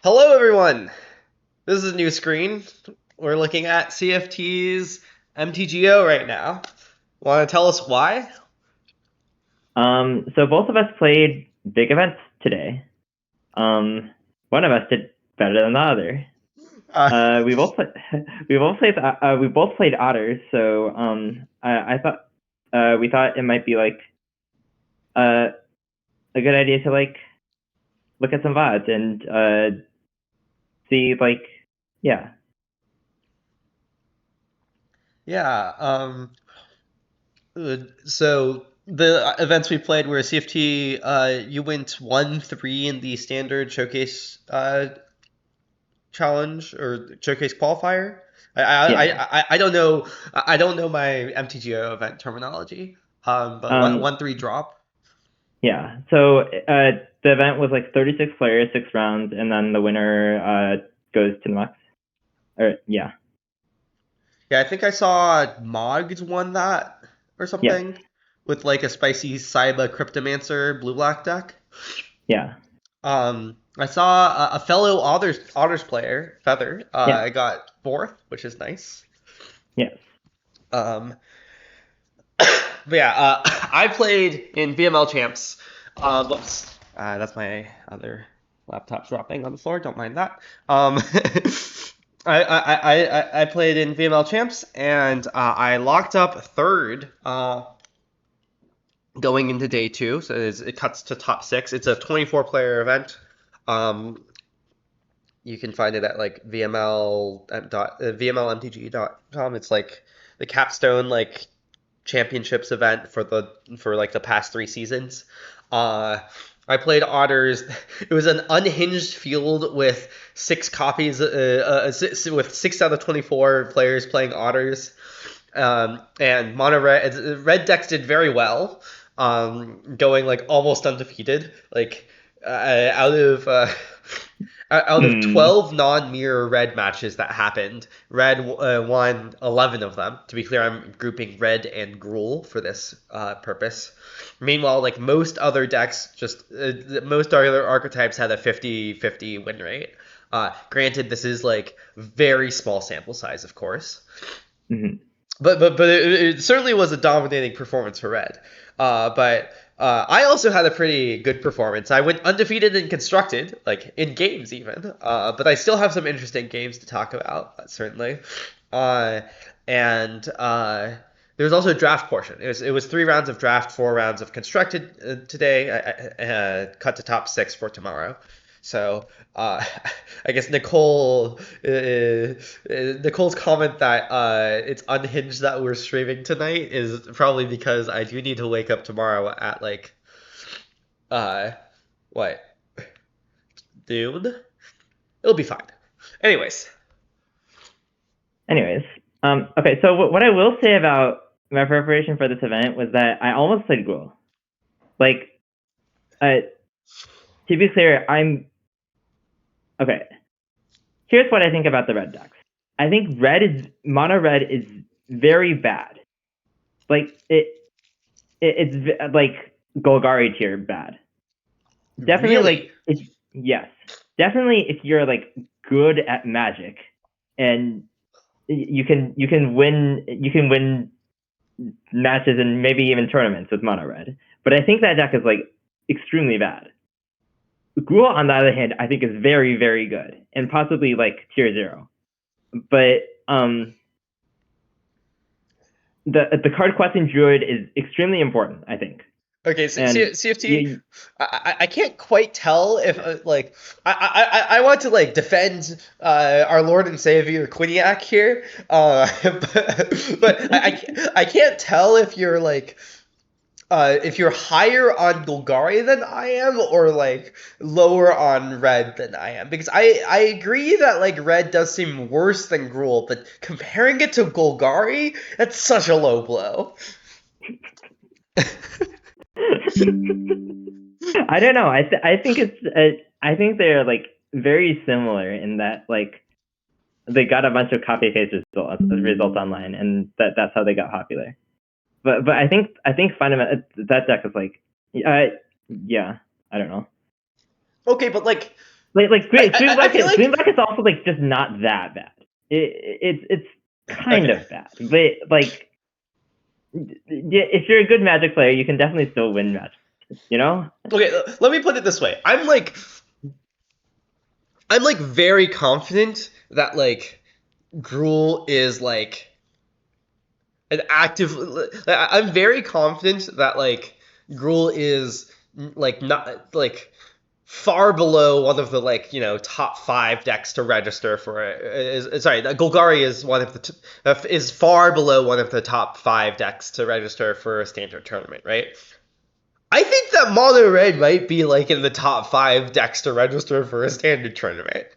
Hello, everyone. This is a new screen. We're looking at CFT's MTGO right now. Want to tell us why? So both of us played big events today. One of us did better than the other. We both played. We both played otters. So I thought we thought it might be like a good idea to like look at some VODs and see yeah. Yeah. So the events we played were CFT. You went 1-3 in the standard showcase challenge or showcase qualifier. Yeah. I don't know. I don't know my MTGO event terminology. But one Um, 1-3 drop. yeah. So the event was like 36 players, 6 rounds, and then the winner goes to the max. Or yeah. Yeah, I think I saw Moggs won that or Yes. something with like a spicy Saiba Cryptomancer blue black deck. Yeah. I saw a fellow Otters player, Feather. Yeah. I got fourth, which is nice. Yes. Um, but yeah, I played in VML Champs. Whoops, that's my other laptop dropping on the floor. Don't mind that. I played in VML Champs and I locked up third going into day two. So it cuts to top six. It's a 24 player event. Um, you can find it at like VMLMTG.com. It's like the capstone like championships event for like the past 3 seasons. Uh, I played Otters. It was an unhinged field with six copies, with 6 out of 24 players playing Otters. And mono red decks did very well, going like almost undefeated. Like out of out of Hmm. 12 non-mirror red matches that happened, red won 11 of them. To be clear, I'm grouping red and Gruul for this purpose. Meanwhile, like most other decks, most other archetypes had a 50-50 win rate. Granted, this is like very small sample size, of course. Hmm. But it certainly was a dominating performance for red. But I also had a pretty good performance. I went undefeated in constructed, like in games even. But I still have some interesting games to talk about, certainly. Uh, and there was also a draft portion. It was 3 rounds of draft, 4 rounds of constructed today. Cut to top six for tomorrow. So I guess Nicole's comment that it's unhinged that we're streaming tonight is probably because I do need to wake up tomorrow at like uh what noon. It'll be fine. Anyways, Anyways, okay. So what I will say about my preparation for this event was that I almost played Gruul. Like, to be clear, I'm okay. Here's what I think about the red decks. I think mono red is very bad. Like it's like Golgari tier bad. Definitely really, like it's yes. Definitely if you're like good at Magic and you can win matches and maybe even tournaments with mono red. But I think that deck is like extremely bad. Gruul, on the other hand, I think is very, very good and possibly like tier 0. But the card questing druid is extremely important, I think. okay, so And CFT, you, I can't quite tell if like I want to like defend our Lord and Savior Quiniac here, but I can't tell if you're higher on Golgari than I am or like lower on Red than I am, because I agree that like Red does seem worse than Gruul, but comparing it to Golgari, that's such a low blow. I don't know. I think I think they're like very similar in that like they got a bunch of copy paste results online, and that's how they got popular. But I think fundamental that deck is like yeah, I don't know. Okay, but like Green I feel Black is also like just not that bad. It's kind of bad, but like if you're a good Magic player, you can definitely still win Magic. You know? Okay, let me put it this way. I'm like very confident that like Gruul is like an active. I'm very confident that like Gruul is like not like far below one of the like top 5 decks to register for it. Sorry, Golgari is one of the is far below one of the top 5 decks to register for a standard tournament, right? I think that Mono Red might be like in the top 5 decks to register for a standard tournament.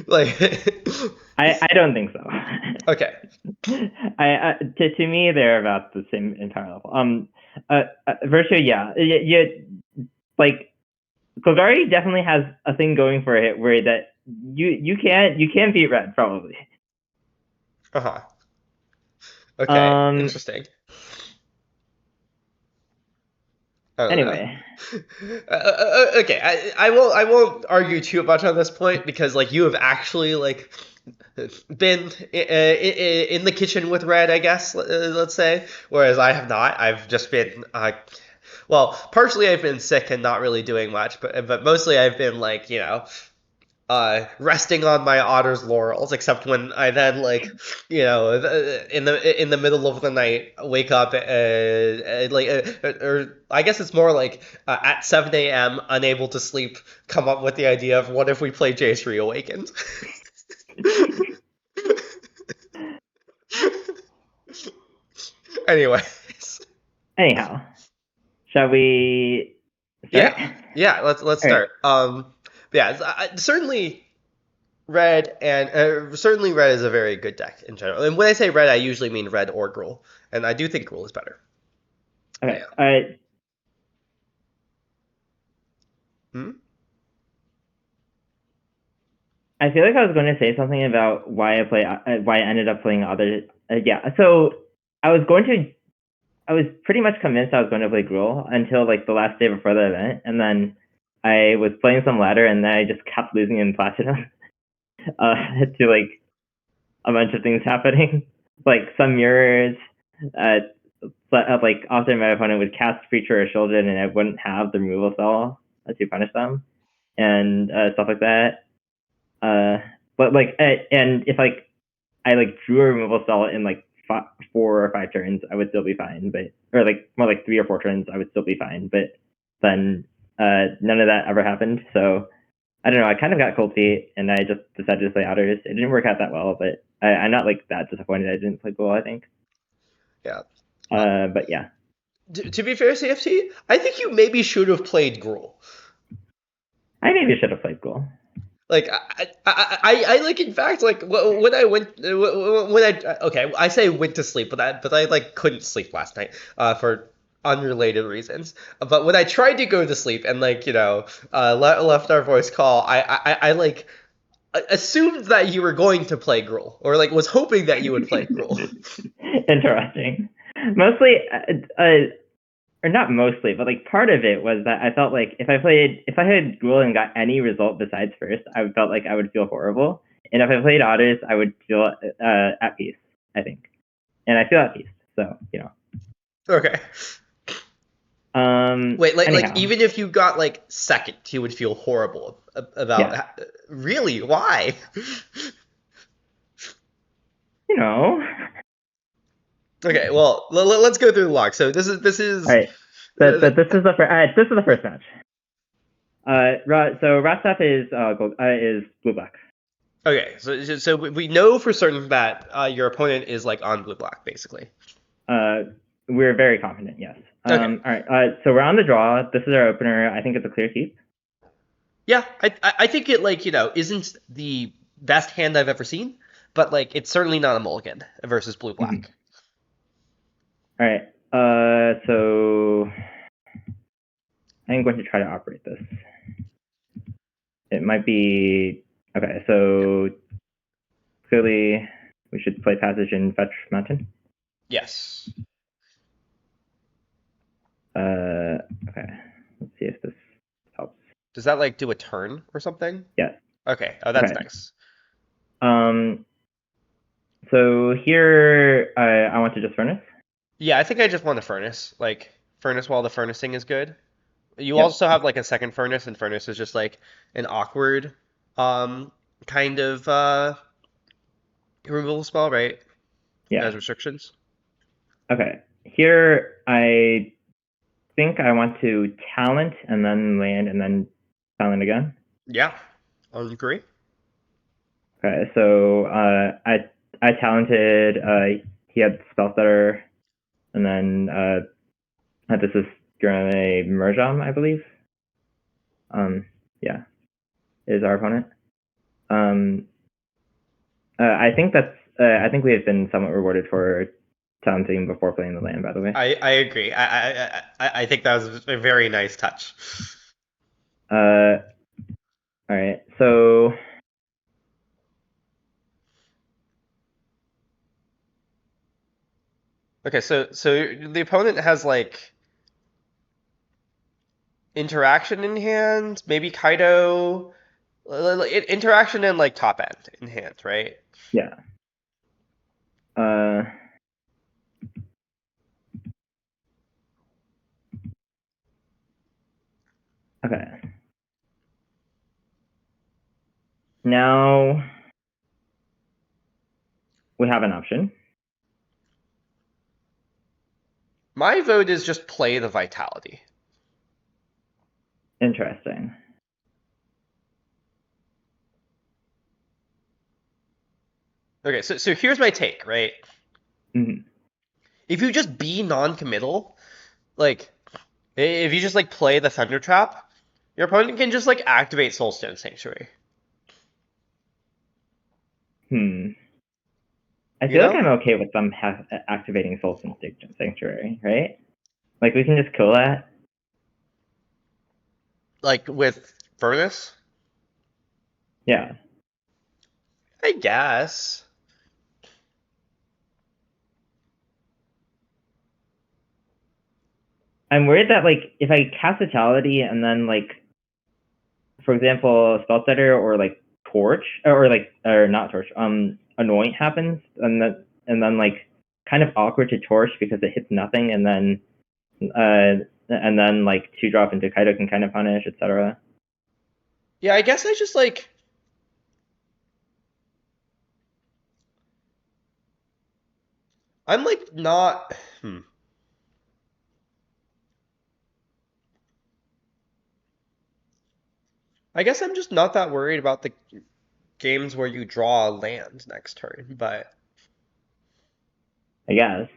Like, I don't think so. Okay. To me, they're about the same entire level. Virtue, yeah, like Golgari definitely has a thing going for it where that you can beat Red probably. Okay. Interesting. Anyway. Okay, I won't argue too much on this point because like you have actually like been in the kitchen with Red, I guess, let's say, whereas I have not. I've just been well, partially I've been sick and not really doing much, but mostly I've been like resting on my otter's laurels, except when I then like in the middle of the night wake up or I guess it's more like at 7 a.m. unable to sleep, come up with the idea of what if we play Jace Reawakened. Anyhow, shall we start? Yeah, let's start. Certainly Red certainly Red is a very good deck in general. And when I say Red, I usually mean Red or Gruul, and I do think Gruul is better. Okay. I feel like I was going to say something about why I ended up playing other. So I was pretty much convinced I was going to play Gruul until like the last day before the event, and then I was playing some ladder, and then I just kept losing in Platinum to like a bunch of things happening, like some mirrors. Like often my opponent would cast Preacher or Children, and I wouldn't have the removal spell to punish them, and stuff like that. But like, and if like I like drew a removal spell in like 4 or 5 turns, I would still be fine. But or like more like 3 or 4 turns, I would still be fine. But then none of that ever happened. So I don't know. I kind of got cold feet, and I just decided to play otters. It didn't work out that well, but I'm not like that disappointed I didn't play Gruul, I think. Yeah. But yeah. To be fair, CFT, I think you maybe should have played Gruul. I maybe should have played Gruul. Like I like in fact like when I went when I say went to sleep, but I like couldn't sleep last night for unrelated reasons. But when I tried to go to sleep and like left our voice call, I like assumed that you were going to play Gruul, or like was hoping that you would play Gruul. Interesting. Mostly, or not mostly, but like part of it was that I felt like if I had Gruul and got any result besides first, I felt like I would feel horrible. And if I played otters, I would feel at peace, I think. And I feel at peace, so Okay. Wait, like even if you got like second, you would feel horrible about that. Really? Why? Okay, well, let's go through the log. So this is. All right. This is the first match. So Rastaf is blue black. Okay, so we know for certain that your opponent is like on blue black, basically. We're very confident, yes. Okay. All right. So we're on the draw. This is our opener. I think it's a clear keep. Yeah, I think it like isn't the best hand I've ever seen, but like it's certainly not a mulligan versus blue black. Mm-hmm. All right. So I'm going to try to operate this. It might be okay. So clearly, we should play Passage and Fetch Mountain. Yes. Okay. Let's see if this helps. Does that like do a turn or something? Yes. Okay. Oh, that's Okay. nice. So here I want to just furnace. Yeah, I think I just want a furnace. Like furnace while the furnacing is good. You Yep. also have like a second furnace, and furnace is just like an awkward um kind of removal spell, right? Yeah. As restrictions. Okay. Here I think I want to talent and then land and then talent again. Yeah, I would agree. Okay. So I talented. He had spell stutter, and then this is during a Merjam, I believe. Yeah, is our opponent. I think that's. I think we have been somewhat rewarded for talenting before playing the land. By the way. I agree. I think that was a very nice touch. All right. So Okay, so the opponent has like interaction in hand, maybe Kaido, interaction and like top end in hand, right? yeah. Uh, okay. Now we have an option. My vote is just play the vitality. Interesting. Okay, so here's my take, right? Mhm. If you just be non-committal, like if you just like play the Thunder Trap, your opponent can just like activate Soulstone Sanctuary. Hmm. I You feel like know? I'm okay with them activating Soulstone Sanctuary, right? Like we can just kill that. Like with Furnace? Yeah. I guess. I'm worried that like if I cast Vitality and then like, for example, Spellsetter or like Torch or not Torch, Anoint happens and then like kind of awkward to Torch because it hits nothing and then like 2-drop into Kaido can kind of punish, etc. Yeah, I guess I just like I'm like not I guess I'm just not that worried about the games where you draw land next turn, but I guess.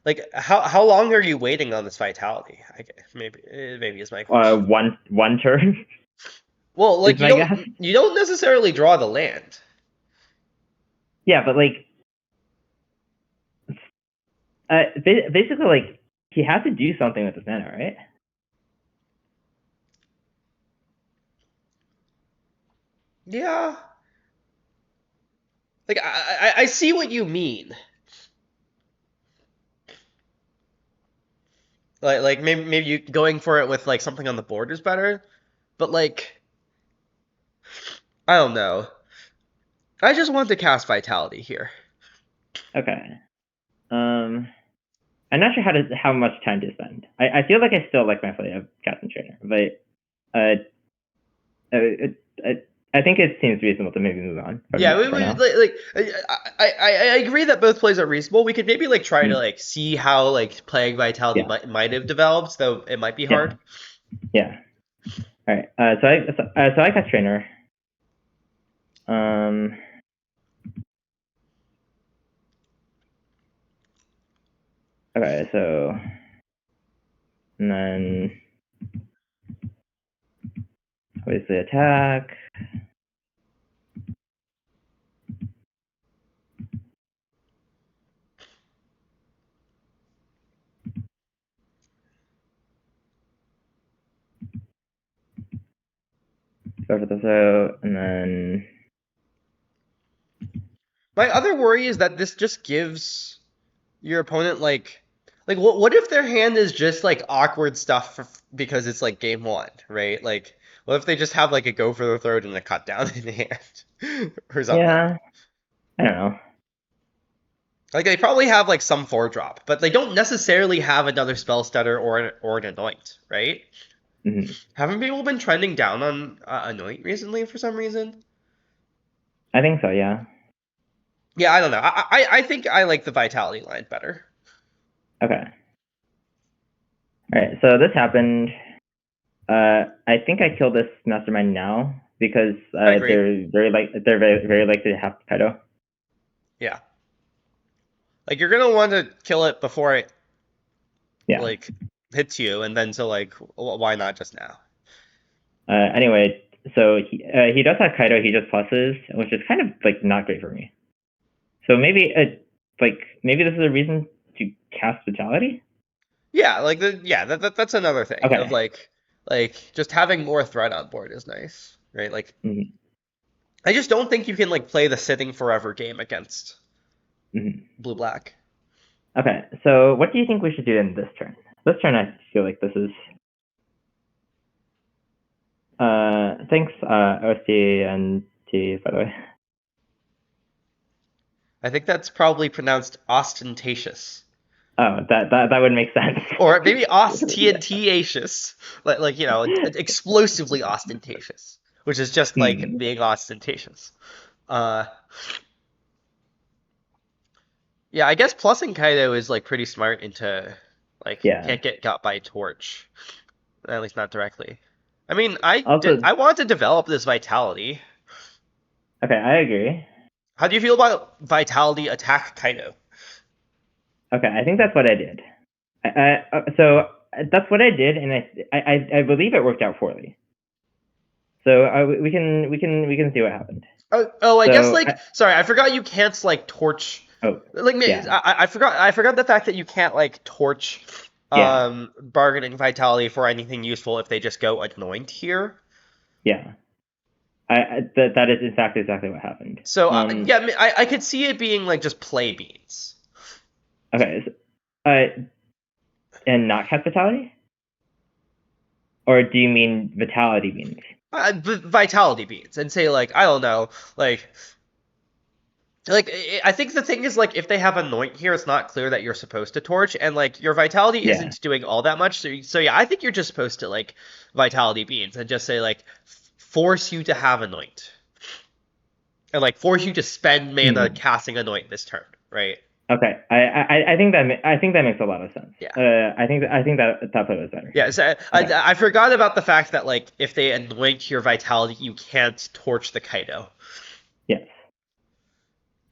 like how long are you waiting on this vitality? I guess maybe is my question. One turn Well, is like my guess. you don't necessarily draw the land. Yeah, but like basically like he has to do something with his mana, right? Yeah. Like I see what you mean. Like maybe you going for it with like something on the board is better, but like I don't know. I just want to cast vitality here. Okay. I'm not sure how much time to spend. I feel like I still like my play of Captain Trainer, but uh, I think it seems reasonable to maybe move on Yeah, for now. I agree that both plays are reasonable. We could maybe like try to Mm. like see how like playing vitality Yeah, might have developed, though it might be yeah, hard. yeah. All right. So I cast Trainer. Um. Okay. So and then obviously attack. Go for this out, and then My other worry is that this just gives your opponent Like, what if their hand is just like awkward stuff because it's like game one, right? Like, what if they just have like a go for the throat and a cut down in hand or something? Yeah, I don't know. Like, they probably have like some four drop, but they don't necessarily have another spell stutter or an anoint, right? Hmm. Haven't people been trending down on anoint recently for some reason? I think so. Yeah. Yeah, I don't know. I think I like the vitality line better. Okay. All right. So this happened. I think I killed this mastermind now because I agree. they're very likely to have Kaido. Yeah. Like you're gonna want to kill it before it Yeah. like hits you, and then so like why not just now? Anyway, so he does have Kaido. He just pluses, which is kind of like not great for me. So maybe this is a reason to cast Vitality. Yeah, like that's another thing of Okay. like just having more threat on board is nice, right? Like Hmm. I just don't think you can like play the sitting forever game against Hmm. blue black. Okay. So what do you think we should do in this turn? This turn, I feel like this is. Thanks, OST and T, by the way. I think that's probably pronounced ostentatious. Oh, that would make sense. Or maybe ostentatious. Like explosively ostentatious. Which is just like Hmm. being ostentatious. Uh yeah, I guess plussing Kaido is like pretty smart into like Yeah. can't get got by torch. At least not directly. I mean, Also, I want to develop this vitality. okay, I agree. How do you feel about vitality attack Kaido? Okay, I think that's what I did. So that's what I did, and I believe it worked out poorly. So we can see what happened. Oh, I guess So like sorry, I forgot you can't like torch. oh Like yeah, I forgot the fact that you can't like torch yeah, bargaining vitality for anything useful if they just go anoint here. yeah. That is in fact exactly what happened. So yeah, I could see it being like just play beans. Okay. So, and not cast vitality, or do you mean vitality means? Vitality beans and say like I don't know like I think the thing is like if they have anoint here, it's not clear that you're supposed to torch, and like your vitality Yeah. isn't doing all that much. So yeah, I think you're just supposed to like vitality beans and just say like force you to have anoint and like force you to spend mana Hmm. casting anoint this turn, right? Okay. I think that makes a lot of sense. Yeah. I think that play was better. Yeah, so Okay. I forgot about the fact that like if they anoint your vitality, you can't torch the Kaido. Yes.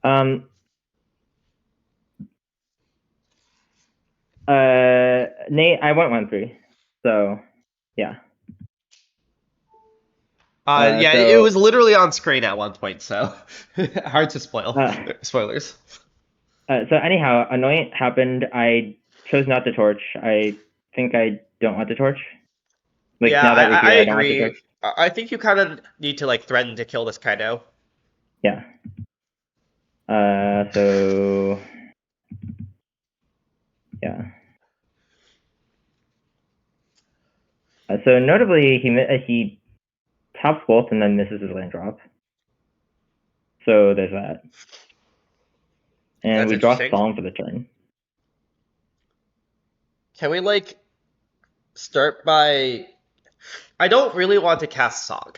Um. Nate, I went 1-3. So yeah. Yeah, it was So literally on screen at one point, so hard to spoil. uh, Spoilers. so anyhow, annoyance happened. I chose not to torch. I think I don't want to torch. Like Yeah, now that we're I here, I don't want to agree. torch. I think you kind of need to like threaten to kill this Kaido. Yeah. So yeah. So notably, he tops both and then misses his land drop. So there's that. And That's we draw interesting. Solemn for the turn. Can we like start by? I don't really want to cast Sog.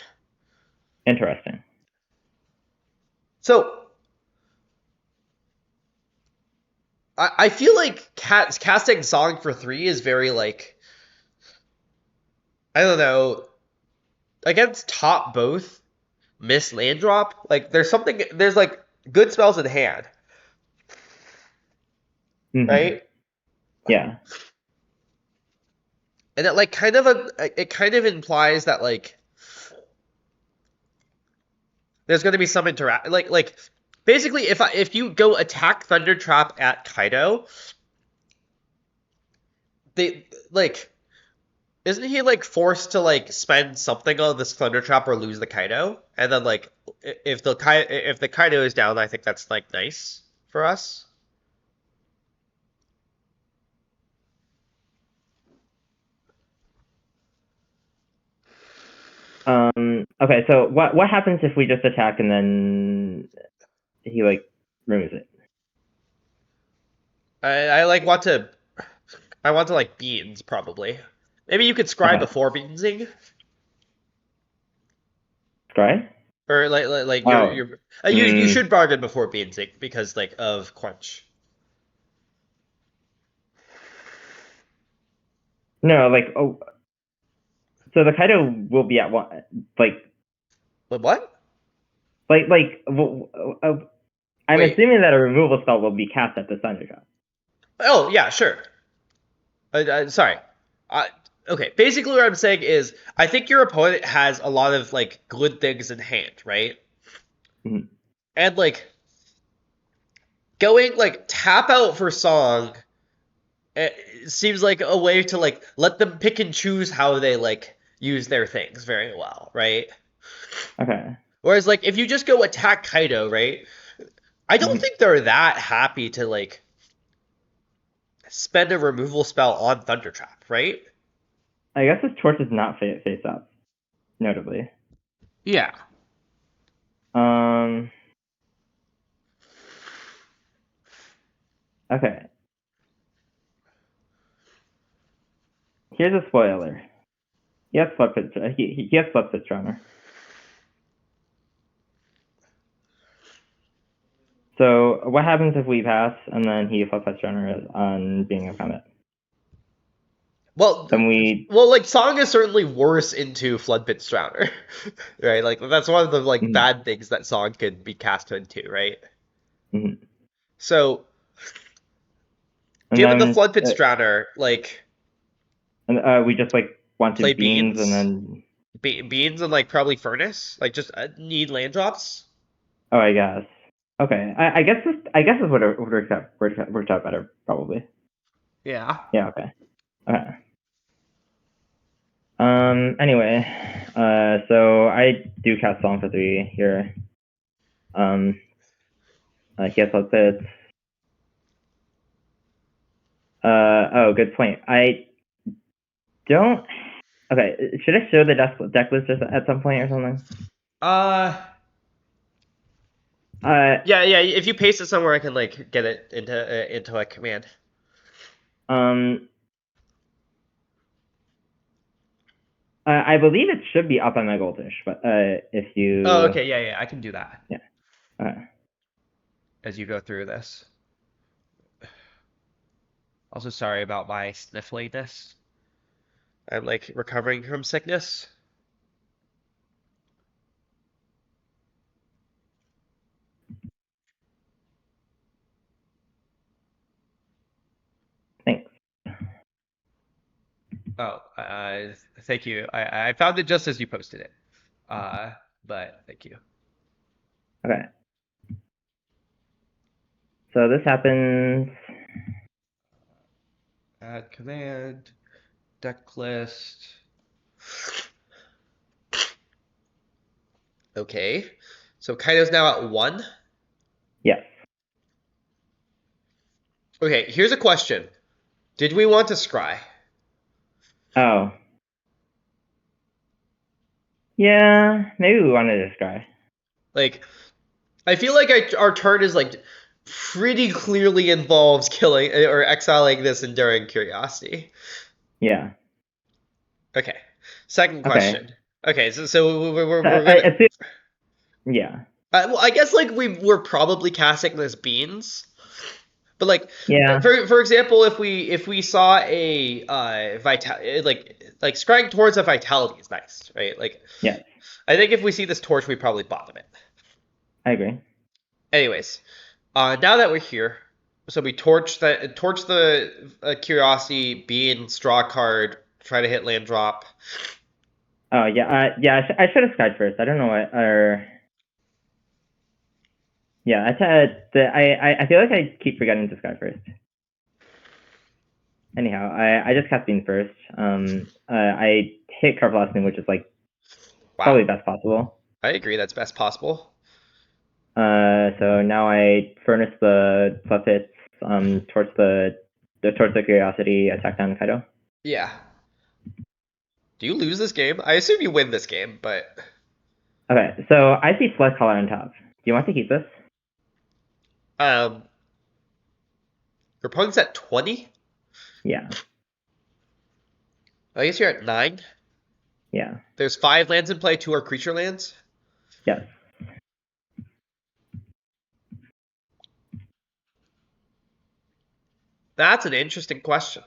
Interesting. So I feel like casting Sog for 3 is very like I don't know against top both miss land drop. Like there's like good spells in hand, Hmm. right? Yeah. And it kind of implies that like there's going to be some interact like basically if you go attack Thunder Trap at Kaido, they like isn't he like forced to like spend something on this Thunder Trap or lose the Kaido? And then like if the Kaido is down, I think that's like nice for us. Okay, so what happens if we just attack and then he like removes it? I want to like beans probably. Maybe you could scry Okay. before beansing, Scry? or like Oh. you should bargain before beansing because like of quench. No, like so the Kaido will be at one like But what? I'm Wait. assuming that a removal spell will be cast at the Thundertrap. Oh yeah, sure. Sorry. Uh, okay. Basically, what I'm saying is, I think your opponent has a lot of like good things in hand, right? Mm-hmm. And like going like tap out for song, it seems like a way to like let them pick and choose how they like use their things very well, right? Okay. Whereas like if you just go attack Kaido, right? I don't Mm-hmm. think they're that happy to like spend a removal spell on Thundertrap, right? I guess this torch is not face up, notably. Yeah. Um. Okay. Here's a spoiler. He has Flux Pit. He has Flux Pit Runner. So what happens if we pass and then he Flux Pit Runner on being a combat? Well, Then we. like Song is certainly worse into Floodpit Drowner, right? Like that's one of the like Mm-hmm. bad things that Song could be cast into, right? Mm-hmm. So And given the then Floodpit Drowner, like we just like want to play beans and beans, then. beans and like probably furnace, like just need land drops. Oh, I guess. Okay. I guess this would have worked out better probably. Yeah. Yeah. Okay. Okay. Anyway, so I do cast Song for 3 here. He has Flux Pits. Oh, good point. I don't. Okay, should I show the deck list at some point or something? Uh. Uh, Yeah. If you paste it somewhere, I can like get it into a command. um, I believe it should be up on my Goldfish, but if you. Oh, okay. Yeah. I can do that Yeah. as you go through this. Also, sorry about my sniffliness. I'm like recovering from sickness. Thanks. Oh, thank you. I found it just as you posted it. But thank you. Okay. So this happens. Add command, deck list. Okay. So Kaido's now at 1. Yes. Okay, here's a question. Did we want to scry? Oh. Yeah, maybe we wanted this guy. Like, I feel like our turn is like pretty clearly involves killing or exiling this enduring curiosity. Yeah. Okay. Second Okay. question. Okay, so we're I gonna. assume, yeah. Well, I guess like we're probably casting this beans, but like Yeah. for example, if we saw a like scrying towards a vitality is nice, right? Like Yes. I think if we see this torch, we probably bottom it. I agree. Anyways, now that we're here, so we torch the curiosity bean straw card, try to hit land drop. Oh yeah. Yeah. I should have skied first. I don't know what. Or yeah. I feel like I keep forgetting to sky first. Anyhow, I just cast beans first. I hit Carvelasting, which is like Wow, probably best possible. I agree. That's best possible. So now I furnace the puppets towards the curiosity attack down Kaido. Yeah. Do you lose this game? I assume you win this game, but Okay, so I see Flood Collar on top. Do you want to keep this? your opponent's at 20. Yeah. I guess you're at 9. Yeah. There's 5 lands in play. 2 are creature lands. Yes. That's an interesting question.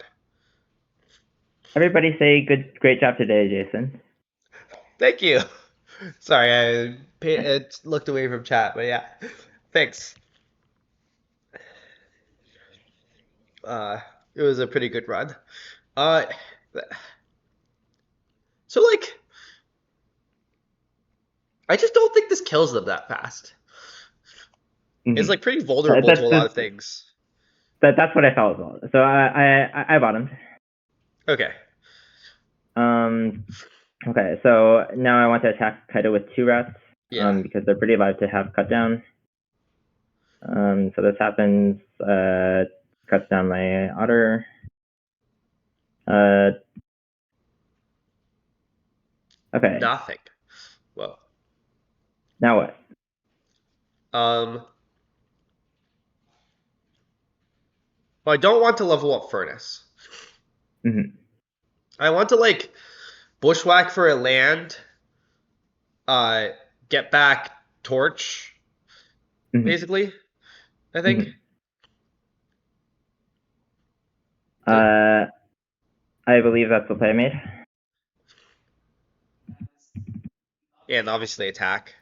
Everybody say great job today, Jason. Thank you. Sorry, I looked away from chat, but yeah, thanks. It was a pretty good run. Uh, so like, I just don't think this kills them that fast. It's like pretty vulnerable to a lot of things. That's what I felt as well. So I bottomed. Okay. Okay, so now I want to attack Kaido with 2 rats. Yeah. Because they're pretty live to have cut down. So this happens, cuts down my otter. Okay. Nothing. Whoa. Now what? Well, I don't want to level up Furnace. I want to like bushwhack for a land. Get back Torch. Basically, I think. I believe that's the play I made. And obviously attack.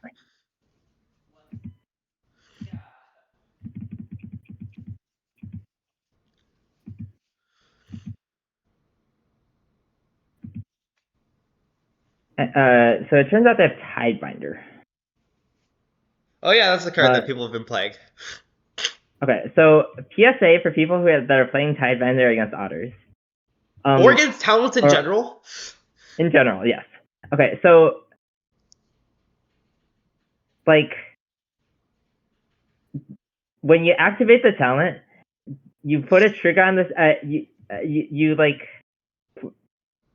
So it turns out they have Tidebinder. Oh yeah, that's the card that people have been playing. Okay, so PSA for people that are playing Tidebinder against otters. Or against talents in general? In general, yes. Okay, so like when you activate the talent, you put a trigger on this. You like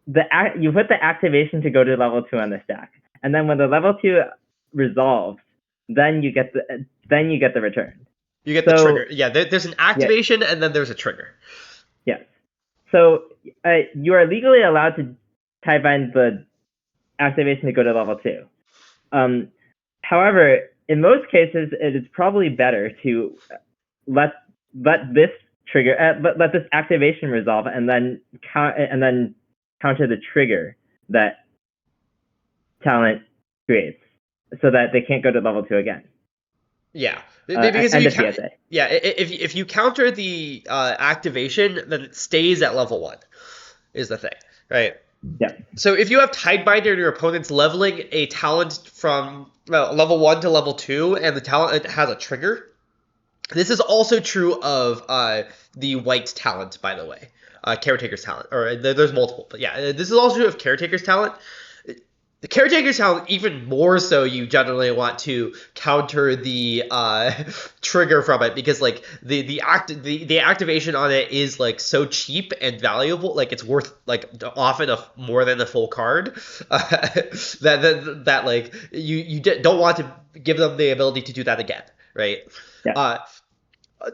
you put the activation to go to level 2 on the stack, and then when the level 2 resolves, then you get the return. You get the trigger. Yeah, there's an activation and then there's a trigger. Yes. So you are legally allowed to Tidebind the activation to go to level 2. However, in most cases, it is probably better to let this trigger, let this activation resolve, and then counter the trigger that talent creates, so that they can't go to level 2 again. Yeah, because if you counter the activation, then it stays at level 1. Is the thing, right? Yeah. So if you have Tidebinder and your opponent's leveling a talent from level 1 to level 2, and the talent has a trigger, this is also true of the white talent, by the way, Caretaker's talent. Or there's multiple, but yeah, this is also true of Caretaker's talent. The Caretaker's talent, even more so, you generally want to counter the trigger from it, because like the activation on it is like so cheap and valuable, like it's worth like often more than the full card. That like you don't want to give them the ability to do that again, right? Yeah.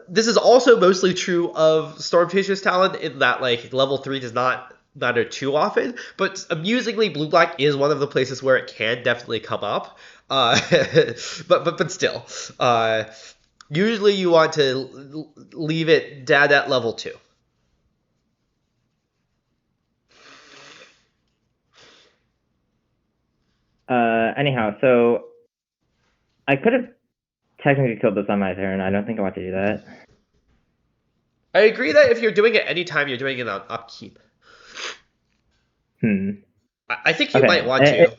This is also mostly true of Stormchaser's talent, in that like level 3 does not matter too often, but amusingly, blue-black is one of the places where it can definitely come up. But still, usually you want to leave it dead at level 2. Anyhow, so I could have technically killed this on my turn. I don't think I want to do that. I agree that if you're doing it anytime, you're doing it on upkeep. I think you might want to.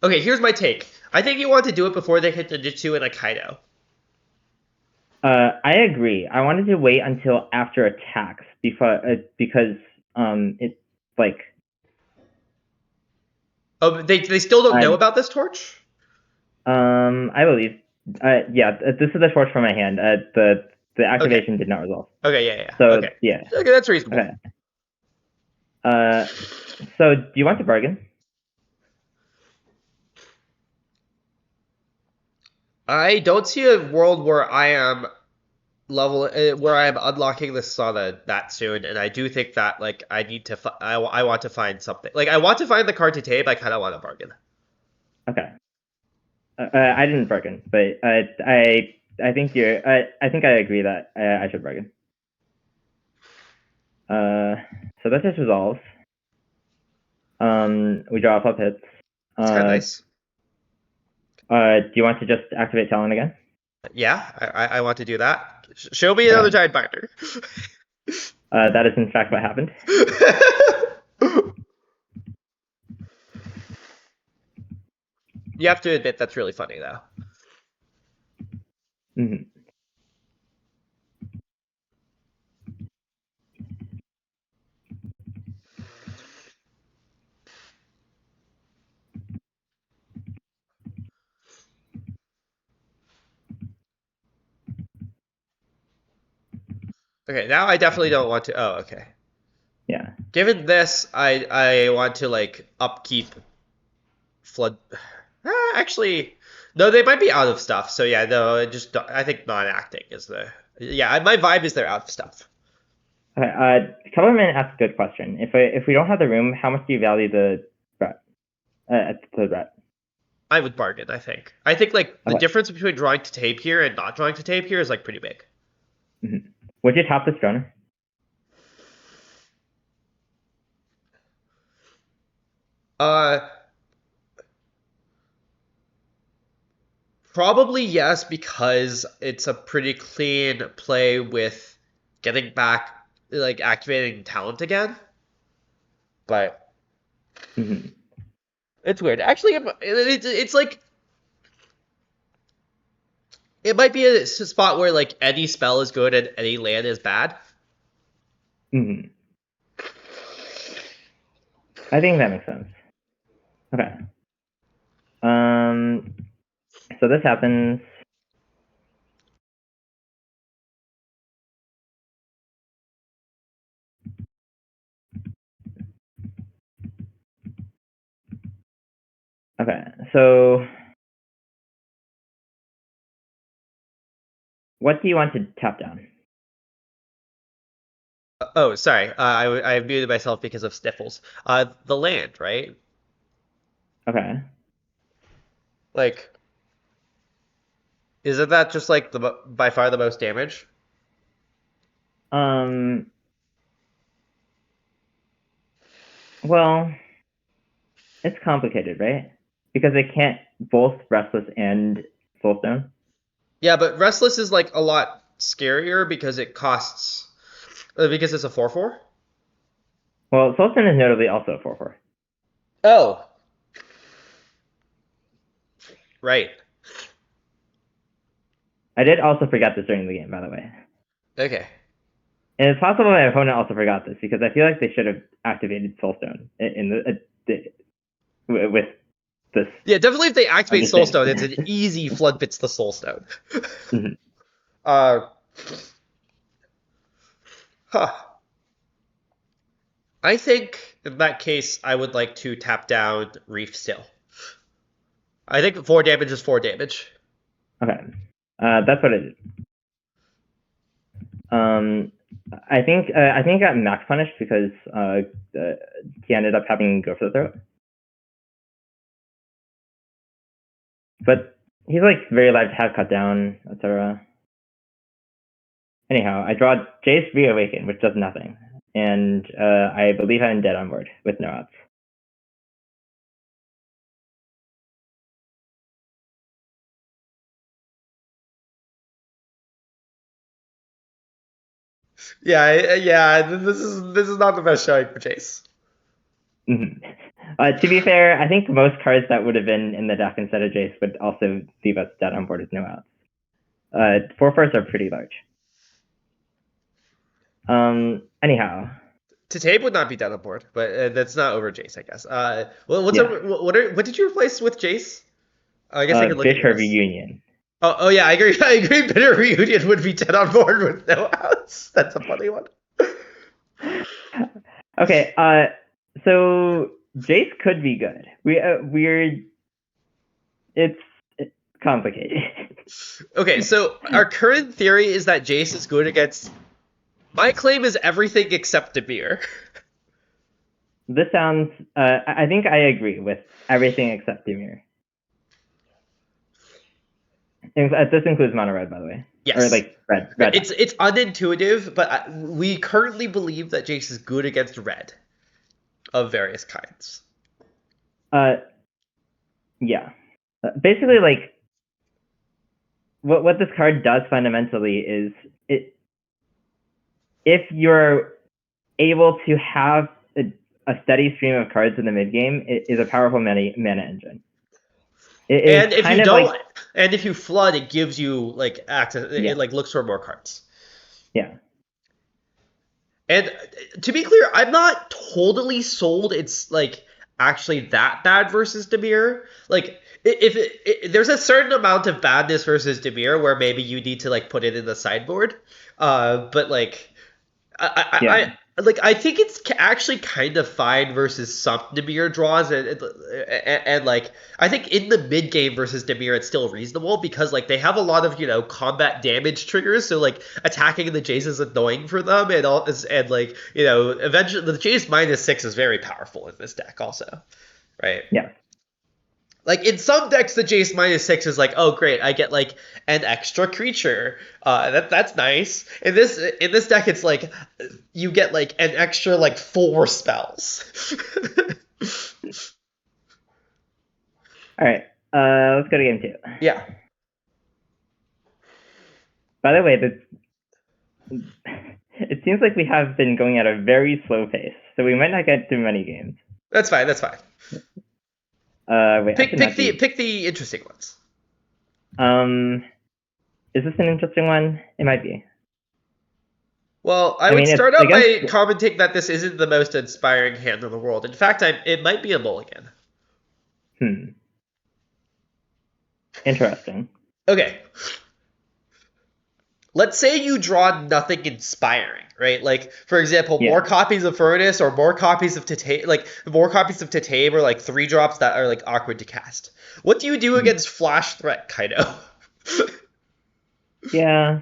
Okay, here's my take. I think you want to do it before they hit the Jitsu and a Kaido. I agree. I wanted to wait until after attacks because it's like. Oh, they still don't know about this torch? I believe. Yeah, this is the torch from my hand. The activation did not resolve. Okay, yeah. So okay, that's reasonable. Okay. So do you want to bargain? I don't see a world where I am where I am unlocking this sauna that soon, and I do think that like I need to I want to find something. Like I want to find the card to tape. I kind of want to bargain. Okay. I didn't bargain, but I think you're. I think I agree that I should bargain. So that just resolves. We draw flop hits. It's kind of nice. Do you want to just activate Talon again? Yeah, I want to do that. Show me another giant binder. That is in fact what happened. You have to admit that's really funny, though. Mm-hmm. Okay, now I definitely don't want to. Oh, okay. Yeah. Given this, I want to like upkeep flood. Actually, no, they might be out of stuff. So yeah, no, I think non-acting is the my vibe is they're out of stuff. Okay. Colorman asked a good question. If we don't have the room, how much do you value the threat? The threat. I would bargain. I think like the difference between drawing to tape here and not drawing to tape here is like pretty big. Mm-hmm. Would you top this drone? Probably yes, because it's a pretty clean play with getting back, like activating talent again. But it's weird. Actually, it's like it might be a spot where like any spell is good and any land is bad. Mm-hmm. I think that makes sense. Okay. So this happens. Okay. So what do you want to tap down? Oh, sorry. I muted myself because of sniffles. The land, right? Okay. Like, isn't that just like by far the most damage? Well, it's complicated, right? Because they can't both Restless and Soulstone. Yeah, but Restless is like a lot scarier because it costs because it's a 4/4. Well, Soulstone is notably also a 4/4. Oh, right. I did also forget this during the game, by the way. Okay. And it's possible my opponent also forgot this because I feel like they should have activated Soulstone with this. Yeah, definitely if they activate Soulstone, it's an easy flood pits the Soulstone. Mm-hmm. Huh. I think in that case, I would like to tap down Reef still. I think 4 damage is 4 damage. Okay. That's what it is. I think he got max punished because he ended up having go for the throat. But he's like very live to have cut down, etc. Anyhow, I draw Jace Reawakened, which does nothing, and I believe I'm dead on board with no outs. Yeah. This is not the best showing for Jace. Mm-hmm. To be fair, I think most cards that would have been in the deck instead of Jace would also leave us dead on board with no outs. 4/4s are pretty large. Anyhow. To tape would not be dead on board, but that's not over Jace, I guess. What did you replace with Jace? I guess I could look at Bitter Reunion. Oh yeah, I agree. I agree. Bitter Reunion would be dead on board with no outs. That's a funny one. Okay. So Jace could be good. It's complicated. Okay, so our current theory is that Jace is good against. My claim is everything except Demir. This sounds. I think I agree with everything except Demir. This includes mono red, by the way. Yes. Or like red. It's unintuitive, but we currently believe that Jace is good against red of various kinds. Yeah. Basically, like what this card does fundamentally is if you're able to have a steady stream of cards in the mid game, it is a powerful mana engine. And if you don't, and if you flood, it gives you like access. It like looks for more cards. Yeah. And to be clear, I'm not totally sold. It's like actually that bad versus Demir. Like if there's a certain amount of badness versus Demir where maybe you need to like put it in the sideboard. But like I think it's actually kind of fine versus some Demir draws, and like I think in the mid game versus Demir it's still reasonable because like they have a lot of combat damage triggers, so like attacking the Jace is annoying for them, and like eventually the Jace -6 is very powerful in this deck also, right? Yeah. Like in some decks, the Jace -6 is like, oh great, I get like an extra creature. That's nice. In this deck, it's like you get like an extra like 4 spells. All right, let's go to game 2. Yeah. By the way, it seems like we have been going at a very slow pace, so we might not get through many games. That's fine. That's fine. Wait. Pick the interesting ones. Is this an interesting one? It might be. Well, I would start out by commenting that this isn't the most inspiring hand in the world. In fact, it might be a mulligan. Interesting. Okay. Let's say you draw nothing inspiring, right? Like, for example, more copies of Furnace or more copies of Titane, or like 3 drops that are like awkward to cast. What do you do against Flash Threat, Kaido? Yeah.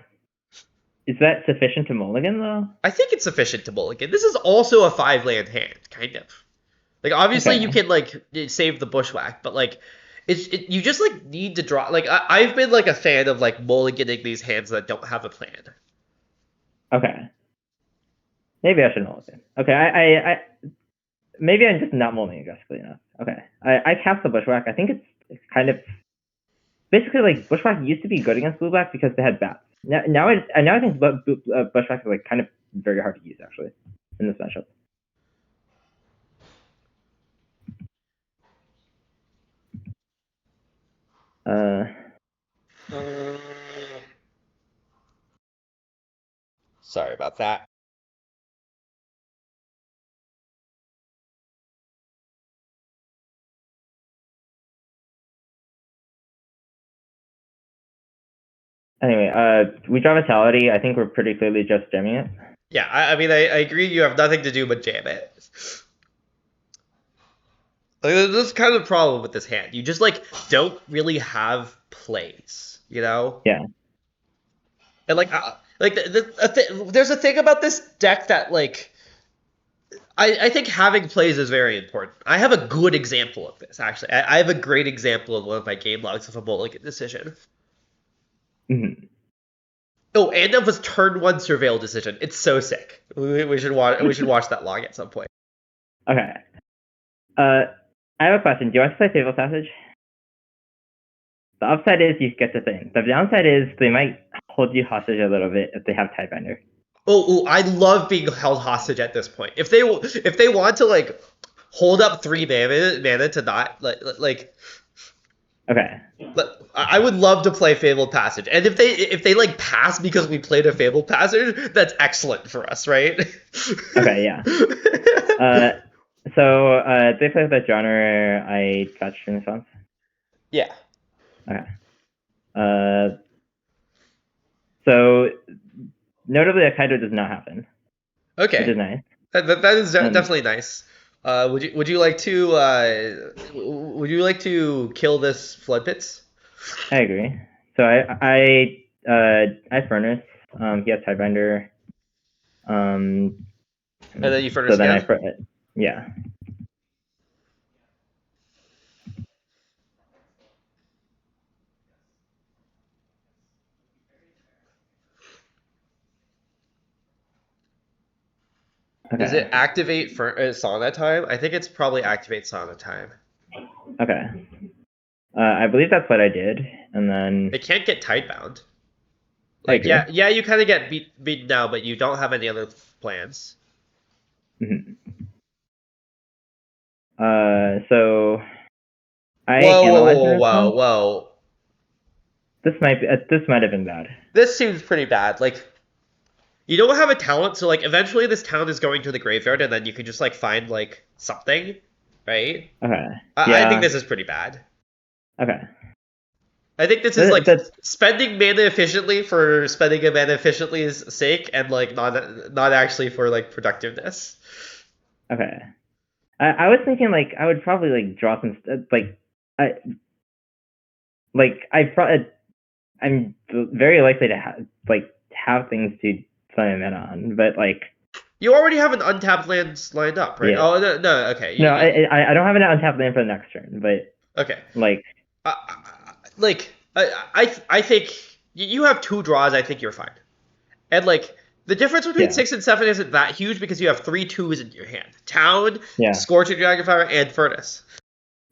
Is that sufficient to mulligan, though? I think it's sufficient to mulligan. This is also a 5-land hand, kind of. Like, obviously you can, like, save the Bushwhack, but, like, you just like need to draw. Like I've been like a fan of like mulliganing these hands that don't have a plan. Okay. Maybe I should mulligan. Okay, I maybe I'm just not mulliganing aggressively enough. Okay, I cast the Bushwhack. I think it's kind of basically like Bushwhack used to be good against blue black because they had bats. Now I think Bushwhack is like kind of very hard to use actually in this matchup. Sorry about that. Anyway, we draw Vitality. I think we're pretty clearly just jamming it. Yeah, I mean, I agree. You have nothing to do but jam it. Like, that's kind of the problem with this hand. You just like don't really have plays, Yeah. And like there's a thing about this deck that like I think having plays is very important. I have a good example of this actually. I have a great example of one of my game logs of a mulligan decision. Oh, and it was turn 1 surveil decision. It's so sick. We should watch that log at some point. Okay. I have a question. Do you want to play Fable Passage? The upside is you get the thing. The downside is they might hold you hostage a little bit if they have Tidebender. Oh, I love being held hostage at this point. If they want to like hold up 3 mana to not like. Okay. I would love to play Fabled Passage, and if they like pass because we played a Fabled Passage, that's excellent for us, right? Okay, yeah. So they play the genre I touched in response. Yeah. Okay. So notably, a Kaido does not happen. Okay. Which is nice. That is definitely nice. Would you like to kill this flood pits? I agree. So I furnace. He has Tidebinder. Um, And then you so furnace then again? yeah. Is it Okay. activate for sauna time? I think it's probably activate sauna time. Okay. I believe that's what I did, and then It can't get tidebound. I Like, agree. yeah, you kind of get beaten now, but you don't have any other plans. Mhm. So I Whoa, whoa, analyzed the whoa, whoa, response. whoa. This might have been bad. This seems pretty bad. Like, you don't have a talent, so like eventually this talent is going to the graveyard, and then you can just like find like something, right? Okay. I think Yeah. this is pretty bad. Okay. I think this is That, like that's spending mana efficiently for spending a mana efficiently's sake, and like not actually for like productiveness. okay. I was thinking like I would probably like draw some I I'm very likely to have things to spend mana on, but like You already have an untapped land lined up, right? yeah. Oh no, no, okay, No, I don't have an untapped land for the next turn, but okay. like Like I think you have two draws. I think you're fine. And like the difference between yeah, 6 and 7 isn't that huge because you have three twos in your hand: Town, yeah. Scorching Dragonfire, and Furnace.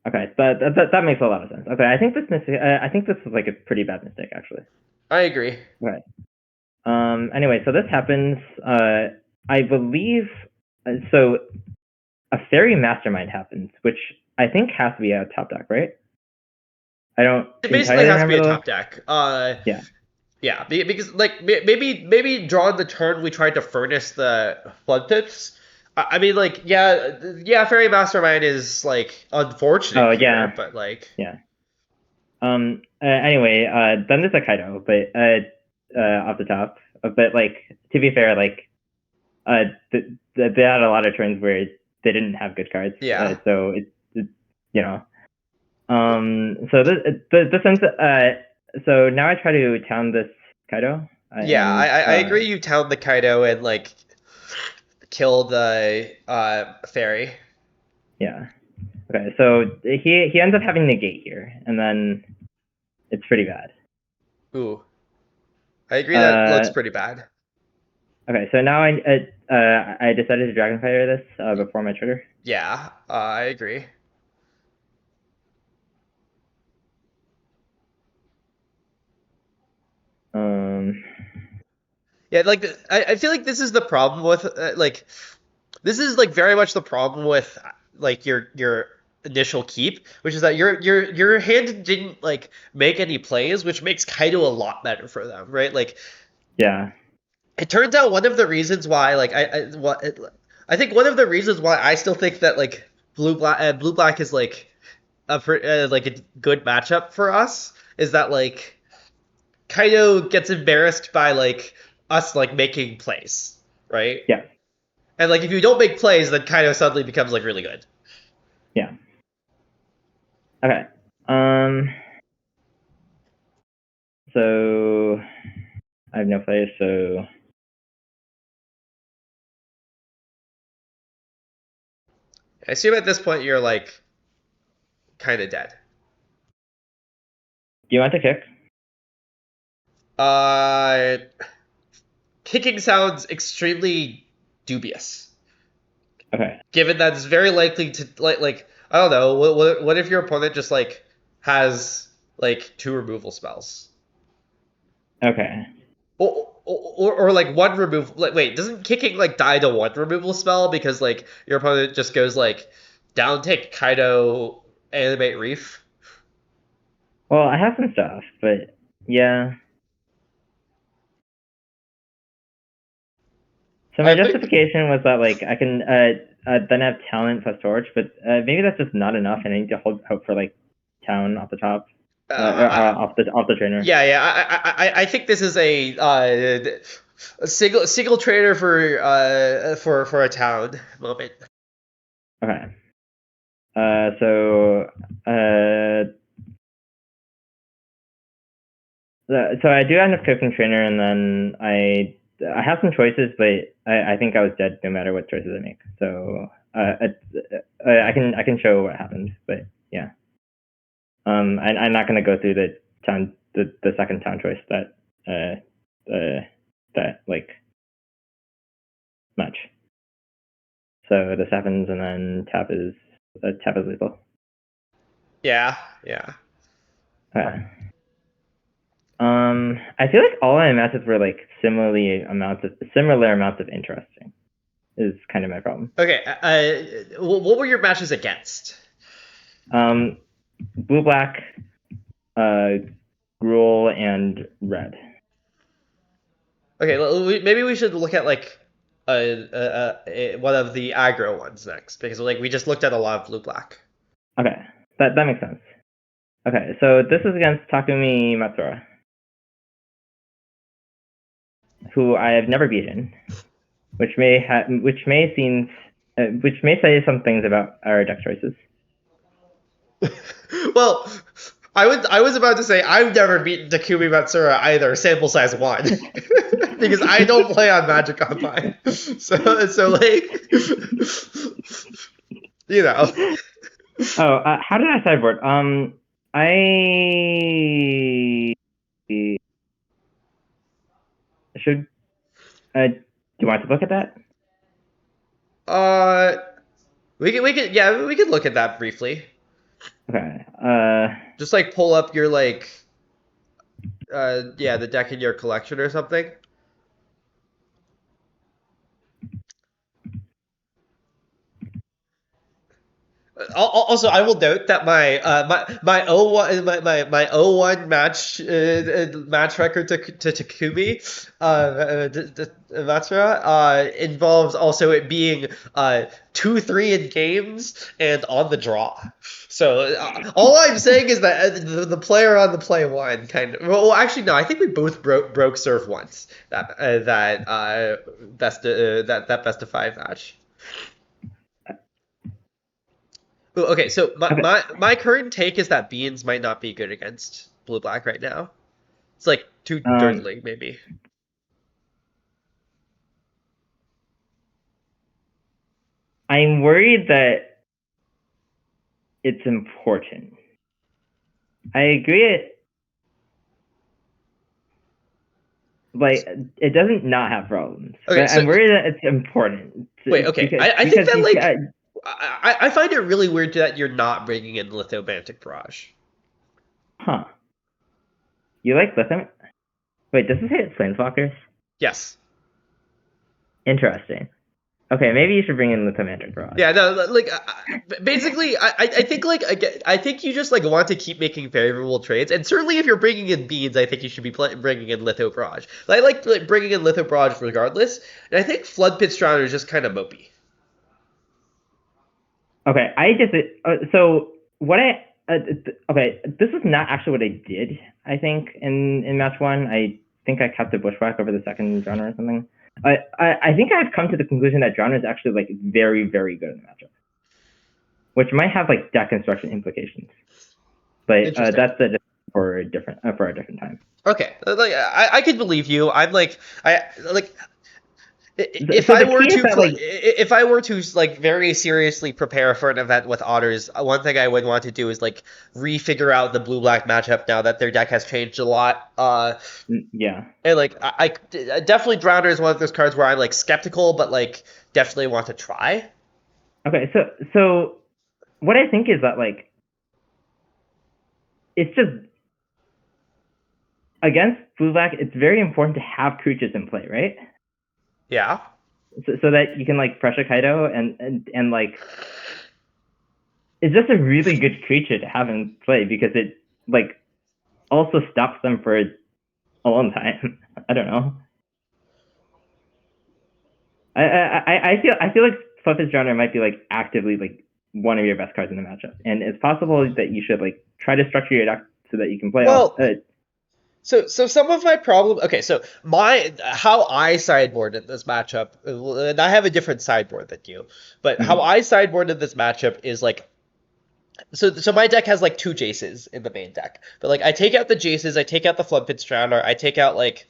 Okay, that makes a lot of sense. Okay, I think this was like a pretty bad mistake actually. I agree. Right. Anyway, so this happens. I believe so. A fairy mastermind happens, which I think has to be a top deck, right? I don't It basically entirely has to be remember a the top list. deck. Yeah. Yeah, because like maybe drawing the turn we tried to furnace the flood pits. I mean, like yeah, Fairy Mastermind is like unfortunate Oh here, yeah, but like yeah. Anyway, then there's a Kaido, but off the top. But like to be fair, like they had a lot of turns where they didn't have good cards. yeah. So it you know. So this ends. So now I try to town this Kaido, Yeah, and I agree. You town the Kaido and like kill the fairy. yeah. Okay, so he ends up having negate here, and then it's pretty bad. Ooh, I agree. That looks Uh, pretty bad. okay, so now I decided to Dragonfire this before my trigger. Yeah, I agree. Um, Yeah, like I feel like this is the problem with like this is like very much the problem with like your initial keep, which is that your hand didn't like make any plays, which makes Kaido a lot better for them, right? Like yeah, it turns out one of the reasons why like I think one of the reasons why I still think that like blue black is like like a good matchup for us is that like Kaido gets embarrassed by like us like making plays, right? yeah, And like if you don't make plays, then Kaido suddenly becomes like really good. yeah. Okay. Um, so I have no plays, so I assume at this point you're like kind of dead. do you want to kick? Uh, Kicking sounds extremely dubious, Okay. given that it's very likely to like I don't know. What if your opponent just like has like two removal spells? Okay. Or like one remove like wait doesn't kicking like die to one removal spell because like your opponent just goes like down take Kaido animate reef. Well, I have some stuff, but yeah. So my I think justification was that like I can then have talent plus torch, but maybe that's just not enough, and I need to hope for like town off the top, I, off the trainer. yeah, I think this is a single trader for a town moment. Okay. So I do end up cooking trainer, and then I have some choices, but I think I was dead no matter what choices I make. So I can show what happened, but yeah. I'm not gonna go through the second town choice that like much. So the sevens, and then tap is lethal. Yeah, yeah. I feel like all my matches were like similar amounts of interesting. Is kind of my problem. Okay. What were your matches against? Blue, black, Gruul, and red. Okay, maybe we should look at like one of the aggro ones next, because like we just looked at a lot of blue black. Okay, that makes sense. Okay, so this is against Takumi Matsura, who I have never beaten, which may say some things about our deck choices. Well, I was about to say I've never beaten Takumi Matsura either, sample size 1. Because I don't play on Magic Online. So like you know. Oh, how did I sideboard? I should. Do you want to look at that? We could look at that briefly. Okay. Just like pull up your like the deck in your collection or something. Also, I will note that my 0-1 match record to Takumi Matsura involves also it being 2-3 in games and on the draw. So all I'm saying is that the player on the play one kind of. Well, actually, no. I think we both broke serve once. That best of 5 match. Ooh, okay, so my current take is that beans might not be good against blue black right now. It's like too dirtly, maybe. I'm worried that it's important. I agree. It doesn't not have problems. Okay, but I'm worried that it's important. Wait, okay. I think that like I find it really weird that you're not bringing in Lithomantic Barrage. Huh. You like Litho? Wait, does this hit Planeswalkers? Yes. Interesting. Okay, maybe you should bring in Lithomantic Barrage. Yeah, no, like basically, I think like I think you just like want to keep making favorable trades, and certainly if you're bringing in beans, I think you should be bringing in Litho Barrage. I like bringing in Litho Barrage regardless, and I think Flood Pit Strauner is just kind of mopey. Okay, I just so what I okay, this is not actually what I did. I think in match 1, I think I kept a Bushwhack over the second genre or something. I think I've come to the conclusion that genre is actually like very, very good in the matchup, which might have like deck construction implications. But that's for a different time. Okay, like I could believe you. I'm like if I were to like very seriously prepare for an event with otters, one thing I would want to do is like refigure out the blue black matchup now that their deck has changed a lot. Yeah. And like I definitely Drowner is one of those cards where I'm like skeptical, but like definitely want to try. Okay, so what I think is that like it's just against blue black, it's very important to have creatures in play, right? Yeah. So that you can like pressure Kaido and like it's just a really good creature to have in play because it like also stops them for a long time. I don't know. I feel like Fluffy's Genre might be like actively like one of your best cards in the matchup, and it's possible that you should like try to structure your deck so that you can play So some of my problem. Okay, so my how I sideboarded this matchup, and I have a different sideboard than you, but how Mhm. I sideboarded this matchup is like so my deck has like two Jaces in the main deck, but like I take out the Jaces, I take out the Floodpit Strandar, I take out like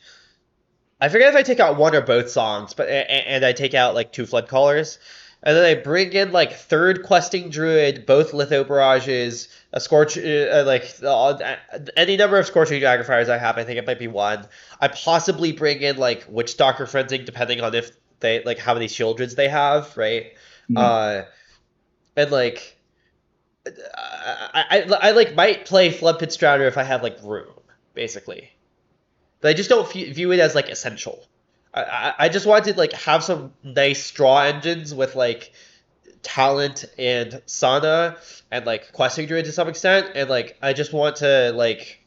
I forget if I take out one or both songs, but and I take out like two Flood Callers, and then I bring in like third Questing Druid, both Litho Barrages, a Scorch, any number of Scorching Dragonfires I have. I think it might be one. I possibly bring in like Witch Doctor Frenzy, depending on if they like how many Childrens they have, right? Mhm. Uh, and like I like might play Flood Pit Strouder if I have like room, basically. But I just don't view it as like essential. I just want to like have some nice straw engines with like talent and Sana and like questing druid to some extent, and like I just want to like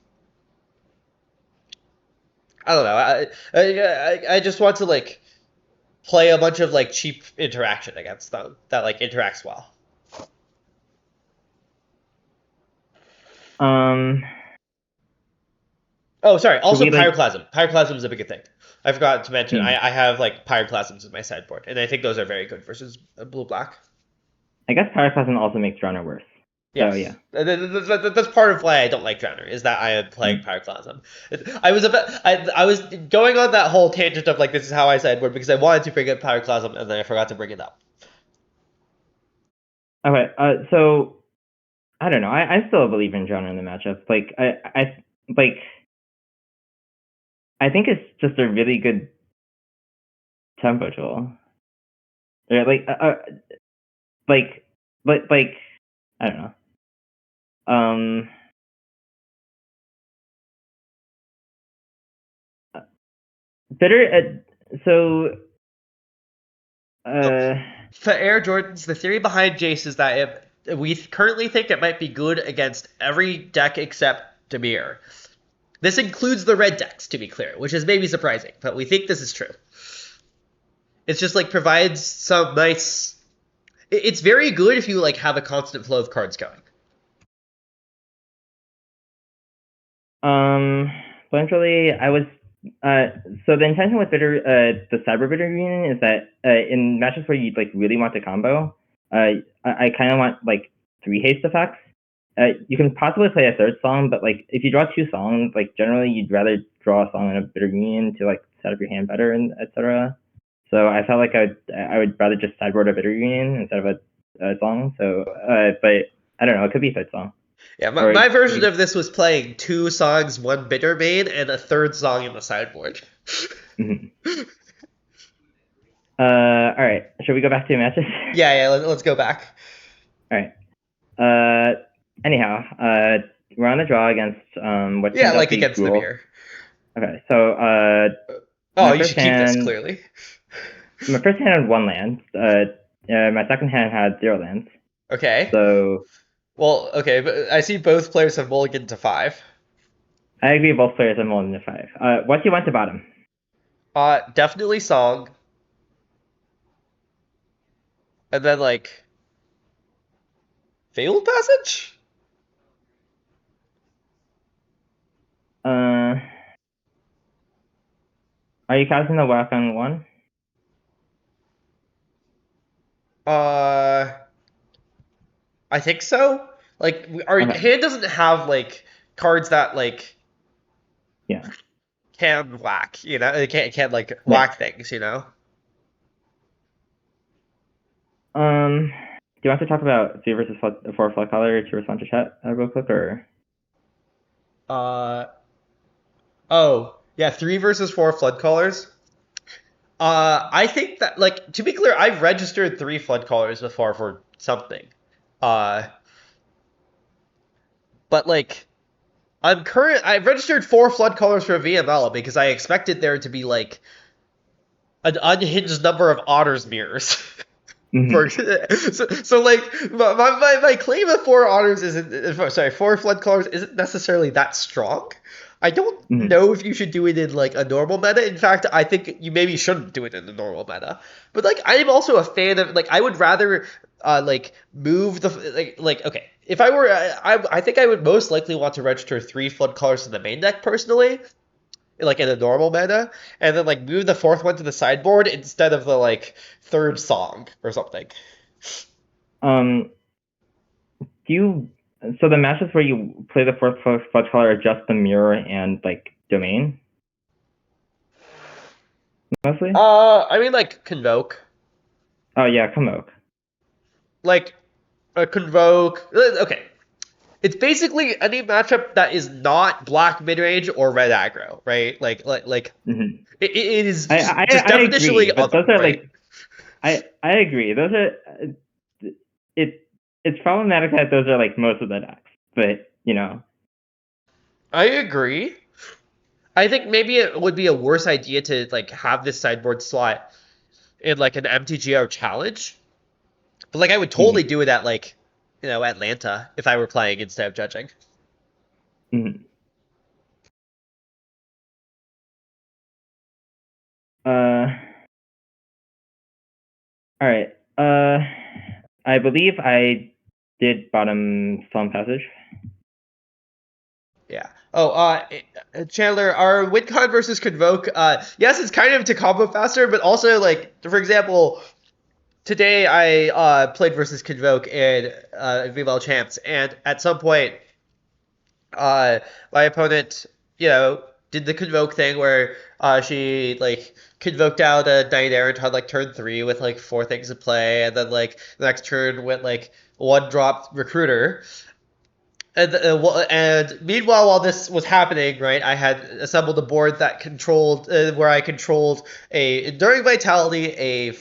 I don't know I just want to like play a bunch of like cheap interaction against them that like interacts well. Um, Oh, sorry. should Also, we like? Pyroclasm. Pyroclasm is a big thing. I forgot to mention. Hmm. I have like Pyroclasms in my sideboard, and I think those are very good versus blue black. I guess Pyroclasm also makes Drowner worse. So yeah. Yes, that's part of why I don't like Drowner is that I am playing Hmm. Pyroclasm. I was I was going on that whole tangent of like this is how I sideboard because I wanted to bring up Pyroclasm and then I forgot to bring it up. Okay. So I don't know. I still believe in Drowner in the matchup. Like like I think it's just a really good tempo tool. Or like like I don't know. Um, better. So So uh, for Air Jordans, the theory behind Jace is that we currently think it might be good against every deck except Demir. This includes the red decks, to be clear, which is maybe surprising, but we think this is true. It's just like provides some nice. It's very good if you like have a constant flow of cards going. eventually I was so the intention with the cyber bitter union is that in matches where you like really want to combo, I kind of want like three haste effects. You can possibly play a third song, but like if you draw two songs, like generally you'd rather draw a song in a bitter union to like set up your hand better and etc. So I felt like I would rather just sideboard a bitter union instead of a song. So but I don't know, it could be a third song Yeah, or my it version could of this was playing two songs, one bitter main, and a third song in the sideboard. be. All right. Should we go back to matches? Yeah, let's go back. All right. Anyhow, we're on the draw against what Yeah, turned out to like be against the Gruul. mirror. Okay, so Oh, my you first should keep this hand, clearly. my first hand had one land. My second hand had zero lands. Okay. So Well, okay, but I see both players have mulliganed to five. I agree both players are more than a five. What do you want to bottom? Definitely song, and then like failed passage. Uh, are you casting the whack on one? Uh, I think so. Like our Okay. hand doesn't have like cards that like Yeah. can whack. It can't like Yeah. whack things. Do you want to talk about three versus four flood color to respond to chat real quick, or? Uh oh yeah, three versus four flood callers. I think that like to be clear, I've registered three flood callers before for something. Uh, but like I've registered four flood callers for VML because I expected there to be like an unhinged number of otters mirrors. Mhm. So like my claim of four otters isn't sorry four flood callers isn't necessarily that strong. I don't Mhm. know if you should do it in like a normal meta. In fact, I think you maybe shouldn't do it in the normal meta. But like I'm also a fan of like I would rather like move the like okay if I were I think I would most likely want to register three flood callers in the main deck personally like in a normal meta, and then like move the fourth one to the sideboard instead of the like third song or something. Do you so the matches where you play the fourth fudge color are just the mirror and like domain mostly? I mean like Convoke. Oh yeah, Convoke. Like a Convoke. Okay. It's basically any matchup that is not black midrange or red aggro, right? Mm-hmm. It is just I definitionally agree, but other, those are right? like I agree. Those are it's problematic that those are like most of the decks, but you know. I agree. I think maybe it would be a worse idea to like have this sideboard slot in like an MTGO challenge. But like I would totally Mm-hmm. do it at like, Atlanta if I were playing instead of judging. Mm-hmm. Uh, all right. I believe I did bottom Solemn Passage. Yeah. Oh, Chandler, our WinCon versus Convoke, yes, it's kind of to combo faster, but also like, for example, today I played versus Convoke in VML Champs, and at some point, my opponent, did the Convoke thing where she like convoked out a Knight Errant on like turn 3 with like 4 things to play, and then like the next turn went like one drop Recruiter. And meanwhile, while this was happening, right, I had assembled a board that controlled, where I controlled a Enduring Vitality, a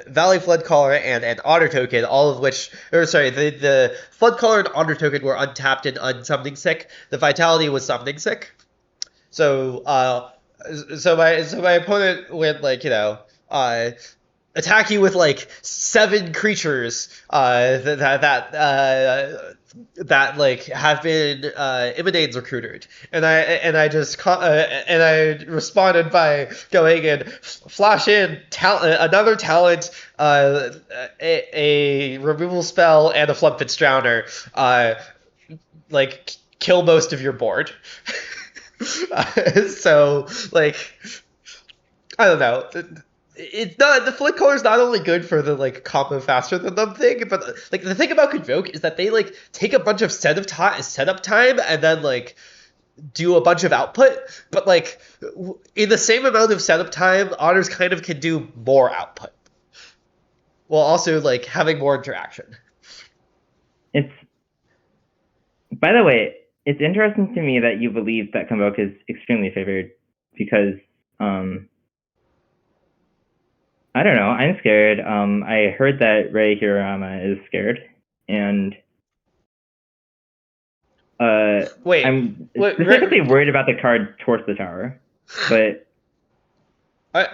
Valley Flood Caller, and an Otter token, all of which, or sorry, the Flood Caller and Otter token were untapped and unsummoning sick. The Vitality was summoning sick. So, so my opponent went like, attack you with like 7 creatures that like have been Immodane's recruited, and I responded by going and flash in another talent, a removal spell, and a Flumfit's Drowner, like kill most of your board. So like I don't know. It's not the flick color is not only good for the like combo faster than them thing, but like the thing about Convoke is that they like take a bunch of setup time and then like do a bunch of output, but like in the same amount of setup time, otters kind of can do more output while also like having more interaction. It's by the way, it's interesting to me that you believe that Convoke is extremely favored because I don't know. I'm scared. I heard that Ray Hirayama is scared, and Wait, I'm wait, specifically worried about the card Torch the Tower. But I,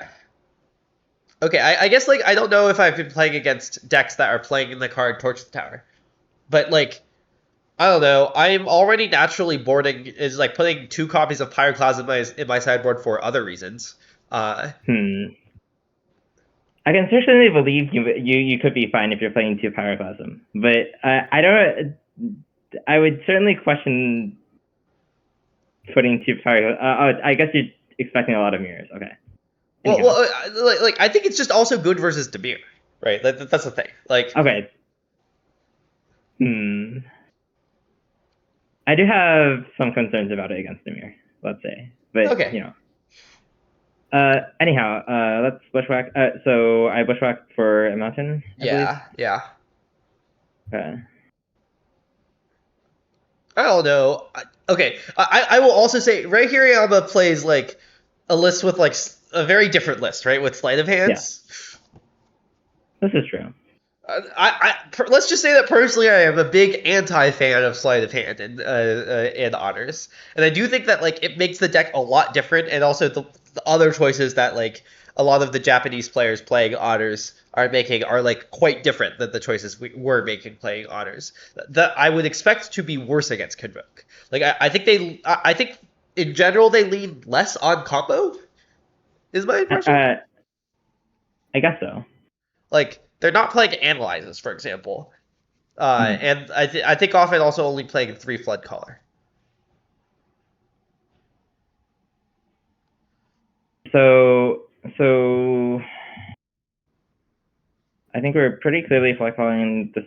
okay, I guess like I don't know if I've been playing against decks that are playing in the card Torch the Tower, but like I don't know. I'm already naturally boarding is like putting 2 copies of Pyroclasm in my sideboard for other reasons. I can certainly believe you could be fine if you're playing 2 Pyroclasm, but I don't. I would certainly question putting 2 Pyroclasm. I guess you're expecting a lot of mirrors. Okay. Well, like I think it's just also good versus Demir, right? That's the thing. Like, okay. I do have some concerns about it against Demir, let's say, but okay. you know. Anyhow, let's bushwhack. So I bushwhacked for a mountain, I believe. Yeah. Okay. I don't know. Okay, I will also say Ray Hirayama plays like a list with like a very different list, right? With sleight of hands. Yeah. This is true. Let's just say that personally, I am a big anti-fan of sleight of hand in otters, and I do think that like it makes the deck a lot different, and also the other choices that like a lot of the Japanese players playing otters are making are like quite different than the choices we were making playing otters. That I would expect to be worse against Convoke. Like I think I think in general they lean less on combo. Is my impression? I guess so. Like they're not playing analyzes, for example. And I think often also only playing 3 Flood Caller. So I think we're pretty clearly following this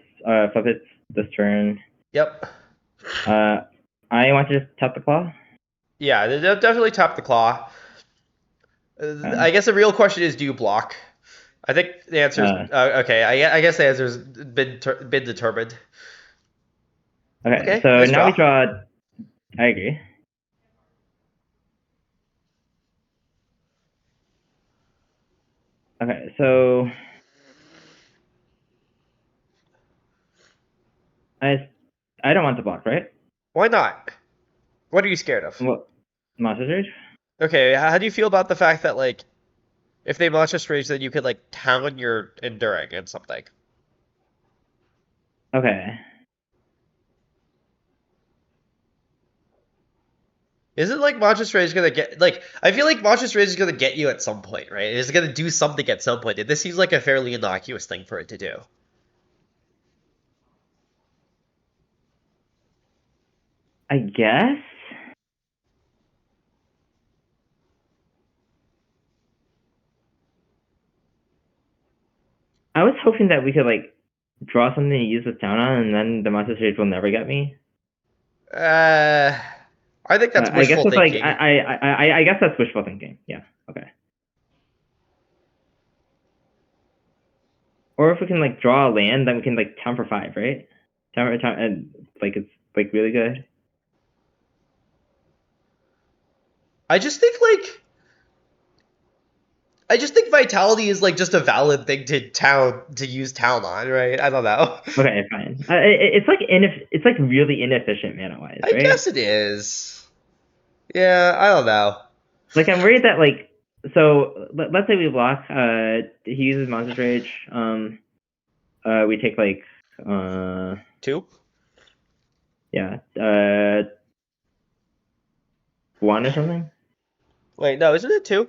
flip it this turn. Yep. I want to just tap the claw. Yeah, they definitely tap the claw. I guess the real question is, do you block? I think the answer is okay. I guess the answer's been determined. Okay, Okay, so nice now draw. we draw. I agree. Okay, so I don't want to block, right? Why not? What are you scared of? What? Monster Surge? Okay, how do you feel about the fact that like if they Monstrous Rage, then you could like talon your enduring and something? Okay. Isn't like Monstrous Rage gonna get like I feel like Monstrous Rage is gonna get you at some point, right? It's gonna do something at some point. This seems like a fairly innocuous thing for it to do. I guess. I was hoping that we could like draw something to use this town on, and then the Monster Surge will never get me. I think that's I guess wishful it's like thinking. I guess that's wishful thinking. Yeah. Okay. Or if we can like draw a land, then we can like town for 5, right? Town and like it's like really good. I just think like I just think vitality is like just a valid thing to use town on, right? I don't know. Okay, fine. It's like really inefficient mana wise, I right? guess it is. Yeah, I don't know. Like I'm worried that like so let's say we block. He uses Monster Rage. We take like 2? yeah 1 or something. Wait, no, isn't it 2?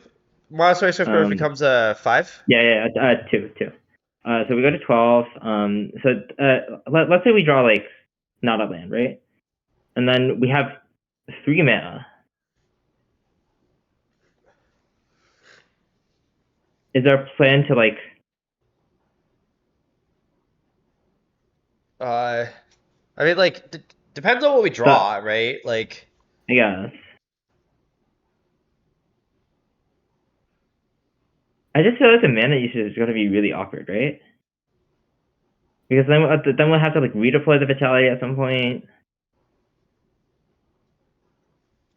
Monster Swift Growth becomes a 5? Yeah, 2. So we go to 12. Let's say we draw like not a land, right? And then we have 3 mana. Is there a plan to like? I mean, like, depends on what we draw, right? Like, I guess. I just feel like the mana usage is going to be really awkward, right? Because then we'll have to like redeploy the vitality at some point.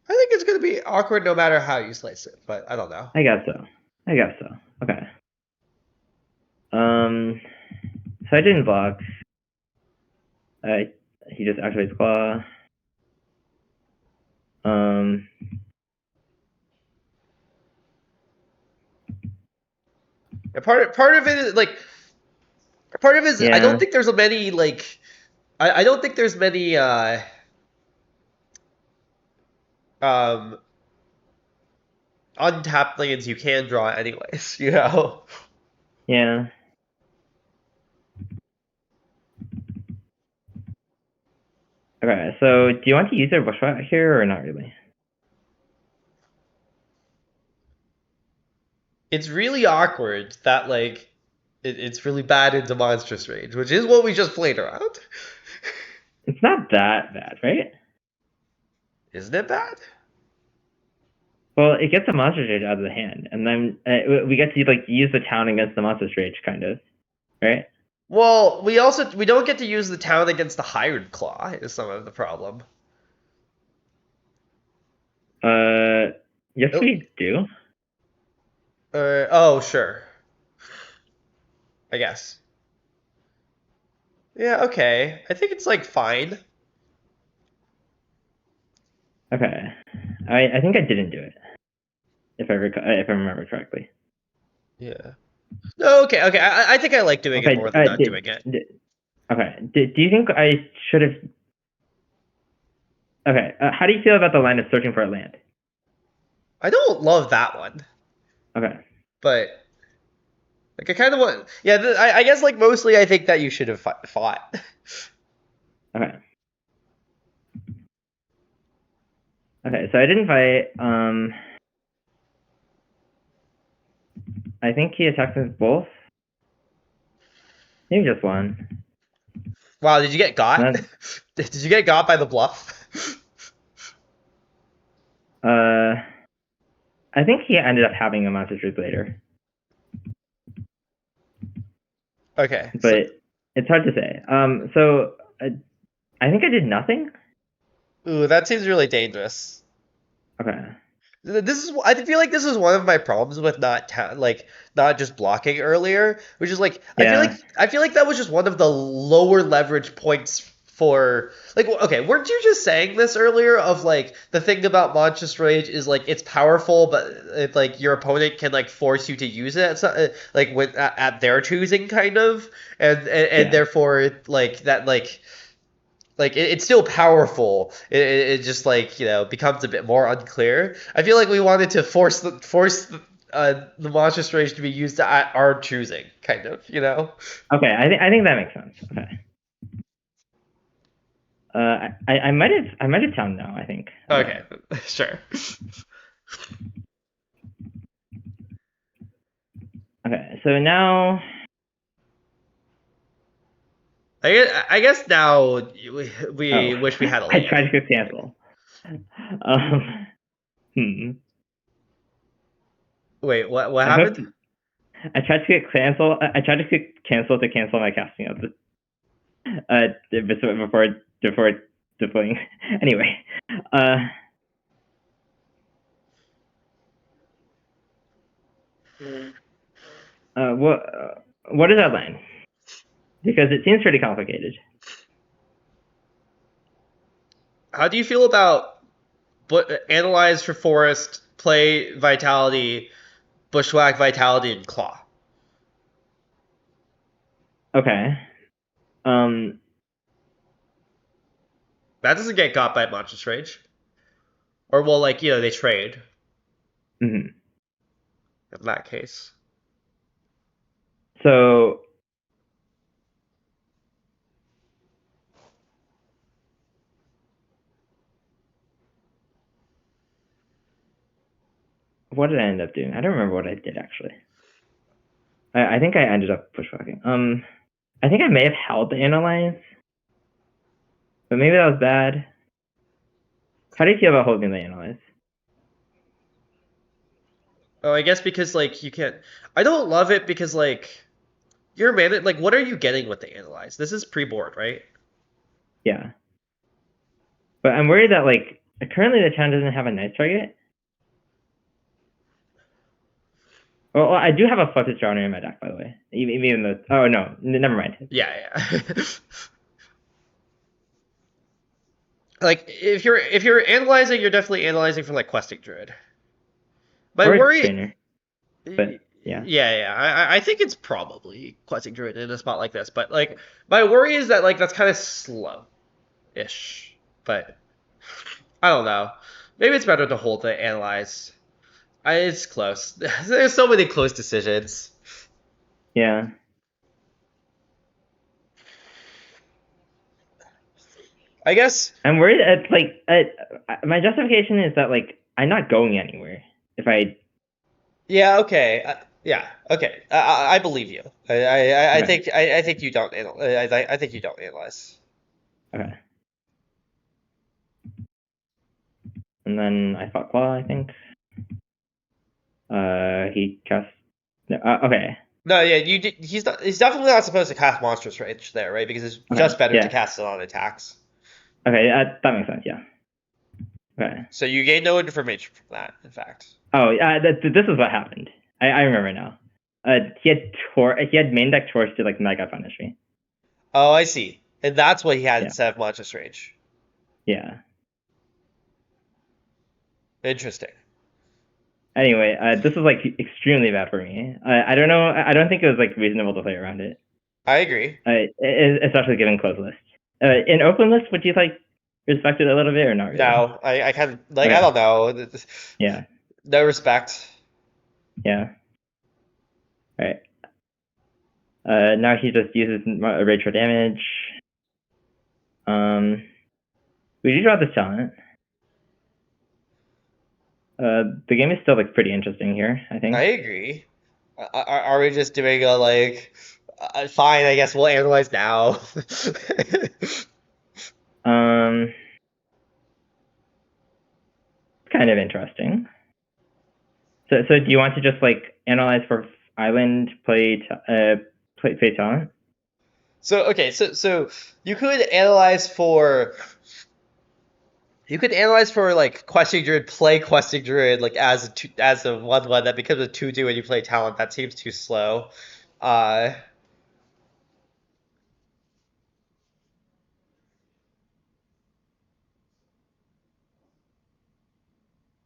I think it's gonna be awkward no matter how you slice it, but I don't know. I guess so. Okay. So I didn't block. He just activates claw. And part of it is like part of it is I Yeah. don't think there's many like I don't think there's many um untapped lands you can draw anyways, you know. Yeah. Okay. So do you want to use your bushwhack here or not really? It's really awkward that like it's really bad into monstrous range, which is what we just played around. It's not that bad, right? Isn't it bad? Well, it gets the monster rage out of the hand, and then we get to like use the town against the monster rage, kind of, right? Well, we don't get to use the town against the Hired Claw is some of the problem. Yes, Oh, we do. oh, sure. I guess. Yeah, okay. I think it's like fine. Okay. I think I didn't do it, if I remember correctly. Yeah. No, okay, okay. I think I like doing it Okay. more than not doing it. Okay. Do you think I should have? Okay. How do you feel about the line of searching for a land? I don't love that one, Okay. but like I kind of want. Yeah, I guess like mostly I think that you should have fought. Okay. Okay. So I didn't fight. I think he attacks with both. Maybe just one. Wow, did you get got? Then, Did you get got by the bluff? I think he ended up having a monster truth later, Okay. but it's hard to say. So I think I did nothing. Ooh, that seems really dangerous. Okay. I feel like this is one of my problems with not just blocking earlier, which is like Yeah. I feel like that was just one of the lower leverage points for like okay, weren't you just saying this earlier of like the thing about Monstrous Rage is like it's powerful, but like your opponent can like force you to use it like when at their choosing kind of, and Yeah. therefore like that like it's still powerful. It just like becomes a bit more unclear. I feel like we wanted to force the monstrous rage to be used at our choosing, kind of. Okay. I think that makes sense. Okay. I might have town now. I think. Okay, sure. Okay. So now. I guess now we Oh, wish we had a I land. tried to click cancel. Hmm. Wait, what I hope happened? I tried to click cancel. I tried to click cancel to cancel my casting of the before deploying. Anyway, what is that line? Because it seems pretty complicated. How do you feel about analyze for forest, play vitality, bushwhack vitality, and claw? Okay. Um. That doesn't get got by monstrous rage. Or well, like they trade Mhm. in that case. So what did I end up doing? I don't remember what I did actually. I think I ended up pushbacking. I think I may have held the analyze, but maybe that was bad. How do you feel about holding the analyze? Oh, I guess because like you can't. I don't love it because like you're man. Like, what are you getting with the analyze? This is pre-board, right? Yeah, but I'm worried that like currently the town doesn't have a nice target. Well, I do have a Flutter Drowner in my deck, by the way. Even though, oh no, never mind. Yeah, yeah. Like if you're analyzing, you're definitely analyzing for like questing druid. My Or a worry, trainer, yeah, but yeah. yeah. I think it's probably questing druid in a spot like this, but like my worry is that like that's kind of slow-ish. But I don't know. Maybe it's better to hold the analyze. It's close. There's so many close decisions. Yeah. I guess. I'm worried it's like my justification is that like I'm not going anywhere if I Yeah. Okay. Yeah. Okay. I believe you. I okay. think I think you don't analyze. I think you don't analyze. Okay. And then I fought Claw, I think. He cast no, okay. No. Yeah. He's not. He's definitely not supposed to cast monstrous rage there, right? Because it's Okay. just better to Yeah. cast it on attacks. Okay, that makes sense, yeah. Okay. So you gain no information from that. In fact. Oh, this is what happened. I remember now. He had main deck Taurus to like mega punish me. Oh, I see. And that's what he had Yeah. instead of monstrous rage. Yeah. Interesting. Anyway, this was like extremely bad for me. I don't know. I don't think it was like reasonable to play around it. I agree. Especially given closed list. In open list, would you like respect it a little bit or not really? No, I kind of like I Okay. don't know. Yeah. No respect. Yeah. All right. Now he just uses rage for damage. We do draw this talent. The game is still like pretty interesting here, I think. I agree. Are we just doing a like? Fine, I guess we'll analyze now. Kind of interesting. So do you want to just like analyze for island play talent? So okay, so you could analyze for like questing druid, play questing druid like as a 1/1 that becomes a 2/2 when you play talent. That seems too slow. Uh,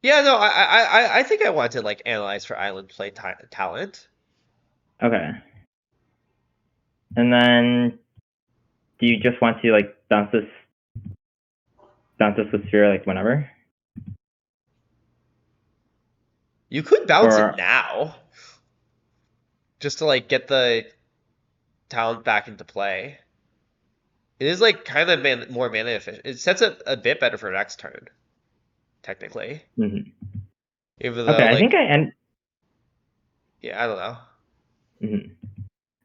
yeah, no, I think I want to like analyze for island play talent. Okay. And then do you just want to like bounce this with sphere like whenever? You could bounce it Or now, just to like get the talent back into play. It is like kind of more mana efficient. It sets it a bit better for next turn, technically. Mhm. Even Okay, though I think like, I end. yeah, I don't know.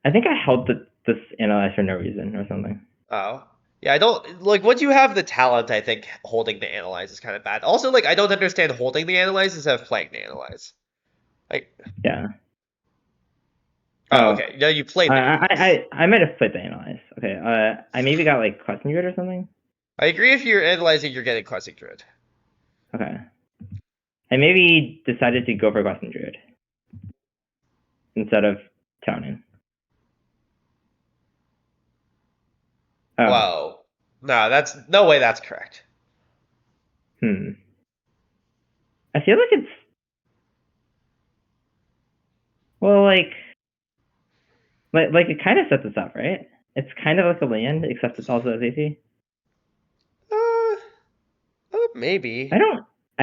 I think I held this analyze for no reason or something. Oh. Yeah, I don't like once you have the talent, I think holding the analyze is kind of bad. Also, like I don't understand holding the analyze instead of playing the analyze. Like, Yeah. oh, Oh, okay. No, you played the analyze. I might have played the analyze. Okay. I maybe got like question grid or something. I agree if you're analyzing, you're getting Classic Druid. Okay. I maybe decided to go for question druid instead of toning. Oh. Whoa. No, that's no way that's correct. I feel like it's well like it kind of sets us up, right? It's kind of like a land, except it's also AC. Maybe. I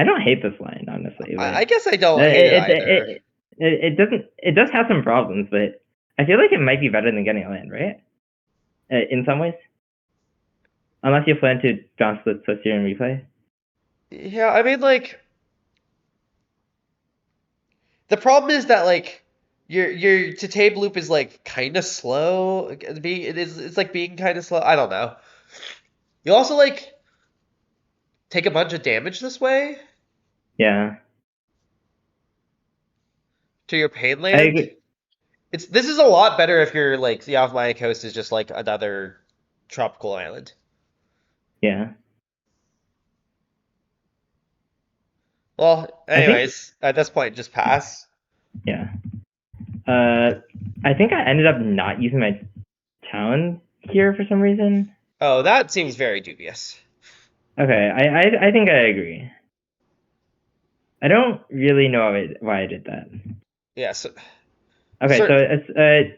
don't hate this line, honestly. I Like guess I don't hate it either. it doesn't it does have some problems, but I feel like it might be better than getting a land, right? In some ways, unless you plan to bounce the twist here and replay. Yeah, I mean like the problem is that like your to tape loop is like kind of slow. It's like being kind of slow. I don't know. You also like take a bunch of damage this way Yeah, to your pain I land. agree. This is a lot better if you're like the off Maya Coast is just like another tropical island. Yeah, Well, I think anyways, at this point, just pass. yeah. I think I ended up not using my town here for some reason. Oh, that seems very dubious. Okay, I think I agree. I don't really know why I did that. Yeah, so Okay, so certain. it's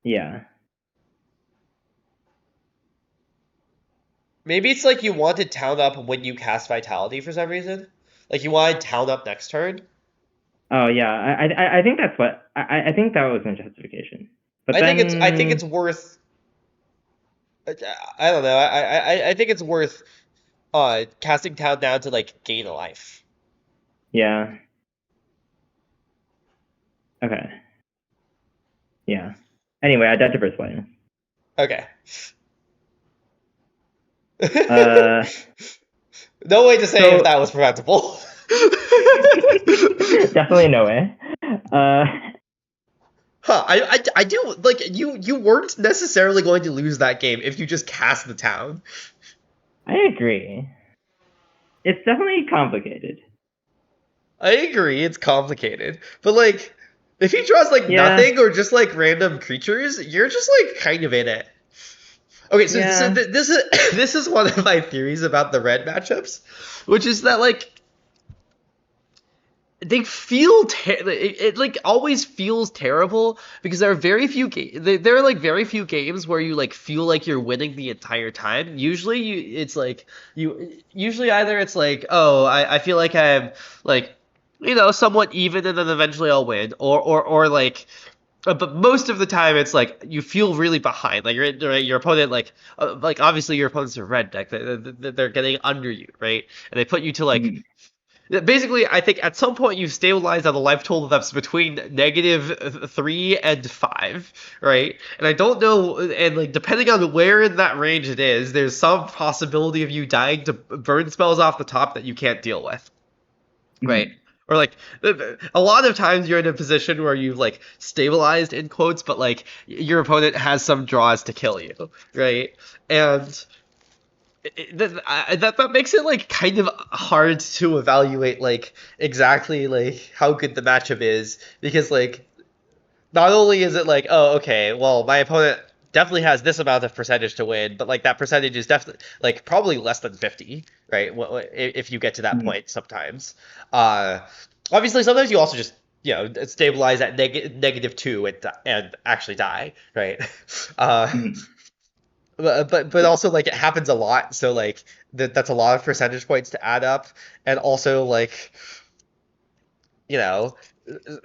yeah. Maybe it's like you wanted town up when you cast Vitality for some reason. Like you wanted town up next turn. Oh yeah, I think that's what I think that was my justification. But I think then it's worth. I don't know. I think it's worth casting town down to like gain a life. yeah. Okay. Yeah. Anyway, I died to first play. Okay. Uh, No way to say if so that was preventable. definitely no way. Huh, I do like you weren't necessarily going to lose that game if you just cast the town. I agree. It's definitely complicated. I agree, it's complicated. But like if he draws like Yeah. nothing or just like random creatures, you're just like kind of in it. Okay, Yeah. this is this is one of my theories about the red matchups, which is that like they feel it like always feels terrible because there are very few there are like very few games where you like feel like you're winning the entire time. Usually it's like you usually either it's like, oh, I feel like I'm like somewhat even and then eventually I'll win, or like but most of the time it's like you feel really behind, like your opponent like obviously your opponents are red deck, they're getting under you, right, and they put you to like Mhm. Basically, I think at some point you stabilize at a life total that's between -3 and 5, right? And I don't know, and like depending on where in that range it is, there's some possibility of you dying to burn spells off the top that you can't deal with, right? Mhm. Or like a lot of times you're in a position where you've like stabilized in quotes, but like your opponent has some draws to kill you, right? And that makes it like kind of hard to evaluate like exactly like how good the matchup is, because like not only is it like, oh, okay, well, my opponent definitely has this amount of percentage to win, but like that percentage is definitely like probably less than 50, right? If you get to that Mhm. point sometimes. uh Obviously sometimes you also just stabilize at -2 and actually die, right? uh Mhm. but also like it happens a lot, so like that's a lot of percentage points to add up. And also like, you know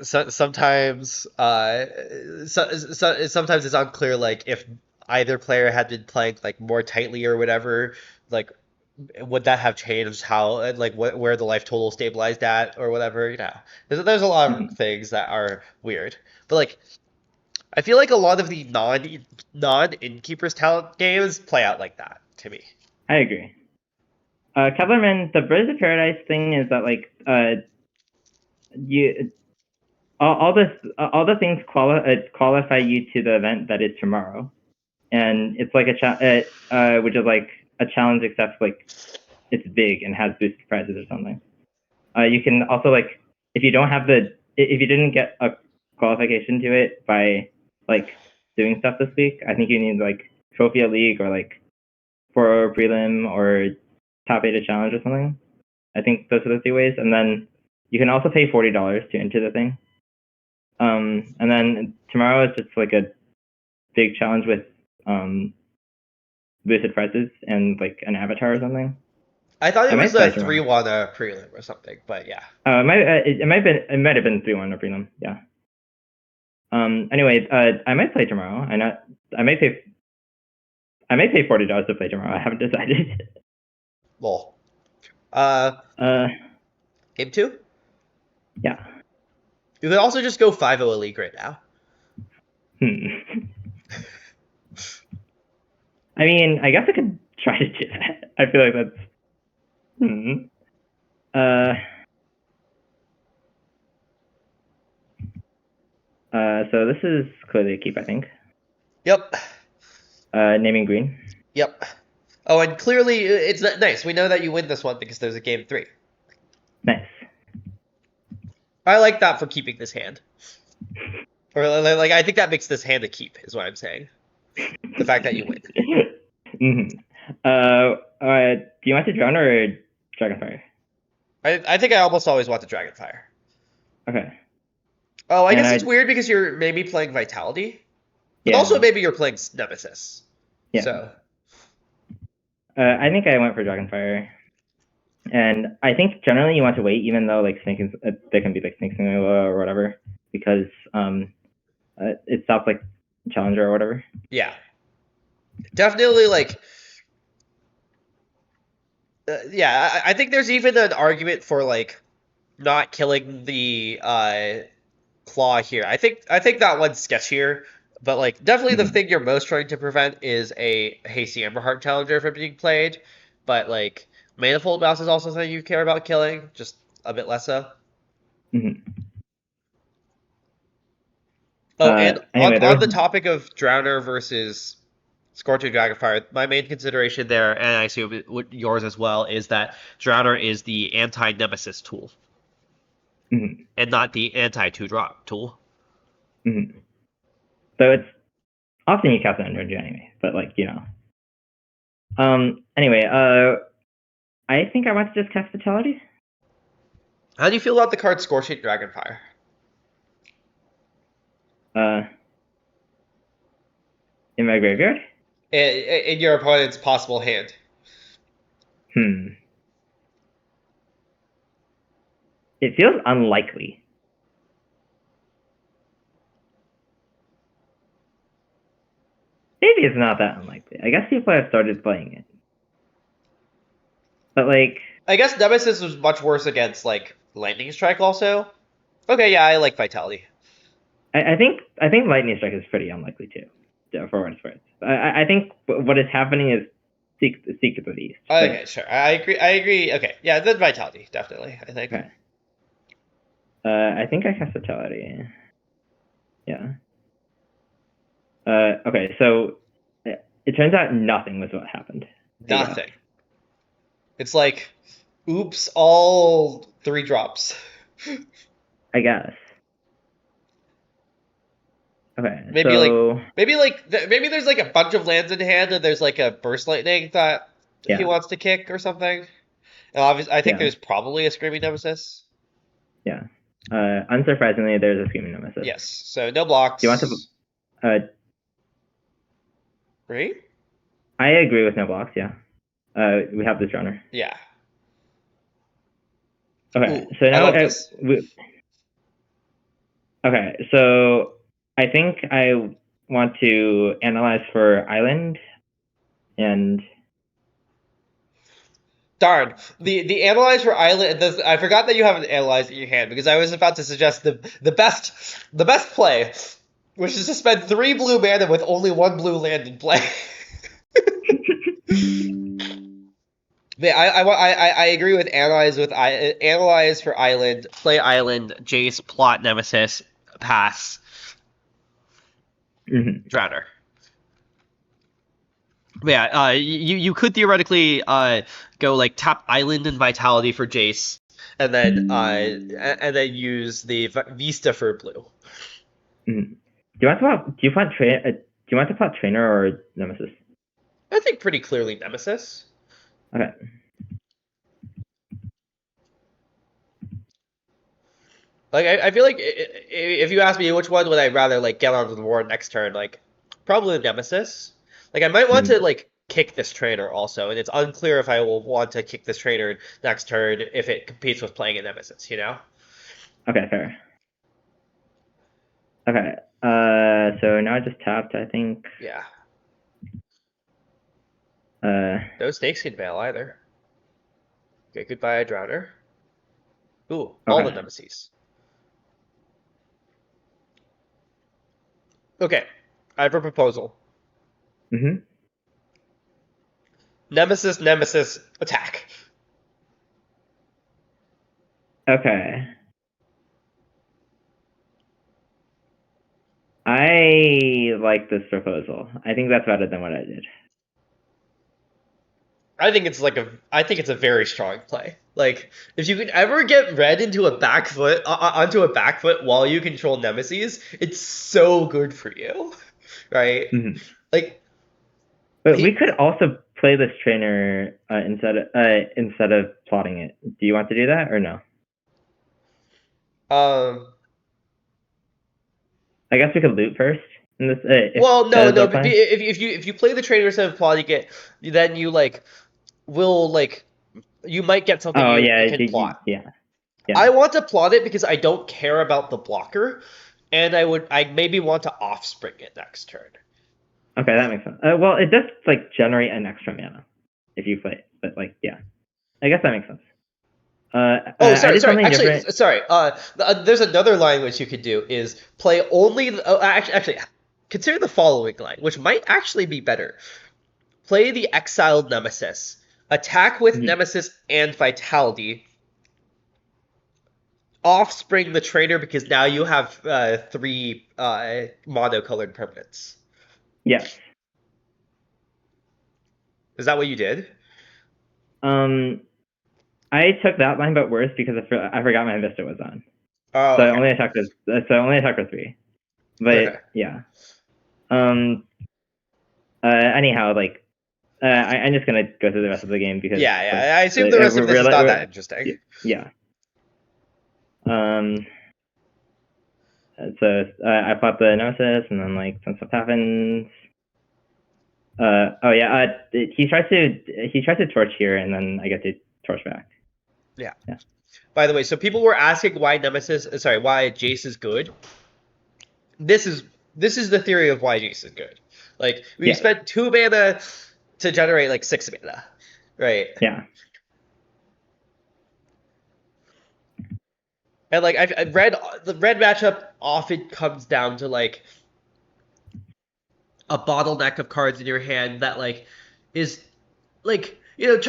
sometimes sometimes it's unclear like if either player had been playing like more tightly or whatever, like would that have changed how like where the life total stabilized at or whatever. There's a lot of Mhm. things that are weird, but like I feel like a lot of the non innkeepers talent games play out like that to me. I agree. Kevlarman, the Birds of Paradise thing is that like you all the things qualify you to the event that is tomorrow, and it's like which is like a challenge, except like it's big and has boosted prizes or something. You can also like if you didn't get a qualification to it by like doing stuff this week, I think you need like trophy a league or like for prelim or top 8 challenge or something. I think those are the 3 ways, and then you can also pay $40 to enter the thing. And then tomorrow is just like a big challenge with um, boosted prizes and like an avatar or something. I thought I it was might a play tomorrow. 3-1 prelim or something, but yeah. It might have been 3-1 or prelim. Yeah. Anyway, I might play tomorrow. I might pay $40 to play tomorrow. I haven't decided. Lol. Uh, uh, Game 2? yeah. You could also just go 5-0 a league right now. Hmm. I mean, I guess I could try to do that. I feel like that's. Hmm. Uh. So this is clearly a keep, I think. Yep. Naming green. Yep. Oh, and clearly it's nice. We know that you win this one because there's a game 3. Nice. I like that for keeping this hand. Or like I think that makes this hand a keep, is what I'm saying. The fact that you win. Hmm. Do you want to drown or Dragonfire? I think I almost always want the Dragonfire. Okay. Oh, I And guess it's weird because you're maybe playing Vitality, but also yeah, maybe you're playing Nemesis. yeah. So I think I went for Dragonfire, and I think generally you want to wait, even though like there can be like Snake or whatever, because it stops like Challenger or whatever. yeah, definitely like yeah. I think there's even an argument for like not killing the claw here. I think that one's sketchier, but like definitely the Mm-hmm. thing you're most trying to prevent is a Hasty Emberheart Challenger from being played. But like Manifold Mouse is also something you care about killing, just a bit less so. Mm-hmm. Oh, and Anyway, there on was. the topic of Drowner versus Scorching Dragonfire, my main consideration there, and I assume yours as well, is that Drowner is the anti-Nemesis tool Mm-hmm. and not the anti-2-drop tool. Mm-hmm. So it's often you cast it under anyway, but like Anyway, I think I want to just cast Vitality. How do you feel about the card Scorching Dragonfire? Uh, in my graveyard. In your opponent's possible hand? Hmm. It feels unlikely. Maybe it's not that unlikely. I guess people have started playing it, but like I guess Nemesis was much worse against like Lightning Strike also. Okay, yeah, I like Vitality. I think Lightning Strike is pretty unlikely too, for what it's worth. I think what is happening is Seek the Beast. Okay, sure. I agree. Okay, yeah, then Vitality, definitely, I think. Okay. I think I cast Vitality. Yeah. Okay, so it turns out nothing was what happened. Nothing. It's like, oops, all 3 drops. I guess. Okay, Maybe so maybe there's like a bunch of lands in hand and there's like a Burst Lightning that he wants to kick or something. And obviously, I think there's probably a Screaming Nemesis. Yeah. Unsurprisingly, there's a Screaming Nemesis. Yes. So no blocks. Do you want to? Right? I agree with no blocks. Yeah. We have this runner. Yeah. Okay. Ooh, so now this. Okay. So I think I want to analyze for Island, and darn, the analyze for Island. I forgot that you have an analyze in your hand because I was about to suggest the best play, which is to spend 3 blue mana with only 1 blue land in play. Yeah, I agree with analyze for Island, play Island, Jace, plot Nemesis, pass, Drowner. Yeah, you could theoretically go like tap Island and Vitality for Jace, and then use the Vista for blue. Do you want to plot Trainer or Nemesis? I think pretty clearly Nemesis. Okay. Like I feel like if you ask me which one would I rather like get onto the board next turn, like probably Nemesis. Like I might want to like kick this trainer also, and it's unclear if I will want to kick this trainer next turn if it competes with playing a Nemesis, you know? Okay, fair. Okay. So now I just tapped, I think. Yeah. No Snakes can bail either. Okay, goodbye, Drowner. Ooh, all the Nemesis. Okay, I have a proposal. Nemesis, attack. Okay. I like this proposal. I think that's better than what I did. I think it's a very strong play. Like if you can ever get red into a back foot onto a back foot while you control Nemesis, it's so good for you, right? Like, but we could also play this trainer instead of plotting it. Do you want to do that or no? I guess we could loot first. In this, well, no. If you play the trainer instead of plotting it, then you you might get something can plot. Yeah. I want to plot it because I don't care about the blocker, and I maybe want to offspring it next turn. Okay, that makes sense. Well, it does like generate an extra mana if you play it, but like yeah, I guess that makes sense. Sorry. Actually, sorry. There's another line which you could do is play only. Actually, consider the following line, which might actually be better. Play the exiled Nemesis. Attack with Nemesis and Vitality. Offspring the trainer because now you have 3 mono-colored permanents. Yes. Is that what you did? I took that line, but worse because I forgot my Vista was on. Oh, so okay. I only attacked with 3. But yeah. Anyhow, like I'm just gonna go through the rest of the game because I assume the rest of this is not that interesting. Yeah. So I fought the Nemesis, and then like some stuff happens. He tries to torch here, and then I get to torch back. Yeah. By the way, so people were asking why Jace is good. This is the theory of why Jace is good. Like we spent 2 mana to generate like 6 mana, right? Yeah. And like I've read the red matchup often comes down to like a bottleneck of cards in your hand that like is like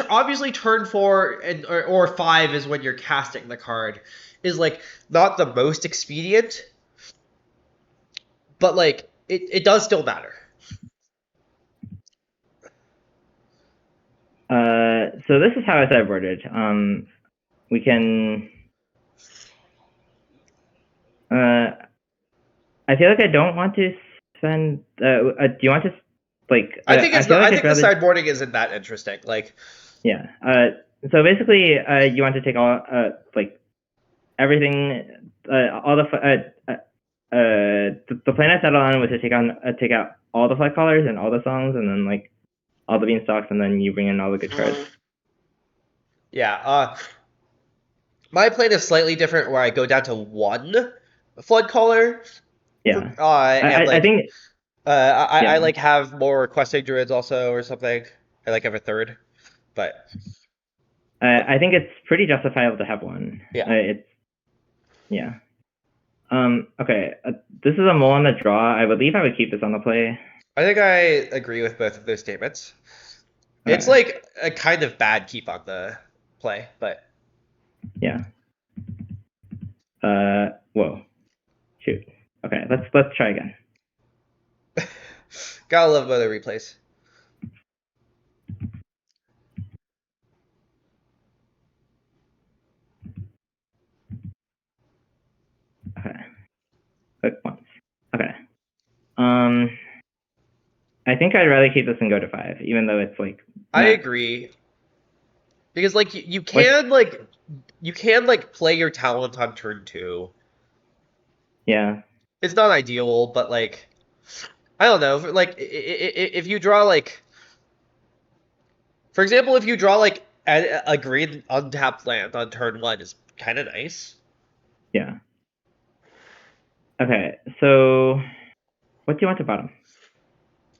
obviously turn 4 and or 5 is when you're casting the card is like not the most expedient, but like it does still matter. So this is how I sideboarded. We can. I feel like I don't want to spend. Do you want to like? I think I it's feel not, like I I'd think the rather. sideboarding isn't that interesting. Like Yeah. So basically, you want to take all like everything, all the plan I settled on was to take out all the flight callers and all the songs, and then like all the beanstalks, and then you bring in all the good cards. yeah, my plan is slightly different where I go down to 1 flood caller. Yeah. And like I think. I Yeah. like have more questing druids also or something. I like have a 3rd, but I think it's pretty justifiable to have 1. yeah. It's yeah. Okay. This is a mole on the draw. I believe I would keep this on the play. I think I agree with both of those statements. It's Okay. like a kind of bad keep on the play, but Yeah. Whoa. Shoot. Okay. Let's try again. gotta love other replays. Okay. Click once. Okay. I think I'd rather keep this and go to 5, even though it's like. I agree because like you can like play your talent on turn 2. Yeah. It's not ideal, but like I don't know. Like if you draw like, for example, if you draw like a green untapped land on turn 1 is kind of nice. Yeah. Okay. So, what do you want to bottom?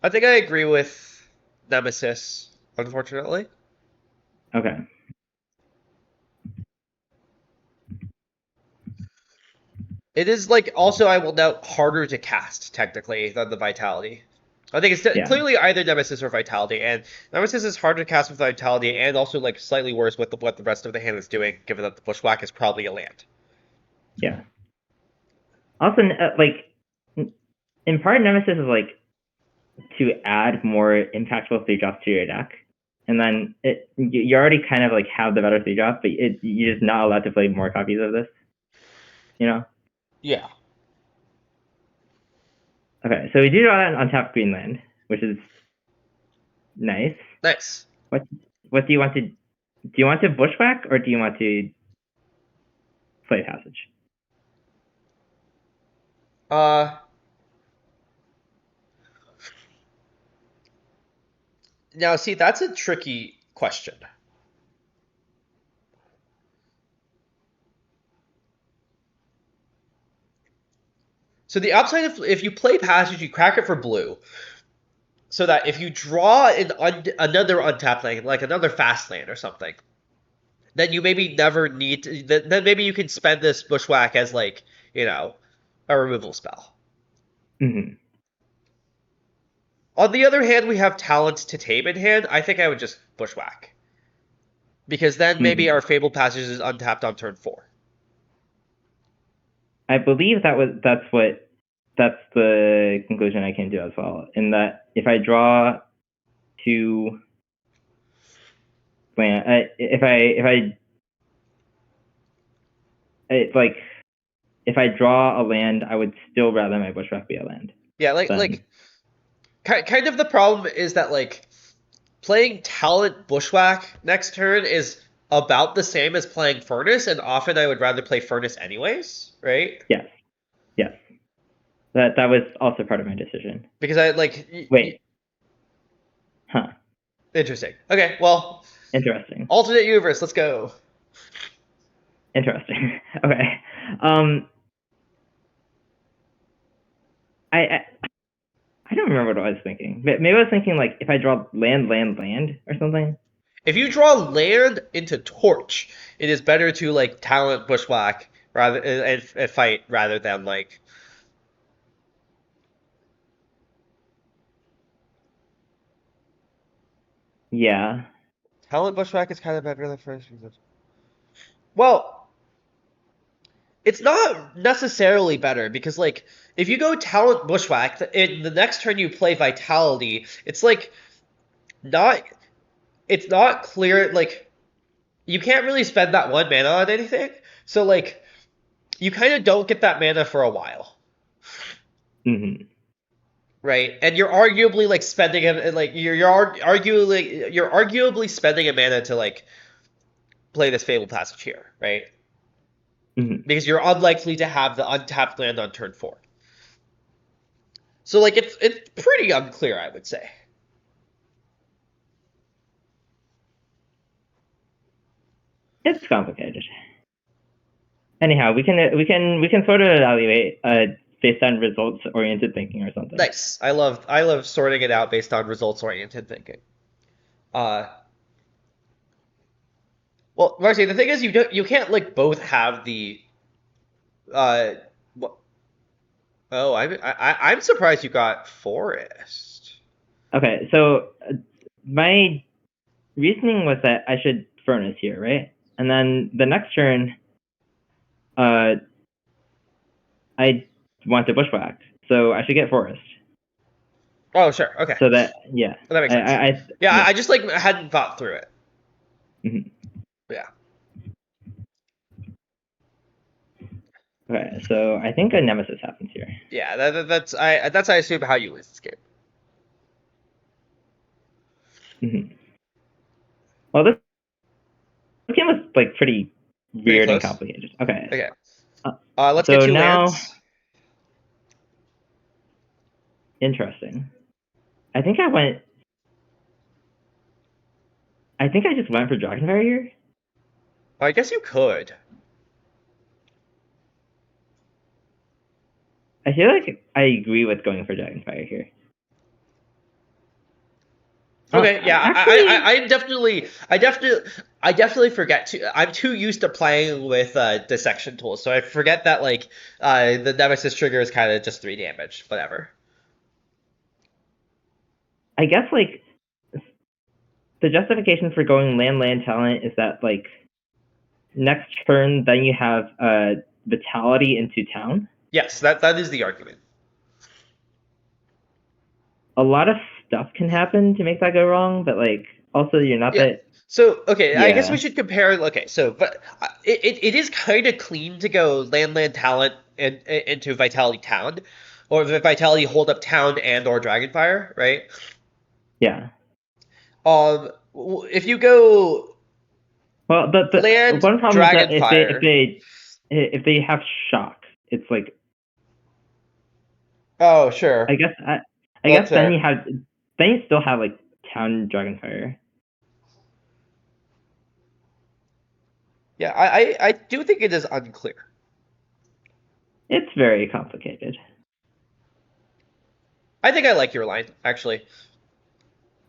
I think I agree with Nemesis, unfortunately. Okay. It is like also I will note harder to cast technically than the Vitality. I think it's Yeah. clearly either Nemesis or Vitality, and Nemesis is harder to cast with Vitality, and also like slightly worse with what the rest of the hand is doing, given that the Bushwhack is probably a land. Yeah. Also, like, in part, Nemesis is like to add more impactful 3-drops to your deck, and then you already kind of like have the better 3-drop, but you're just not allowed to play more copies of this. You know? Yeah. Okay, so we do draw an untapped Greenland, which is nice. Nice. What do you want to? Do you want to Bushwhack or do you want to play Passage? Now see, that's a tricky question. So the upside, if you play Passage, you crack it for blue, so that if you draw another untapped land, like another fast land or something, then you maybe never need to. Then maybe you can spend this Bushwhack as like a removal spell. Mm-hmm. On the other hand, we have talent to tame in hand. I think I would just Bushwhack, because then maybe Mm-hmm. our Fabled Passage is untapped on turn 4. I believe that's the conclusion I came to as well. In that, if I draw 2 land, if I draw a land, I would still rather my Bushwhack be a land. Yeah, kind of the problem is that like playing talent Bushwhack next turn is about the same as playing Furnace, and often I would rather play Furnace anyways, right? Yes. Yes. That was also part of my decision. Because I like. Wait. Huh. Interesting. Okay, well. Interesting. Alternate universe. Let's go. Interesting. Okay. I don't remember what I was thinking. Maybe I was thinking like if I draw land or something. If you draw land into Torch, it is better to like talent Bushwhack and fight rather than like. Yeah. Talent Bushwhack is kind of better than first season. Well, it's not necessarily better because like if you go Talent Bushwhack, in the next turn you play Vitality, it's like not it's not clear like you can't really spend that one mana on anything. So like you kind of don't get that mana for a while. Mm-hmm. Right, and you're arguably like spending a like you're arguably spending a mana to like play this Fabled Passage here, right? Mm-hmm. Because you're unlikely to have the untapped land on turn 4. So like it's pretty unclear, I would say. It's complicated. Anyhow, we can sort of evaluate based on results oriented thinking or something. Nice. I love sorting it out based on results oriented thinking. Well, Marcy, the thing is you can't like both have the uh I'm surprised you got Forest. Okay, so my reasoning was that I should Furnace here, right? And then the next turn, I want to Bushwhack, so I should get Forest. Oh, sure. Okay. So that, yeah. That makes sense. Yeah, I just like hadn't thought through it. Mm-hmm. Yeah. Okay, so I think a Nemesis happens here. Yeah, that's I assume how you lose this game. Mm-hmm. Well, this game was like pretty weird and complicated. Okay. Okay. Let's so get 2 now, lands. Interesting. I think I just went for Dragonfire here. I guess you could. I feel like I agree with going for Dragonfire here. Okay, yeah, actually, I definitely forget to. I'm too used to playing with dissection tools, so I forget that like the Nemesis trigger is kind of just 3 damage, whatever. I guess like the justification for going land talent is that like next turn then you have Vitality into town. Yes, that is the argument. A lot of stuff can happen to make that go wrong, but like also you're not that. So okay, I guess Yeah. we should compare. Okay, so but it is kind of clean to go land talent into Vitality Town, or Vitality hold up Town and or Dragonfire, right? Yeah. If you go Well, the land one problem is that Dragonfire, if they have shock, it's like, oh sure, I guess then you still have like town Dragonfire. Yeah, I do think it is unclear. It's very complicated. I think I like your line actually.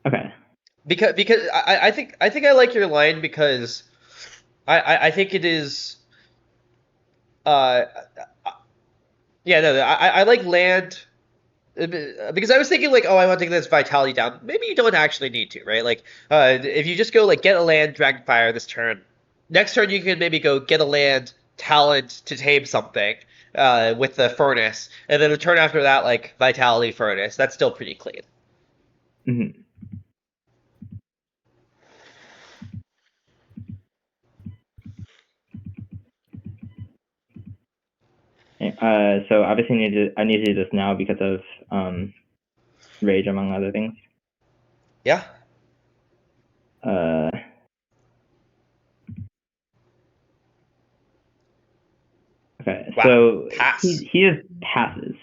Okay. Because I think I like your line because I think it is uh yeah, no, I like land because I was thinking like, oh, I want to take this Vitality down. Maybe you don't actually need to, right? Like if you just go like get a land Dragonfire this turn, next turn you can maybe go get a land talent to tame something with the Furnace, and then the turn after that like Vitality Furnace. That's still pretty clean. Mm-hmm. So obviously I need to do this now because of rage among other things. Yeah. Okay, Wow. so Pass. he just passes,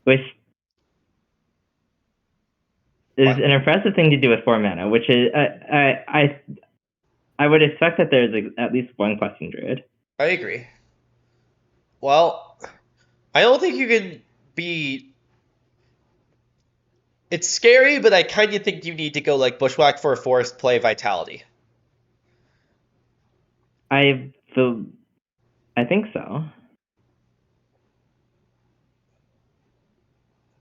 which is What? an impressive thing to do with 4 mana, which is I would expect that there's like, at least one Questing Druid. I agree. Well, I don't think you can be. It's scary, but I kind of think you need to go like Bushwhack for a forest, play Vitality. I feel I think so.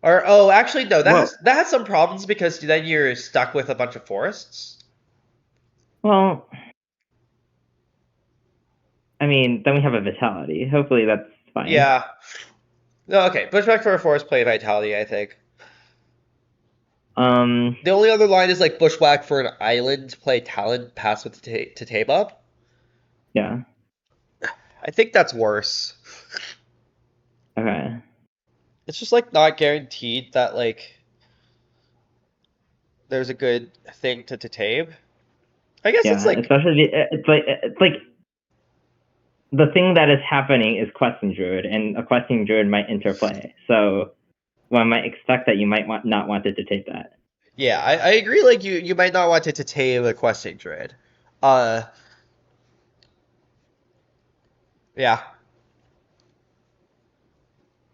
Or actually no, Well, that has some problems because then you're stuck with a bunch of forests. well, I mean, then we have a vitality. Hopefully that's fine. Yeah. No, okay. Bushwhack for a forest play vitality, I think. Um, The only other line is like Bushwhack for an island play talent pass with to Taba. yeah. I think that's worse. Okay. It's just like not guaranteed that like there's a good thing to Tabe. I guess it's Yeah, like especially it's like the thing that is happening is questing druid, and a questing druid might interplay. So one might expect that you might not want it to take that. yeah, I agree. Like you might not want to tame a questing druid. Uh, yeah.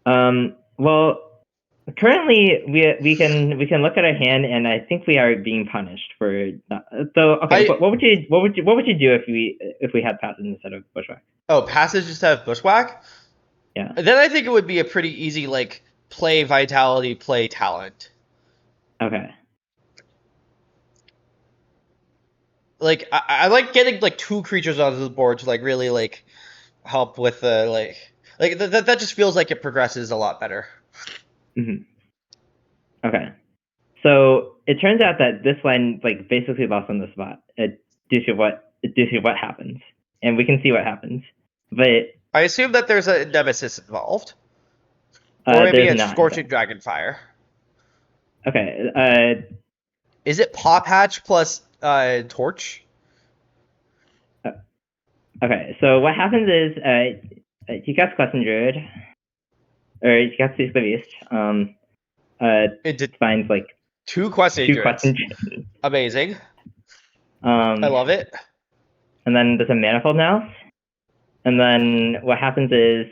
Well, currently we can look at our hand, and I think we are being punished for. So okay, I but what would you do if we had passes instead of bushwhack? Oh, passage just have Bushwhack. Yeah. Then I think it would be a pretty easy like play vitality, play talent. Okay. Like I like getting like two creatures onto the board to like really like help with the that just feels like it progresses a lot better. hmm Okay. So it turns out that this line like basically lost on the spot due to what happens, and we can see what happens, but I assume that there's a nemesis involved, or maybe there's a not in scorching fact. dragonfire. Okay. Is it Paw Patch plus torch? Okay. So what happens is he casts Question Druid, or he casts Beast the Beast. Into Finds like two questing two druids. Question Druids. Amazing. I Um, love it. and then there's a Manifold now, and then what happens is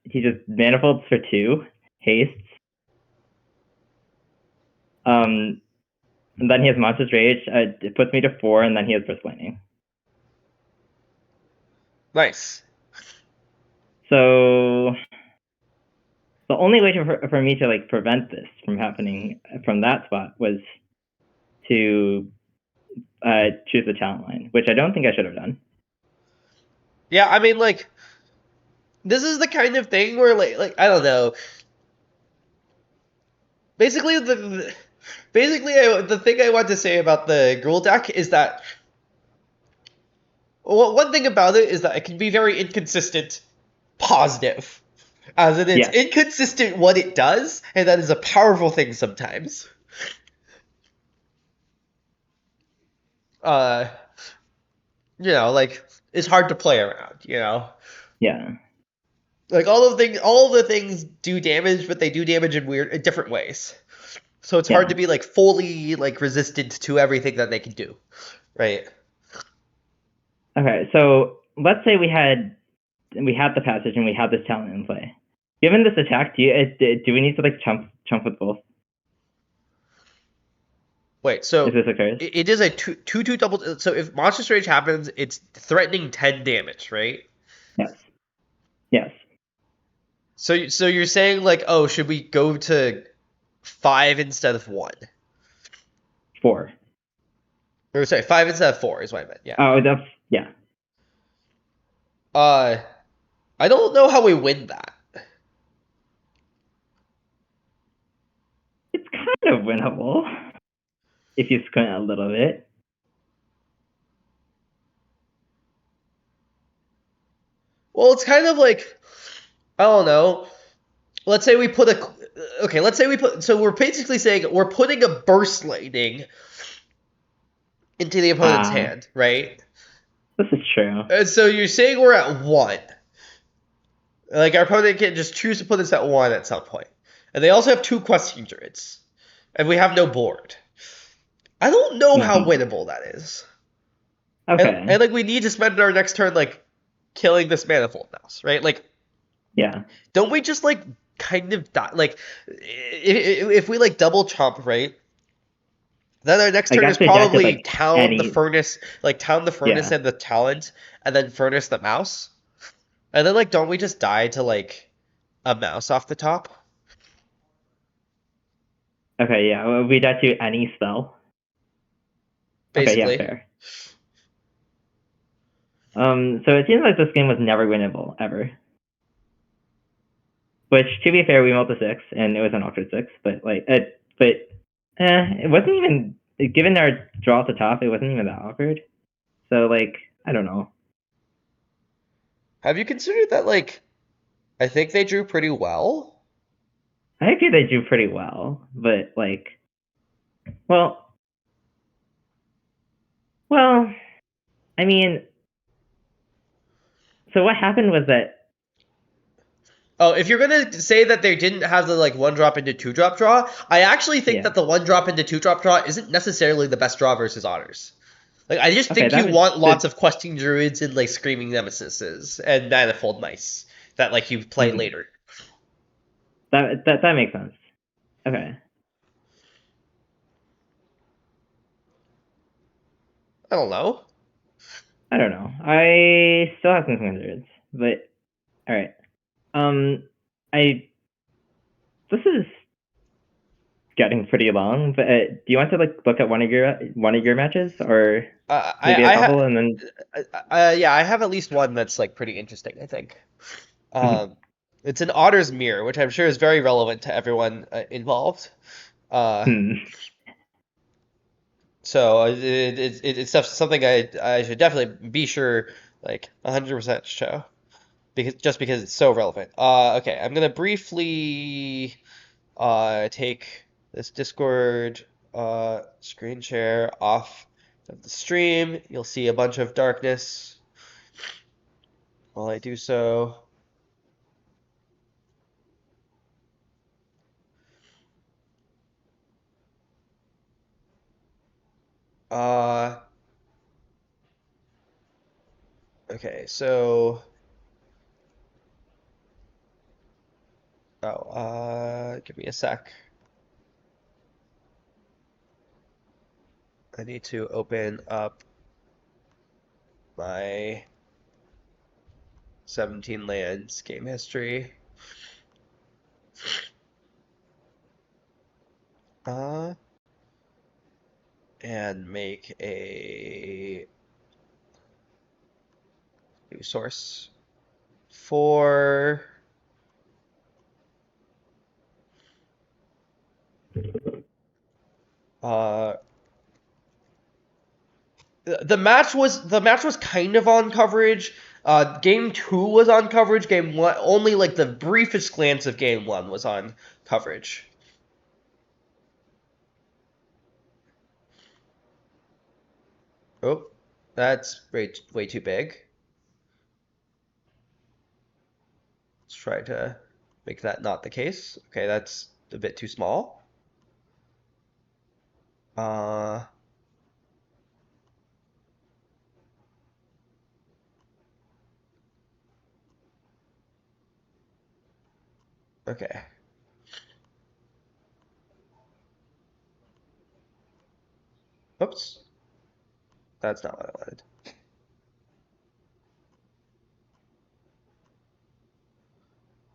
he just manifolds for 2 hastes. Um, and then he has Monstrous Rage. It puts me to 4, and then he has Burst Lightning. Nice. So the only way for me to like prevent this from happening from that spot was to choose the talent line, which I don't think I should have done. Yeah, I mean like this is the kind of thing where like I don't know. Basically the thing I want to say about the Gruul deck is that well, one thing about it is that it can be very inconsistent positive. As in it's Yes. inconsistent what it does, and that is a powerful thing sometimes. Uh like it's hard to play around, Yeah. Like all the things do damage, but they do damage in different ways. So it's hard Yeah. to be like fully like resistant to everything that they can do, right? Okay. So let's say we had the passage and we had this talent in play. Given this attack, do we need to like chump with both Wait, if so this occurs? it is a two double. So if Monstrous Rage happens, it's threatening 10 damage, right? Yes. Yes. So you're saying like, oh, should we go to 5 instead of 1? 4. Or sorry, 5 instead of 4 is what I meant. Yeah. Oh, that's yeah. Uh, I don't know how we win that. It's kind of winnable if you squint a little bit. Well, it's kind of like I don't know. Let's say we put a okay. Let's say we put. So we're basically saying we're putting a burst lightning into the opponent's hand, right? This is true. And so you're saying we're at 1. Like our opponent can just choose to put us at 1 at some point, and they also have 2 questing druids, and we have no board. I don't know how winnable that is. Okay. And like we need to spend our next turn like killing this manifold mouse, right? Like Yeah. don't we just like kind of die? Like if we like double chomp, right? Then our next I turn guess is rejected probably like any. town the furnace Yeah. and the talent, and then furnace the mouse. And then like, don't we just die to like a mouse off the top? Okay, yeah, well, we got to any spell. Okay, yeah, Basically. fair. So it seems like this game was never winnable ever. Which, to be fair, we rolled a 6, and it was an awkward 6. But it wasn't even given our draw at the top. It wasn't even that awkward. So like, I don't know. Have you considered that like I think they drew pretty well? I agree they drew pretty well, but like, well, well, I mean, so what happened was that Oh, if you're gonna say that they didn't have the like one drop into two drop draw, I actually think yeah. that the one drop into two drop draw isn't necessarily the best draw versus otters. Like I just Okay, think you that was want so. lots of questing druids and like screaming nemesises and manifold mice that like you play Mhm. later. That makes sense. Okay, I don't know. I don't know. I still have some concerns, but all right. Um, I this is getting pretty long, but do you want to like look at one of your matches or maybe a I couple and then? yeah, I have at least one that's like pretty interesting. I think. Mhm. Um, it's an otter's mirror, which I'm sure is very relevant to everyone involved. Uh, Hmm. so it's something I should definitely be sure like 100% show because it's so relevant. Okay, I'm gonna briefly take this Discord screen share off of the stream. You'll see a bunch of darkness while I do so. Uh, okay, so give me a sec. I need to open up my 17 lands game history. Uh, and make a new source for uh the match was kind of on coverage. Game two was on coverage. Game one only like the briefest glance of game one was on coverage. Oh, that's way too big. Let's try to make that not the case. Okay, that's a bit too small. Uh, okay. Oops, that's not what I wanted.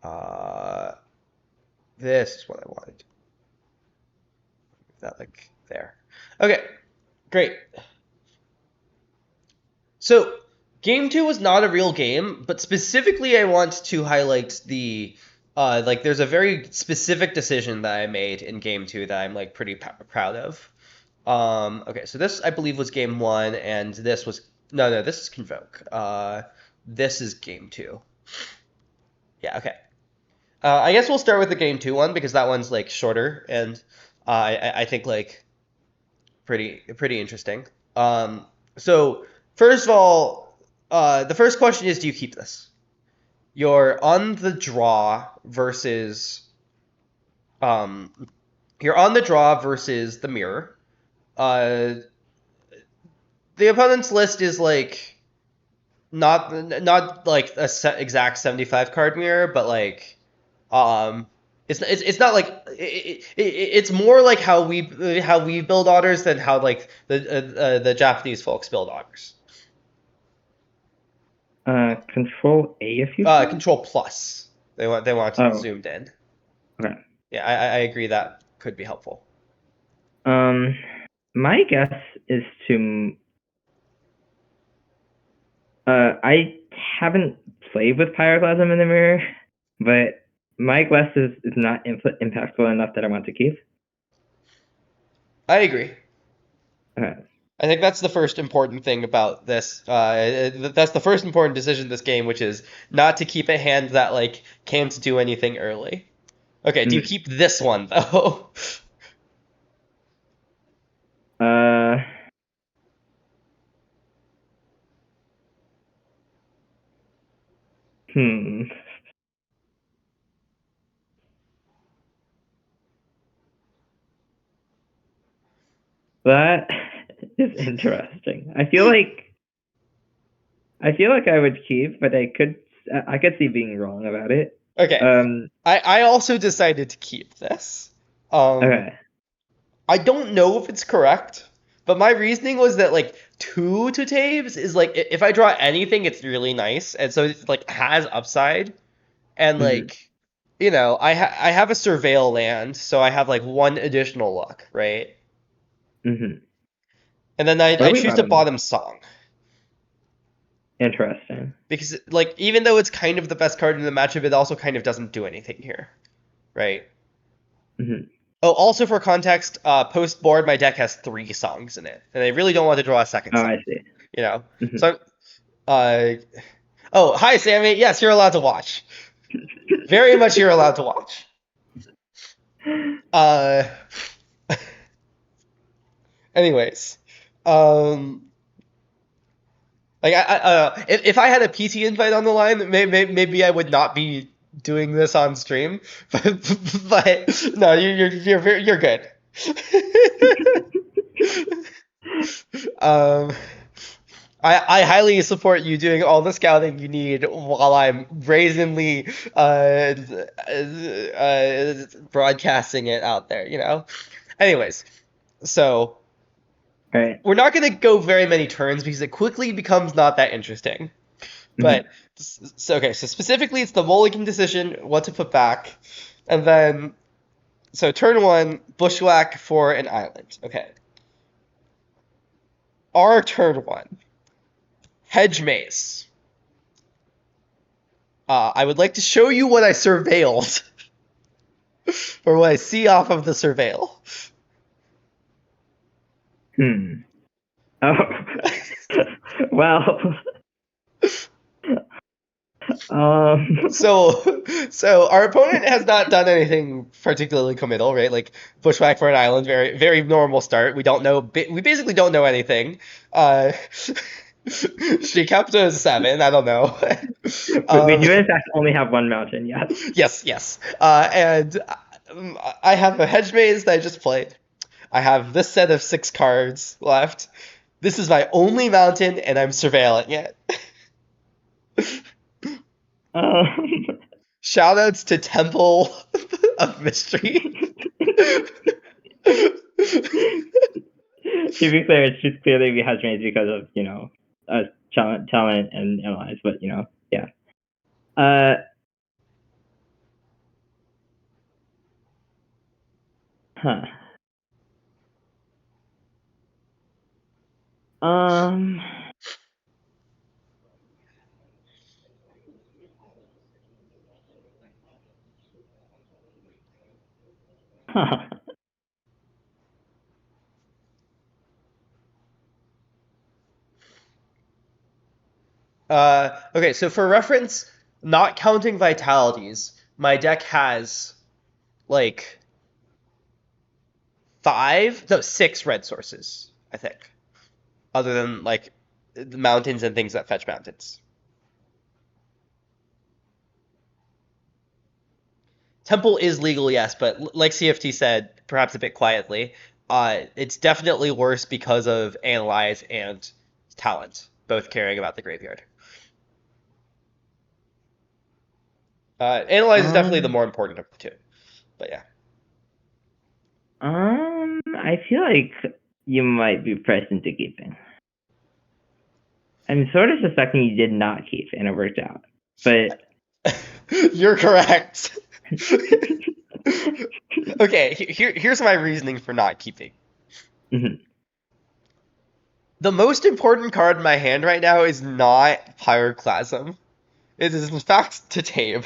Uh, this is what I wanted. That like there. Okay, great. So game two was not a real game, but specifically I want to highlight the like there's a very specific decision that I made in game two that I'm like pretty proud of. Okay, so this I believe was game one, and this was no, this is Convoke. This is game two. Yeah, okay. I guess we'll start with the game two one because that one's like shorter and I think like pretty interesting. So first of all, the first question is, do you keep this? You're on the draw versus um, you're on the draw versus the mirror. Uh, the opponent's list is like not like a exact 75 card mirror, but like um It's not like it's more like how we build otters than how like the Japanese folks build otters. Control A if you can. Control plus. They want it Oh, zoomed in. okay. Yeah, I agree that could be helpful. My guess is to. I haven't played with Pyroclasm in the mirror, but my guess is not impactful enough that I want to keep. I agree. Okay. I think that's the first important thing about this. That's the first important decision in this game, which is not to keep a hand that like can't do anything early. Okay, do you keep this one though? Uh. Hmm. That is interesting. I feel like I would keep, but I could see being wrong about it. Okay, I also decided to keep this. Okay. I don't know if it's correct, but my reasoning was that like two to Taves is like if I draw anything, it's really nice, and so it like has upside, and Mm-hmm. like I have a surveil land, so I have like one additional luck, right? Mm-hmm. And then Where I are we choose to bottom? bottom song Interesting. because like even though it's kind of the best card in the matchup, it also kind of doesn't do anything here, right? Mm-hmm. Oh, also for context, post board my deck has 3 songs in it, and I really don't want to draw a second Oh, song, I see. you know. Mm-hmm. So, uh, oh hi Sammy, yes you're allowed to watch. Very much you're allowed to watch. Uh, anyways, um, like if I had a PT invite on the line, maybe I would not be doing this on stream, but no, you're good. um, I highly support you doing all the scouting you need while I'm brazenly broadcasting it out there. Anyways, so Right. we're not going to go very many turns because it quickly becomes not that interesting. But Mm-hmm. so specifically, it's the mulligan decision, what to put back, and then so turn 1, bushwhack for an island. Okay. Our turn 1, hedge maze. I would like to show you what I surveilled, or what I see off of the surveil. Hmm. Oh. Well. So our opponent has not done anything particularly committal, right? Like bushwhack for an island, very very normal start. We don't know. We basically don't know anything. Uh, she kept a 7. I don't know. We do in fact only have one mountain. Yes. Yes, yes. And I have a hedge maze that I just played. I have this set of 6 cards left. This is my only mountain, and I'm surveilling it. Um, Shoutouts to Temple of Mystery. to be clear, it's just clearly we have range because of talent and allies, but yeah. Uh, huh. Um. Huh. Okay, so for reference, not counting vitalities, my deck has like 6 red sources, I think, other than like the mountains and things that fetch mountains. Temple is legal, yes, but like CFT said, perhaps a bit quietly, it's definitely worse because of Analyze and Talent, both caring about the graveyard. Analyze is definitely the Um. more important of the two. But yeah. I feel like you might be pressed into keeping. I'm sort of suspecting you did not keep, and it worked out. But You're correct. Okay, here's my reasoning for not keeping. Mhm. The most important card in my hand right now is not Pyroclasm. It is in fact Tatabe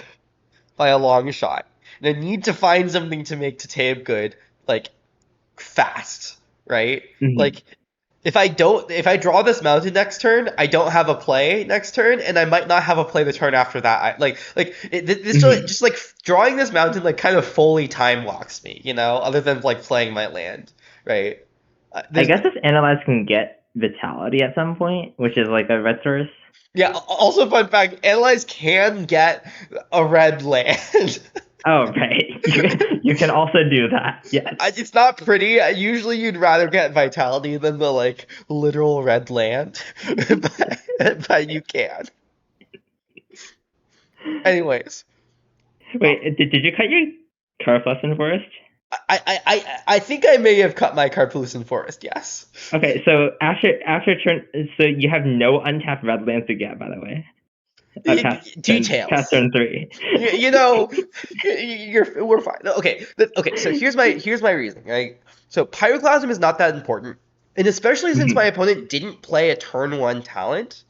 by a long shot. And I need to find something to make Tatabe good, like fast, right? Mhm. Like if I draw this mountain next turn, I don't have a play next turn, and I might not have a play the turn after that. This Mhm. just like drawing this mountain like kind of fully time locks me, other than like playing my land, right? I There's guess this analyze can get vitality at some point, which is like a red source. Yeah. Also, fun fact: Analyze can get a red land. Oh, right. You can also do that. Yes. It's not pretty. Usually, you'd rather get vitality than the like literal red land, but you can. Anyways, uh, Wait, did you cut your Carflesson Forest? I think I may have cut my Carplucin Forest. Yes. Okay, so after turn, so you have no untapped red lands to get, by the way. Past Details. turn 3. You know, we're fine. Okay, okay. So here's my reasoning. Right. So Pyroclasm is not that important, and especially since my Mhm. opponent didn't play a turn 1 talent.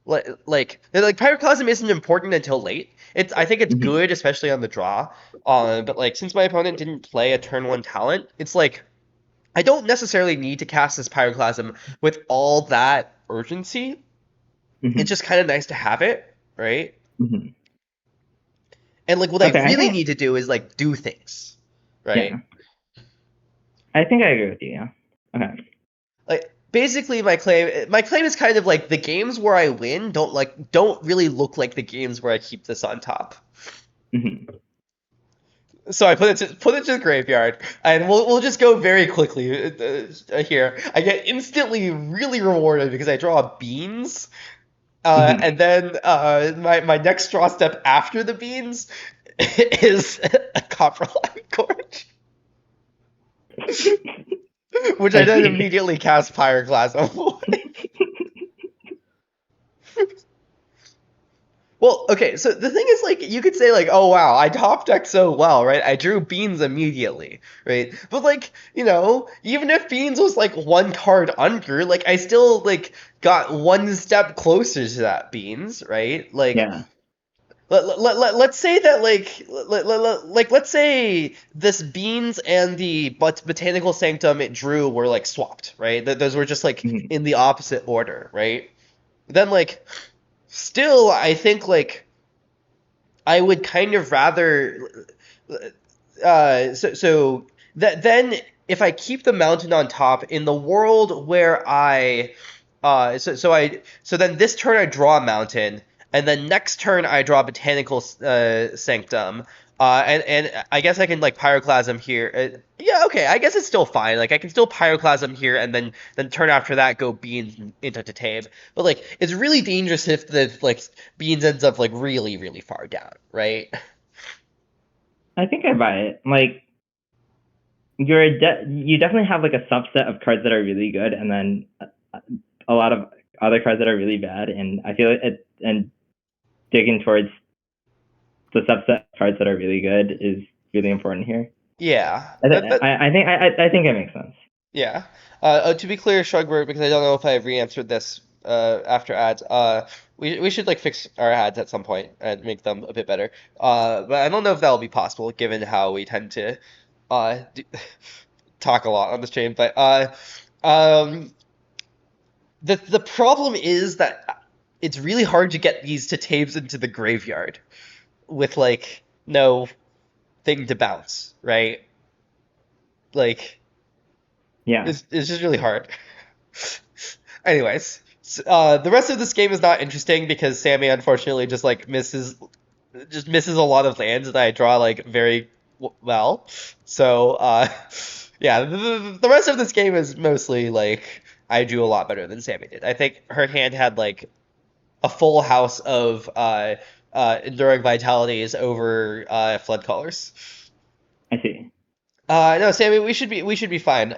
Like Pyroclasm isn't important until late. I think it's Mhm. good, especially on the draw. But like since my opponent didn't play a turn 1 talent, it's like I don't necessarily need to cast this Pyroclasm with all that urgency. It's Mhm. just kind of nice to have it, right? Mhm. And like what I Okay, I really think need to do is like do things, right? yeah, I think I agree with you. Yeah. Okay. Like basically my claim is kind of like the games where I win don't really look like the games where I keep this on top. Mhm. So I put it to the graveyard, and we'll just go very quickly here. I get instantly really rewarded because I draw beans, Mhm. and then my next draw step after the beans is a copper line gorge, which I I then see. immediately cast Pyroclasm. Well, okay, so the thing is, like, you could say, like, oh, wow, I top decked so well, right? I drew Beans immediately, right? But, like, even if Beans was, like, one card under, like, I still, like, got one step closer to that Beans, right? Like, Yeah. let's say that, let's say this Beans and the Botanical Sanctum it drew were, like, swapped, right? Those were just, like, Mhm. in the opposite order, right? Then, like, still, I think, like, I would kind of rather so that then if I keep the mountain on top in the world where so then this turn I draw a mountain and then next turn I draw botanical sanctum and I guess I can like pyroclasm here. Yeah, okay, I guess it's still fine. Like I can still pyroclasm here and then turn after that go beans into Tatabe. But like it's really dangerous if the like beans ends up like really really far down, right? I think I buy it. Like you definitely have like a subset of cards that are really good, and then a lot of other cards that are really bad. And I feel like and digging towards the subset of cards that are really good is really important here. Yeah, I, th- that I think it makes sense. yeah. To be clear, Shugbird, because I don't know if I re-answered this after ads. We should like fix our ads at some point and make them a bit better. But I don't know if that will be possible given how we tend to do, talk a lot on the stream. But um, the problem is that it's really hard to get these to tapes into the graveyard with like no thing to bounce, right? Like Yeah. it's just really hard. Anyways, the rest of this game is not interesting because Sammy unfortunately just like misses a lot of lands that I draw like very well. So yeah, the rest of this game is mostly like I drew a lot better than Sammy did. I think her hand had like a full house of enduring vitalities over flood colors. No, Sammy, we should be fine.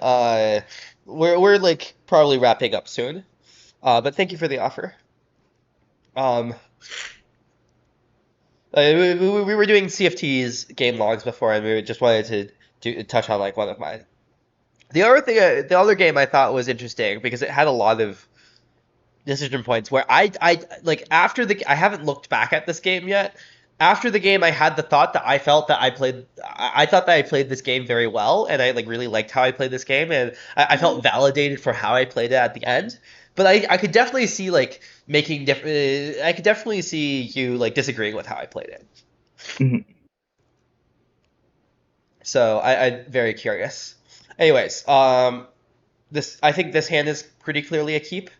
We're like probably wrapping up soon. But thank you for the offer. Um, we were doing CFT's game logs before, and we just wanted to touch on like one of mine. The other game I thought was interesting because it had a lot of decision points where I like after the I haven't looked back at this game yet. After the game, I had the thought that I felt that I thought that I played this game very well, and I like really liked how I played this game, and I felt validated for how I played it at the end. But I could definitely see like making different. I could definitely see you like disagreeing with how I played it. Mhm. So I'm very curious. Anyways, this I think this hand is pretty clearly a keep.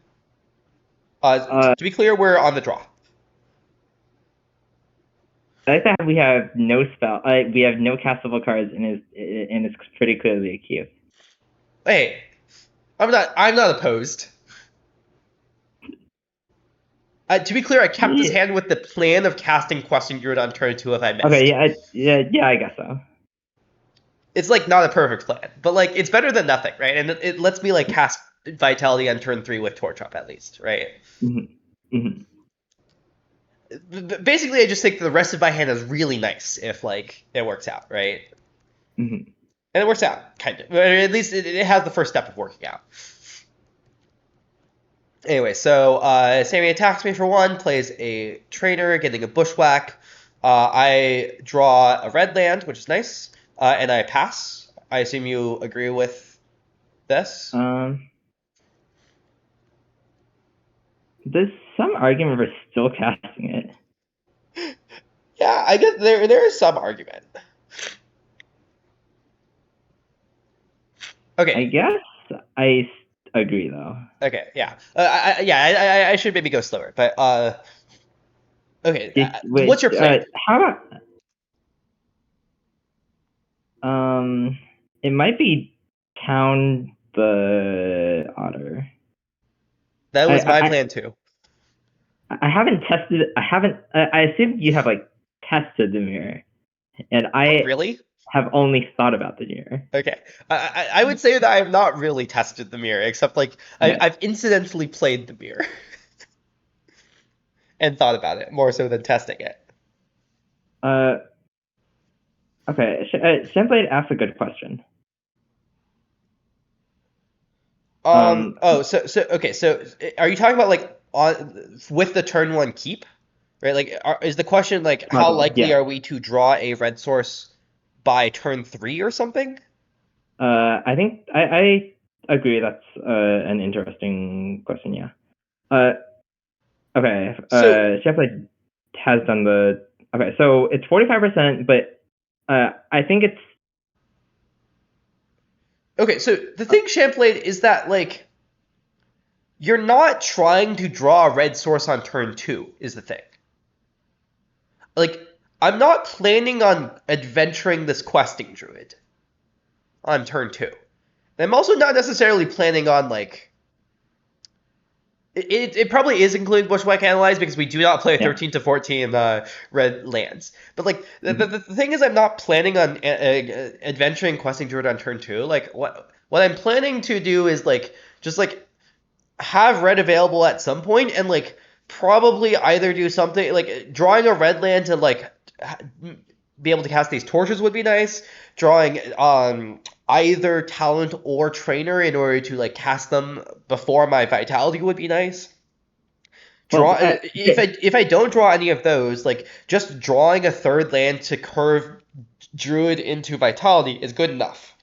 Uh, To be clear, we're on the draw. I like that we have no spell. We have no castable cards, and it's pretty clearly a cube. Hey, I'm not opposed. To be clear, I kept this Yeah. hand with the plan of casting Questing Druid on turn 2 if I Okay. missed. Yeah. I guess so. It's like not a perfect plan, but like it's better than nothing, right? And it lets me like cast Vitality on turn 3 with Torch Up at least, right? Hmm. Hmm. Basically, I just think the rest of my hand is really nice if like it works out, right? Hmm. And it works out, kind of. Or at least it has the first step of working out. Anyway, so Sammy attacks me for 1, plays a trainer, getting a bushwhack. I draw a red land, which is nice, and I pass. I assume you agree with this. Um, there's some argument for still casting it. Yeah, I guess there is some argument. I Okay, guess I agree though. okay, yeah, I should maybe go slower, but okay. What's Wait, your plan? how about it might be town the otter. That I was my I plan too. I haven't tested. I haven't. I assume you have like tested the mirror, and I Really? have only thought about the mirror. Okay. I would say that I have not really tested the mirror, except like Okay. I've incidentally played the mirror and thought about it more so than testing it. Uh. Okay. Simply asked a good question. Um. Oh, so okay. So are you talking about like on with the turn 1 keep, right? Like, is the question like how Puzzle. likely Yeah. are we to draw a red source by turn 3 or something? I think I agree. That's an interesting question. Yeah. Uh. Okay. So Simply has done the. Okay. So it's 45%, but I think it's. okay, so the thing, Champlain, is that like you're not trying to draw a red source on turn 2, is the thing. Like, I'm not planning on adventuring this questing druid on turn 2. I'm also not necessarily planning on like it probably is including Bushwhack Analyze because we do not play Yeah. 13 to 14 red lands. But like Mhm. the thing is, I'm not planning on adventuring questing druid on turn 2. Like what I'm planning to do is like just like have red available at some point and like probably either do something like drawing a red land to like be able to cast these torches would be nice. Drawing either talent or trainer in order to like cast them before my vitality would be nice. Well, Draw if I don't draw any of those, like just drawing a third land to curve druid into vitality is good enough.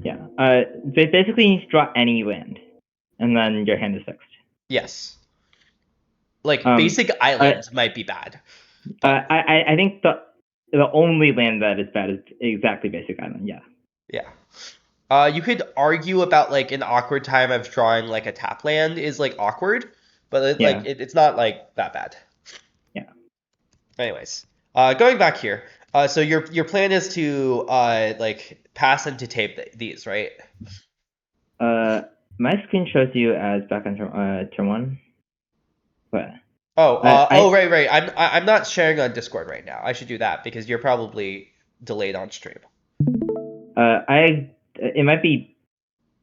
yeah. Basically, you need to draw any land, and then your hand is fixed. Yes. Like Um, basic I, islands might be bad, but I think the only land that is bad is exactly basic island. Yeah. yeah. You could argue about like an awkward time of drawing like a tap land is like awkward, but Yeah. it's not like that bad. Yeah. Anyways, going back here. So your plan is to like pass and to tape these, right? Uh, my screen shows you as back on turn one. But Oh, I right. I'm not sharing on Discord right now. I should do that because you're probably delayed on stream. It might be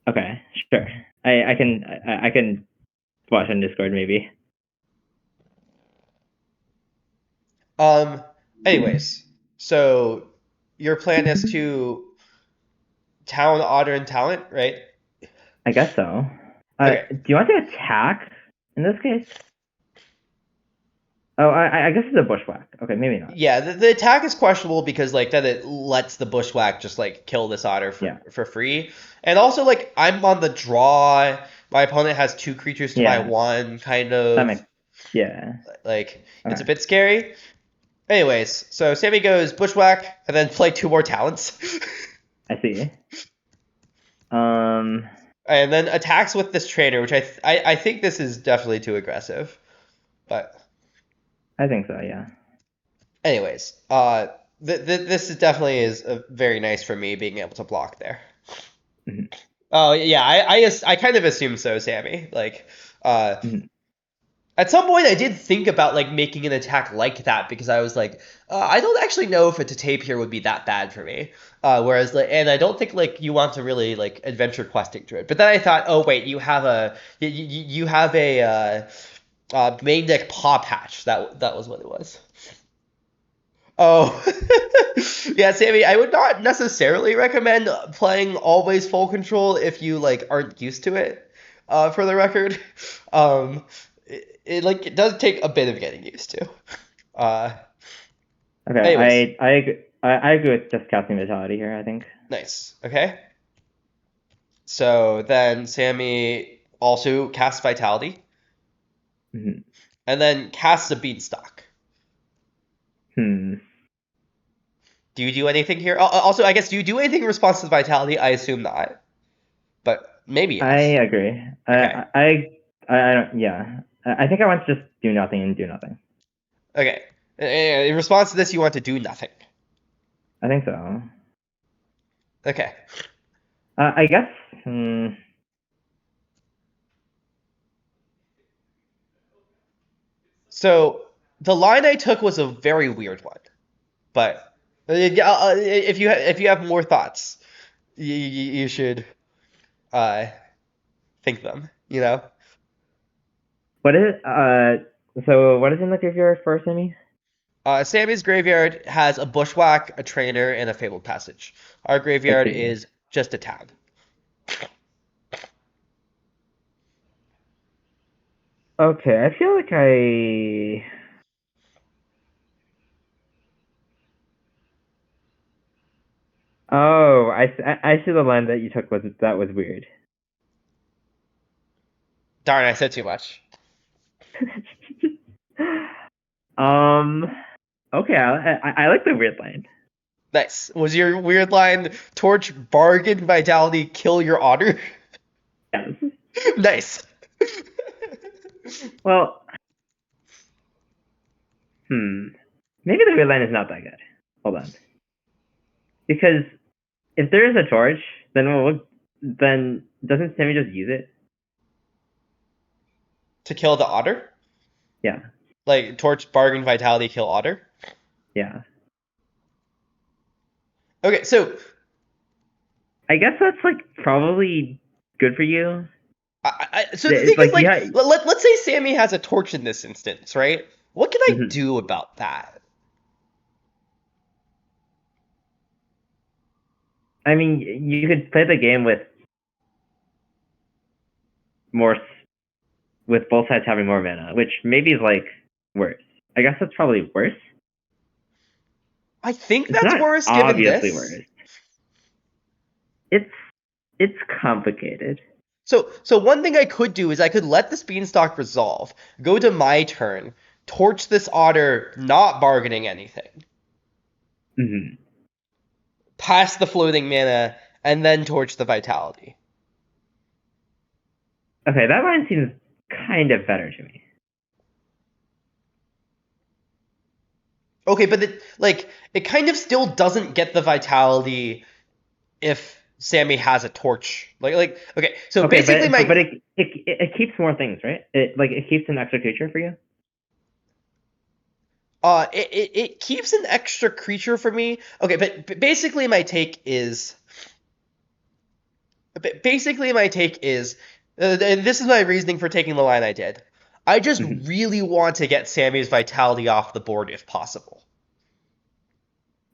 okay. Sure. I can watch on Discord maybe. Anyways, so your plan is to town otter and talent, right? I guess so. Okay. Do you want to attack in this case? Oh, I guess it's a bushwhack. Okay, maybe not. Yeah, the attack is questionable because like then it lets the bushwhack just like kill this otter Yeah. for free. And also like I'm on the draw. My opponent has 2 creatures to my Yeah. 1, kind That of makes yeah. like it's a Okay. bit scary. Anyways, so Sammy goes bushwhack and then play 2 more talents. I see. Um. And then attacks with this trainer, which I think this is definitely too aggressive. But I think so. Yeah. anyways, this is definitely is very nice for me being able to block there. Mhm. Oh yeah, I kind of assume so, Sammy. Like, Mhm. at some point I did think about like making an attack like that because I was like, I don't actually know if a to tape here would be that bad for me. Whereas like, and I don't think like you want to really like adventure questing through it. But then I thought, oh wait, you have a main deck paw patch. That was what it was. Oh, yeah, Sammy. I would not necessarily recommend playing always full control if you like aren't used to it. For the record, it does take a bit of getting used to. Uh, Okay. anyways, I agree with just casting vitality here. I think. nice. Okay. So then Sammy also casts Vitality, Mhm. and then casts a Beanstalk. Hmm. Do you do anything here? Also, I guess do you do anything in response to Vitality? I assume not, but maybe I yes. agree. Okay. I don't. Yeah. I think I want to just do nothing and do nothing. Okay. In response to this, you want to do nothing. I think so. Okay. I guess. Hmm. So the line I took was a very weird one, but if you have more thoughts, you should uh, think them. You know. What is it? So what is in the graveyard for Sammy? Sammy's graveyard has a bushwhack, a trainer, and a fabled passage. Our I graveyard see. is just a town. Okay, I feel like I. Oh, I see the line that you took was weird. Darn, I said too much. um. Okay, I like the weird line. Nice. Was your weird line torch, bargain, vitality, kill your otter? Yes. Nice. Well, hmm. Maybe the weird line is not that good. Hold on. Because if there is a torch, then doesn't Sammy just use it? To kill the otter? Yeah. Like torch, bargain, vitality, kill otter? Yeah. Okay, so I guess that's like probably good for you. so the thing It's is like like yeah. let's say Sammy has a torch in this instance, right? What can I Mhm. do about that? I mean, you could play the game with more with both sides having more mana, which maybe is like worse. I guess that's probably worse. I think It's that's not worse given obviously this. worse. It's it's complicated. So one thing I could do is I could let this beanstalk resolve, go to my turn, torch this otter, not bargaining anything, Hmm. pass the floating mana, and then torch the vitality. Okay, that line seems kind of better to me. Okay, but it kind of still doesn't get the vitality if Sammy has a torch. Okay, so Okay, basically but my it keeps more things, right? It keeps an extra creature for you. it keeps an extra creature for me. Okay, but basically my take is Basically, my take is, and this is my reasoning for taking the line I did. I just Mhm. really want to get Sammy's vitality off the board if possible.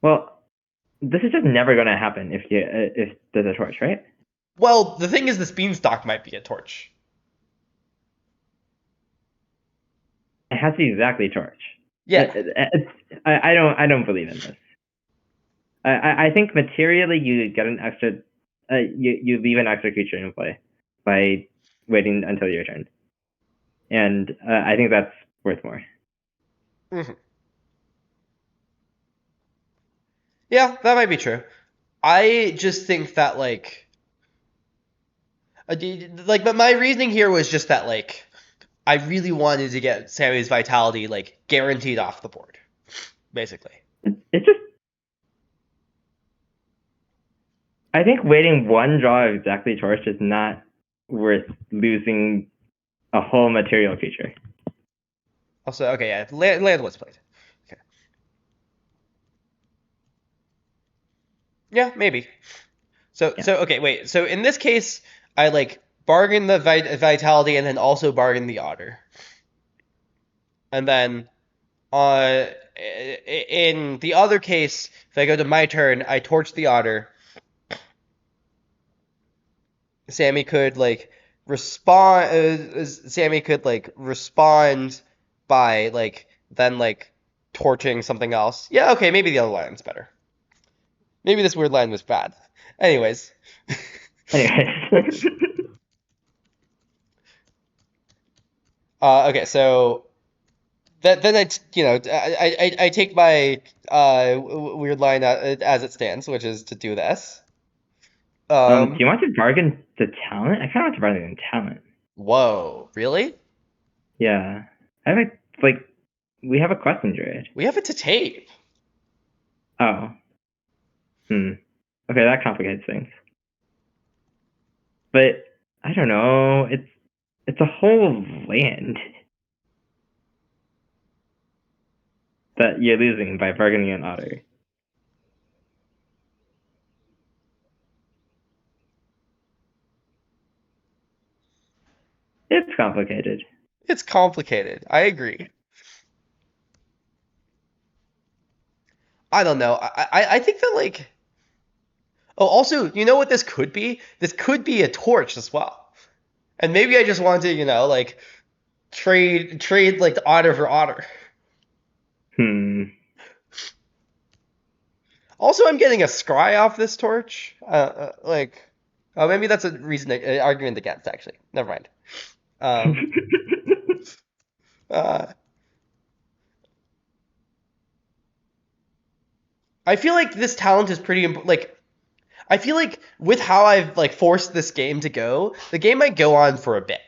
Well, this is just never going to happen if there's a torch, right? Well, the thing is, this beanstalk might be a torch. It has to be exactly torch. Yeah. I don't believe in this. I think materially you get an extra, you leave an extra creature in play by waiting until your turn, and I think that's worth more. Mm-hmm. Yeah, that might be true. I just think that but my reasoning here was just that I really wanted to get Sammy's vitality guaranteed off the board, basically. It's just, I think waiting one draw of exactly torch is not worth losing a whole material creature. Also, okay, yeah, land was played. Okay. Yeah, maybe. Yeah. So okay, wait. So in this case, I bargain the vitality and then also bargain the otter, and then in the other case, if I go to my turn, I torch the otter. Sammy could respond. Sammy could respond by then torching something else. Yeah, okay, maybe the other line's better. Maybe this weird line was bad. Anyways. Anyways. Okay, so then I take my weird line as it stands, which is to do this. Do you want to bargain the talent? I kind of want to bargain the talent. Whoa, really? Yeah. I have we have a question druid. We have it to tape. Oh. Hmm. Okay, that complicates things. But I don't know. It's a whole land that you're losing by bargaining an otter. It's complicated. It's complicated. I agree. I don't know. I think that oh, also, you know what this could be? This could be a torch as well. And maybe I just want to, trade the otter for otter. Hmm. Also, I'm getting a scry off this torch. Oh, maybe that's a reason, argument against. Actually, never mind. Um, uh, I feel like this talent is pretty I feel like with how I've forced this game to go, the game might go on for a bit.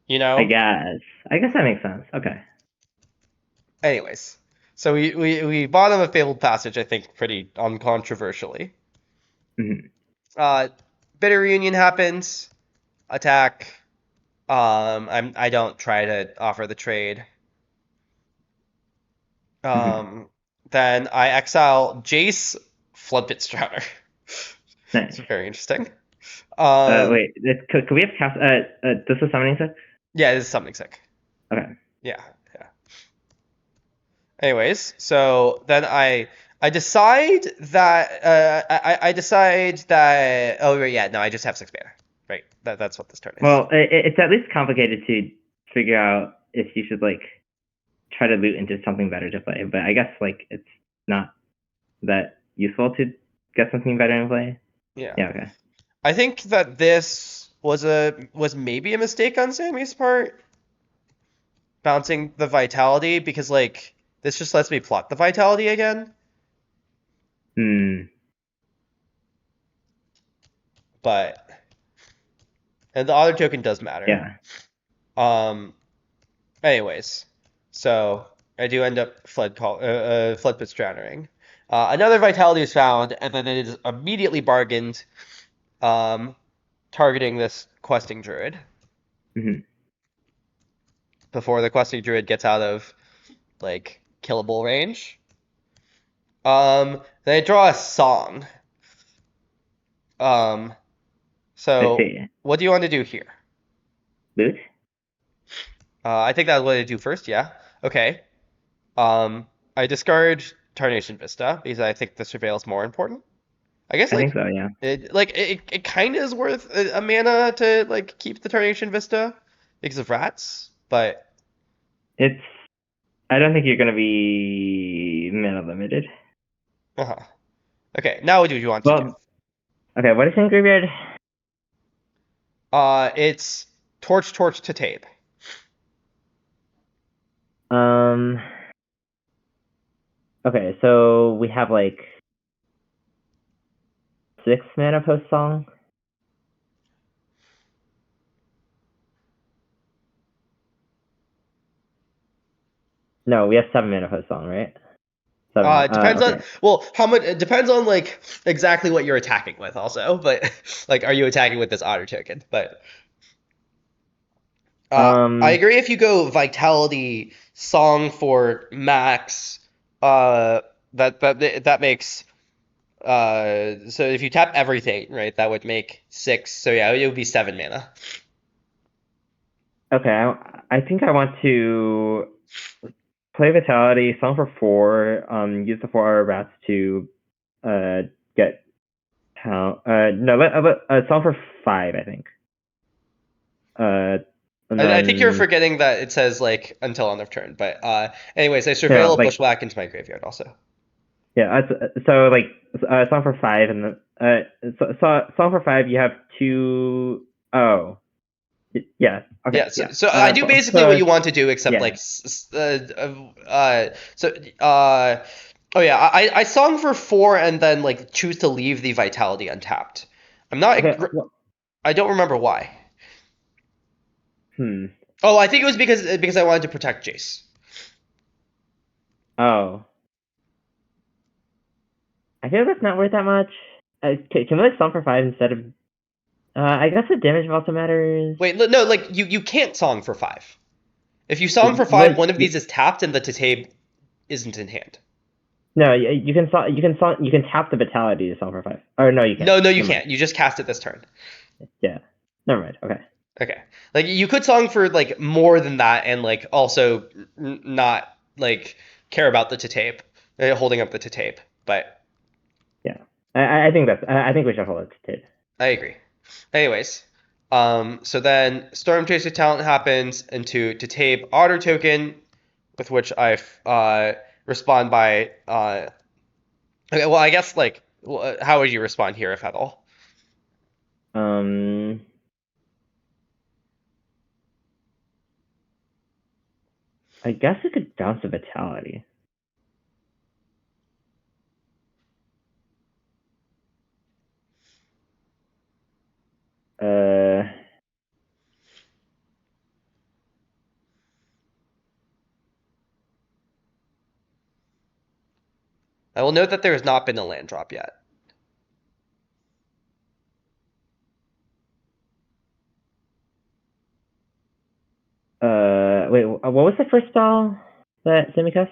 You I know. guess. I guess that makes sense. Okay. Anyways, so we bought him a fabled passage. I think pretty uncontroversially. Mm-hmm. Bitter reunion happens. Attack. I don't try to offer the trade. Mm-hmm. Then I exile Jace Floodpit Strowner. It's Nice. very interesting. Um, Wait. Could we have cast? This is summoning set. yeah, this is something sick. Okay. Yeah, yeah. Anyways, so then I decide that I decide that oh right, yeah, no, I just have 6 mana. Right. That's what this turn is. Well, it's at least complicated to figure out if you should try to loot into something better to play. But I guess it's not that useful to get something better in play. Yeah. Yeah. Okay. I think that this was maybe a mistake on Sammy's part, bouncing the vitality because this just lets me plot the vitality again. Hmm. But and the other token does matter. Yeah. Anyways, so I do end up Floodpit Drownering. Another vitality is found, and then it is immediately bargained, targeting this questing druid Mm-hmm. before the questing druid gets out of killable range. Then I draw a song. Um, So, see. what do you want to do here? Loot? I think that's what I do first. Yeah. Okay. I discard Tarnation Vista because I think the Surveil is more important. I guess I think so, yeah. it kind of is worth a mana to like keep the Tarnation Vista because of rats, but It's. I don't think you're gonna be mana limited. uh-huh. Okay. Now what do you want to do? Well, okay. What is in graveyard? It's Torch to tape. Um. Okay, so we have like 6 mana post song. No, we have 7 mana post song, right? Seven. It depends on Okay. well how much. It depends on like exactly what you're attacking with, also. But like, are you attacking with this otter token? But I Um. agree. If you go Vitality Song for max, uh, that makes so if you tap everything, right, that would make 6. So yeah, it would be 7 mana. Okay. I think I want to play Vitality, song for 4. Use the 4 rats to get count. No, song for 5. I think. And I think you're then forgetting that it says like until end of turn. But anyways, I no, surveil a like bushwhack into my graveyard also. yeah. So like song for 5 and song for 5. You have 2. Oh. Yeah. Okay. Yeah, so, Yeah. so I do basically what So you want to do, except yeah. like, so, oh yeah, I song for 4 and then like choose to leave the vitality untapped. I'm not, Okay. Well, I don't remember why. hmm. Oh, I think it was because I wanted to protect Jace. Oh. I feel that's not worth that much. Can we like song for 5 instead of? I guess the damage also matters. Wait, no, like you can't song for 5. If you song for 5, Like one of these is tapped and the Tatabe isn't in hand. no, you can tap the vitality to song for 5. Or no, you can't. No, you Never mind. can't. You just cast it this turn. Yeah. Never mind. Okay. Okay. Like you could song for like more than that and like also not like care about the tape, holding up the tape. But Yeah. I think I think we should hold it to tape. I agree. Anyways, so then Storm Chaser talent happens into to tape otter token, with which I respond by okay. Well, I guess like how would you respond here if at all? Um. I guess we could bounce the vitality. Uh. I will note that there has not been a land drop yet. Wait. What was the first spell that Sammy cast?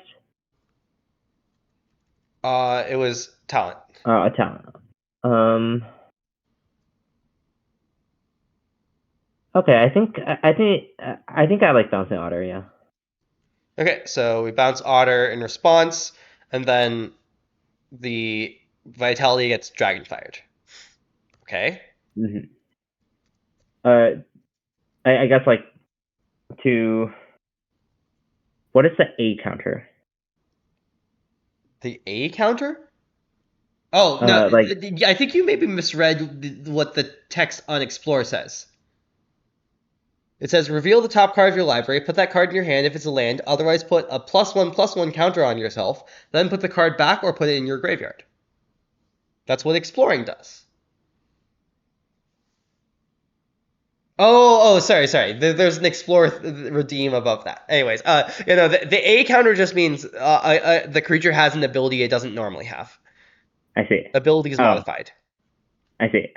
It was talent. A talent. Um. Okay. I think I like bouncing otter. Yeah. Okay, so we bounce otter in response, and then the vitality gets dragon fired. Okay. Mm-hmm. I guess like to what is the A counter? The A counter? Oh no, Like I think you maybe misread what the text on Explore says. It says reveal the top card of your library, put that card in your hand if it's a land, otherwise put a +1/+1 counter on yourself, then put the card back or put it in your graveyard. That's what exploring does. Sorry. There's an explore redeem above that. Anyways, the A counter just means the creature has an ability it doesn't normally have. I see. Ability is Oh, modified. I see.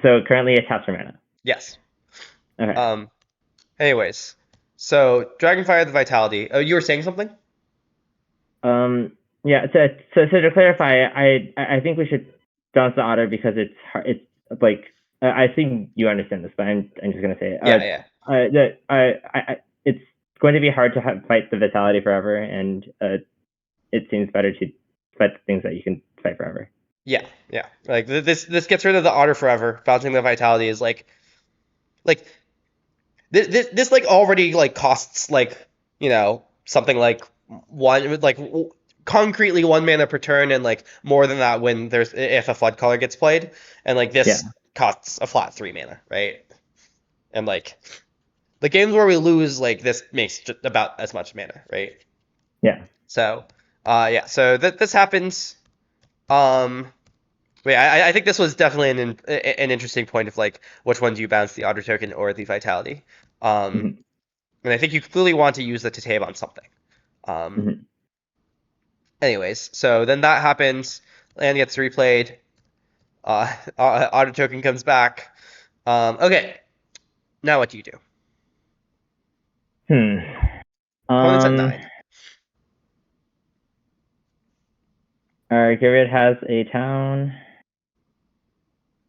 So currently it taps for mana. Yes. Okay. Anyways, so Dragonfire the Vitality. Oh, you were saying something? Yeah. So to clarify, I think we should bounce the otter because it's hard, it's like I think you understand this, but I'm just gonna say it. Yeah. It's going to be hard to fight the vitality forever, and it seems better to fight the things that you can fight forever. Yeah. Like this gets rid of the otter forever. Bouncing the vitality is like this like already like costs like something like concretely 1 mana per turn, and like more than that when there's if a flood caller gets played, and like this costs a flat 3 mana, right? And like the games where we lose, like this makes just about as much mana, right? Yeah. So so this happens. I think this was definitely an interesting point of like which one do you bounce, the otter token or the vitality. And I think you clearly want to use the Tatebe on something. Anyways, so then that happens. Land gets replayed. Otter token comes back. Okay, now what do you do? Opponent's at 9. Our Gyriad has a town.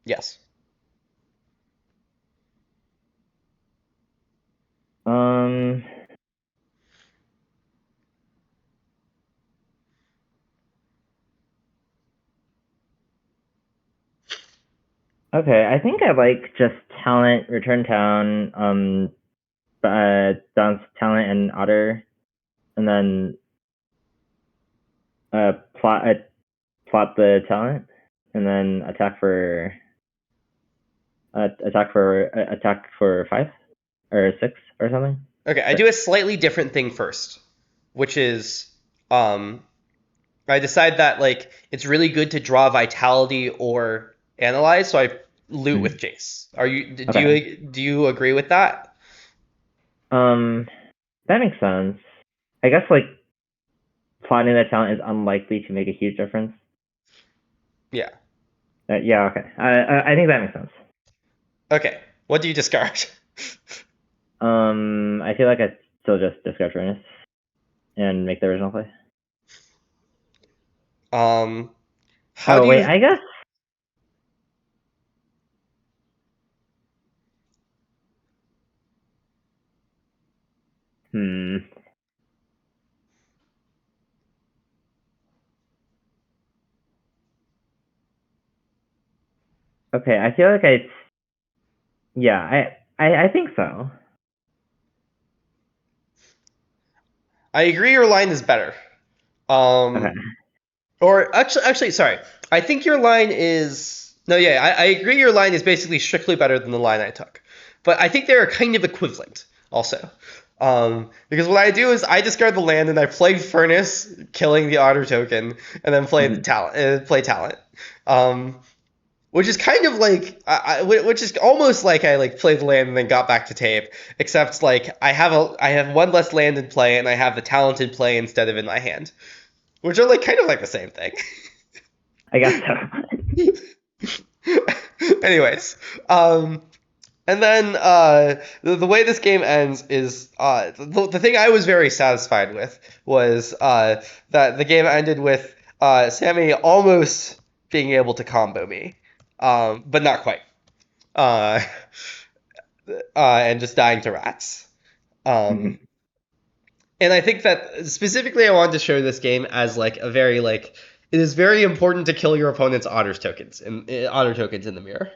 Yes. Okay, I think I like just talent, return town, bounce talent and otter, and then plot the talent, and then attack for 5 or 6 or something. Okay, I do a slightly different thing first, which is I decide that like it's really good to draw vitality or analyze, so I loot with Jace. Do you agree with that? That makes sense. I guess like plotting the talent is unlikely to make a huge difference. Yeah. Yeah. Okay. I think that makes sense. Okay. What do you discard? I feel like I still just discard Furnace and make the original play. How do wait, you? I guess. Okay, I feel like I think so. I agree your line is better. Okay. Or actually, sorry. I think your line is no, yeah. I agree your line is basically strictly better than the line I took, but I think they're kind of equivalent also. Because what I do is I discard the land and I play Furnace, killing the otter token, and then play the talent. Play talent. Which is kind of like which is almost like I like played the land and then got back to tape, except like I have one less land in play and I have the talent in play instead of in my hand, which are like kind of like the same thing. I guess so. Anyways, and then the way this game ends is the thing I was very satisfied with was that the game ended with Sammy almost being able to combo me, but not quite, and just dying to rats. And I think that specifically I wanted to show this game as like a very like it is very important to kill your opponent's otter tokens in the mirror.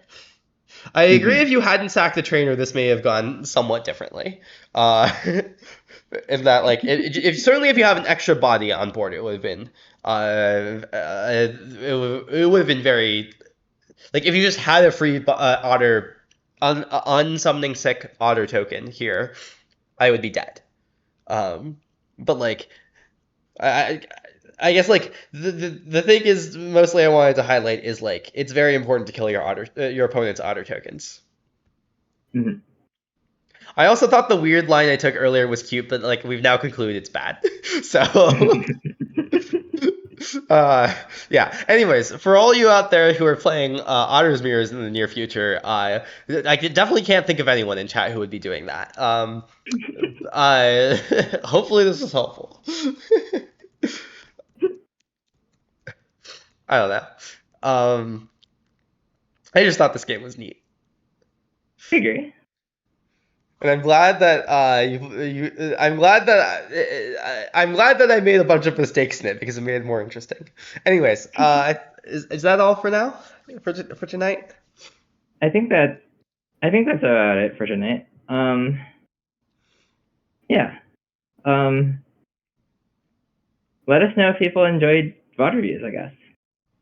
I agree. If you hadn't sacked the trainer, this may have gone somewhat differently. In that, like, if certainly if you have an extra body on board, it would have been, it would have been very, like, if you just had a free otter, unsummoning sick otter token here, I would be dead. But like, I guess like the thing is mostly I wanted to highlight is like it's very important to kill your opponent's otter tokens. I also thought the weird line I took earlier was cute, but like we've now concluded it's bad. So yeah. Anyways, for all you out there who are playing Otter's Mirrors in the near future, I definitely can't think of anyone in chat who would be doing that. Hopefully this is helpful. I don't know. I just thought this game was neat. I agree. And I'm glad that I'm glad that I made a bunch of mistakes in it because it made it more interesting. Anyways, is that all for now for tonight? I think that I think that's about it for tonight. Yeah. Um, let us know if people enjoyed VOD reviews, I guess.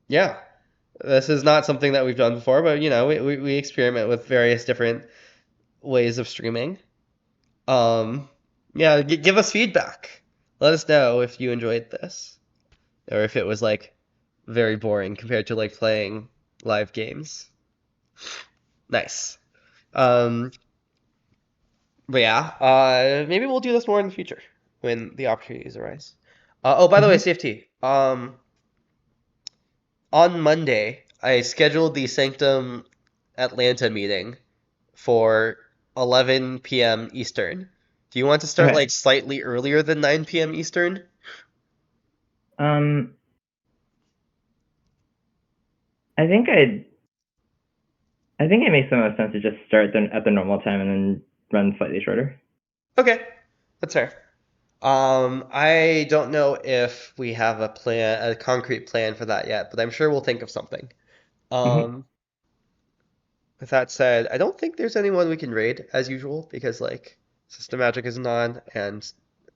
Yeah, this is not something that we've done before, but we experiment with various different ways of streaming. Um, yeah, give us feedback. Let us know if you enjoyed this or if it was like very boring compared to like playing live games. Nice. Um, but yeah, maybe we'll do this more in the future when the opportunities arise. Oh, by the way, Mm-hmm. CFT. On Monday, I scheduled the Sanctum Atlanta meeting for 11 p.m. Eastern. Do you want to start Okay. like slightly earlier than 9 p.m. Eastern? Um, I think I'd I think it makes the most sense to just start at the normal time and then run slightly shorter. Okay, that's fair. I don't know if we have a concrete plan for that yet, but I'm sure we'll think of something. Mm-hmm. Um, with that said, I don't think there's anyone we can raid as usual because like System Magic isn't on and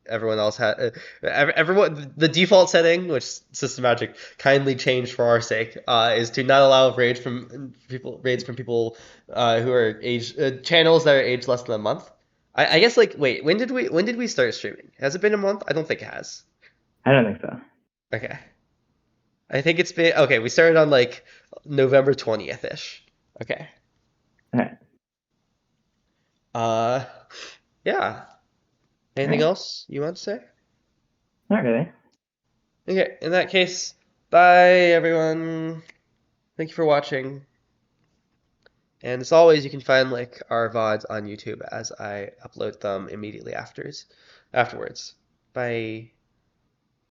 everyone else had everyone the default setting, which System Magic kindly changed for our sake, is to not allow raids from people who are channels that are aged less than a month. I guess like wait, when did we start streaming? Has it been a month? I don't think it has. I don't think so. Okay. I think it's been okay, we started on like November 20th ish. Okay. Okay. Uh yeah. All Anything right. else you want to say? Not really. Okay, in that case, bye everyone. Thank you for watching. And as always, you can find like our VODs on YouTube as I upload them immediately afterwards. Bye.